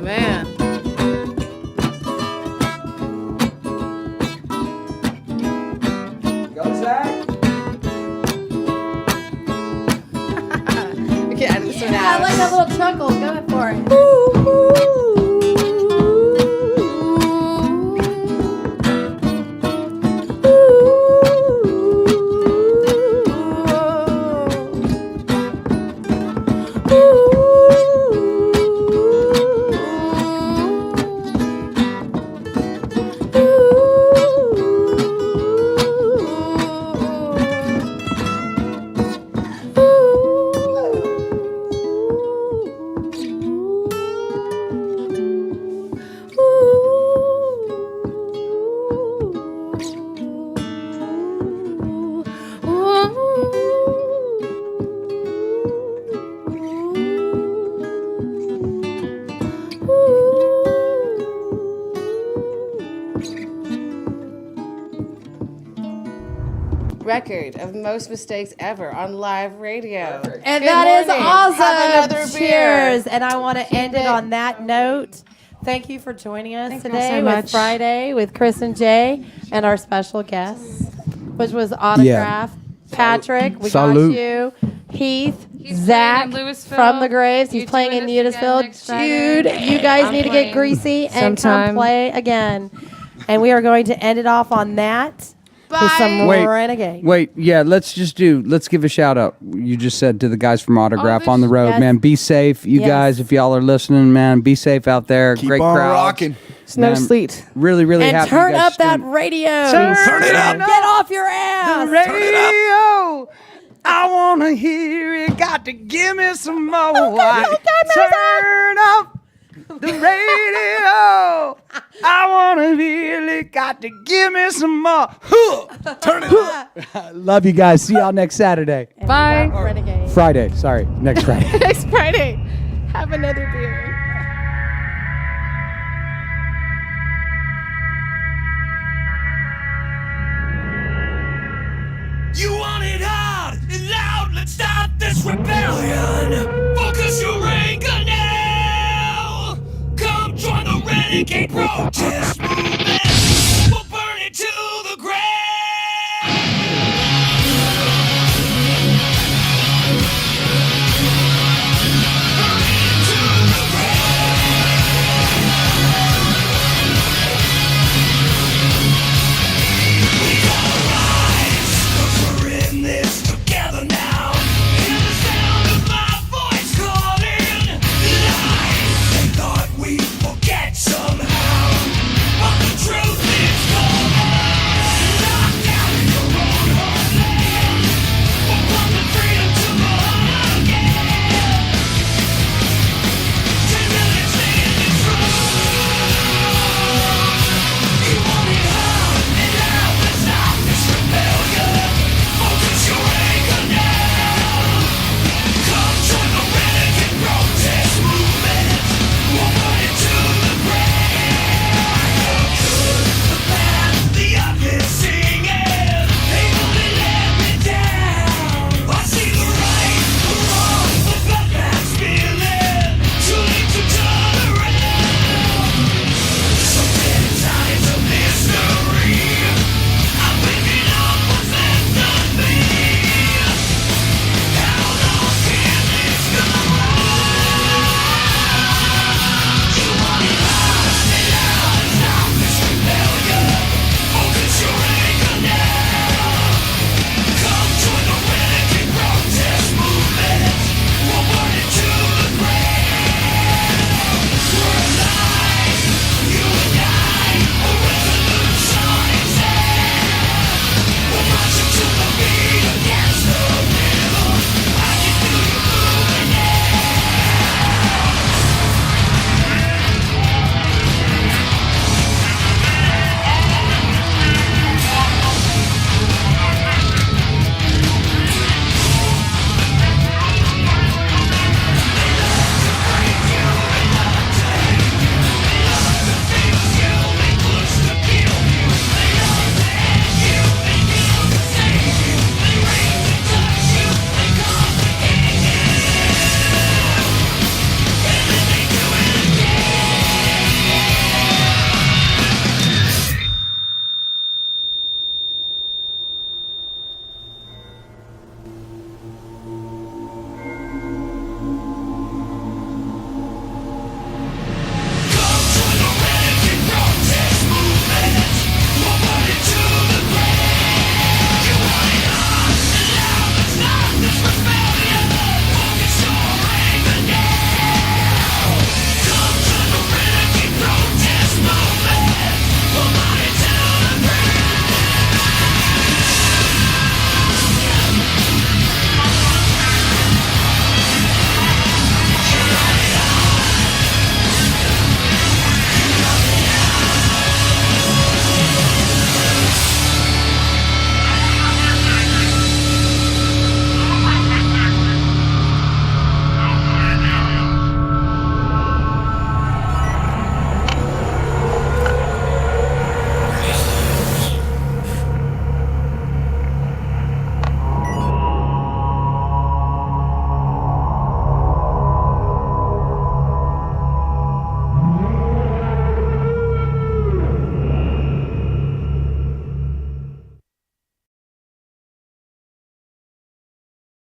Man. Go, Zach. We can edit this one I out. like that little chuckle. Go for it. Record of most mistakes ever on live radio. And Good that is morning. awesome. Have another beer. Cheers. And I want to end it on that note. Thank you for joining us Thank you today so with much. Friday with Kris and Jay and our special guests, which was Autograph, Patrick, we Salute. got you, Heath, He's Zach playing in Louisville. from the Graves. He's You playing in join us again Utisville. next Friday. Jude, you guys I'm need to get playing greasy and come sometime. play again. And we are going to end it off on that with some Renegade. Wait, yeah, let's give a shout out. You just said to the guys from Autograph on the road, Yes. man, be safe. You Yes. guys, if y'all are listening, man, be safe out there. Keep Great on crowd. rocking. Snow sleet. Really, really And happy. turn you guys up that stood- radio. Turn it up. Get off your ass. radio. I want to hear it. Got to give me some more. Turn up the radio. I want to hear it. Got to give me some more. Turn it up. Love you guys. See y'all next Saturday. Bye. Renegade. Friday. Sorry. Next Friday. Next Friday. Have another beer. You want it hard and loud, let's start this rebellion. Focus your anger now. Come join the renegade protest movement.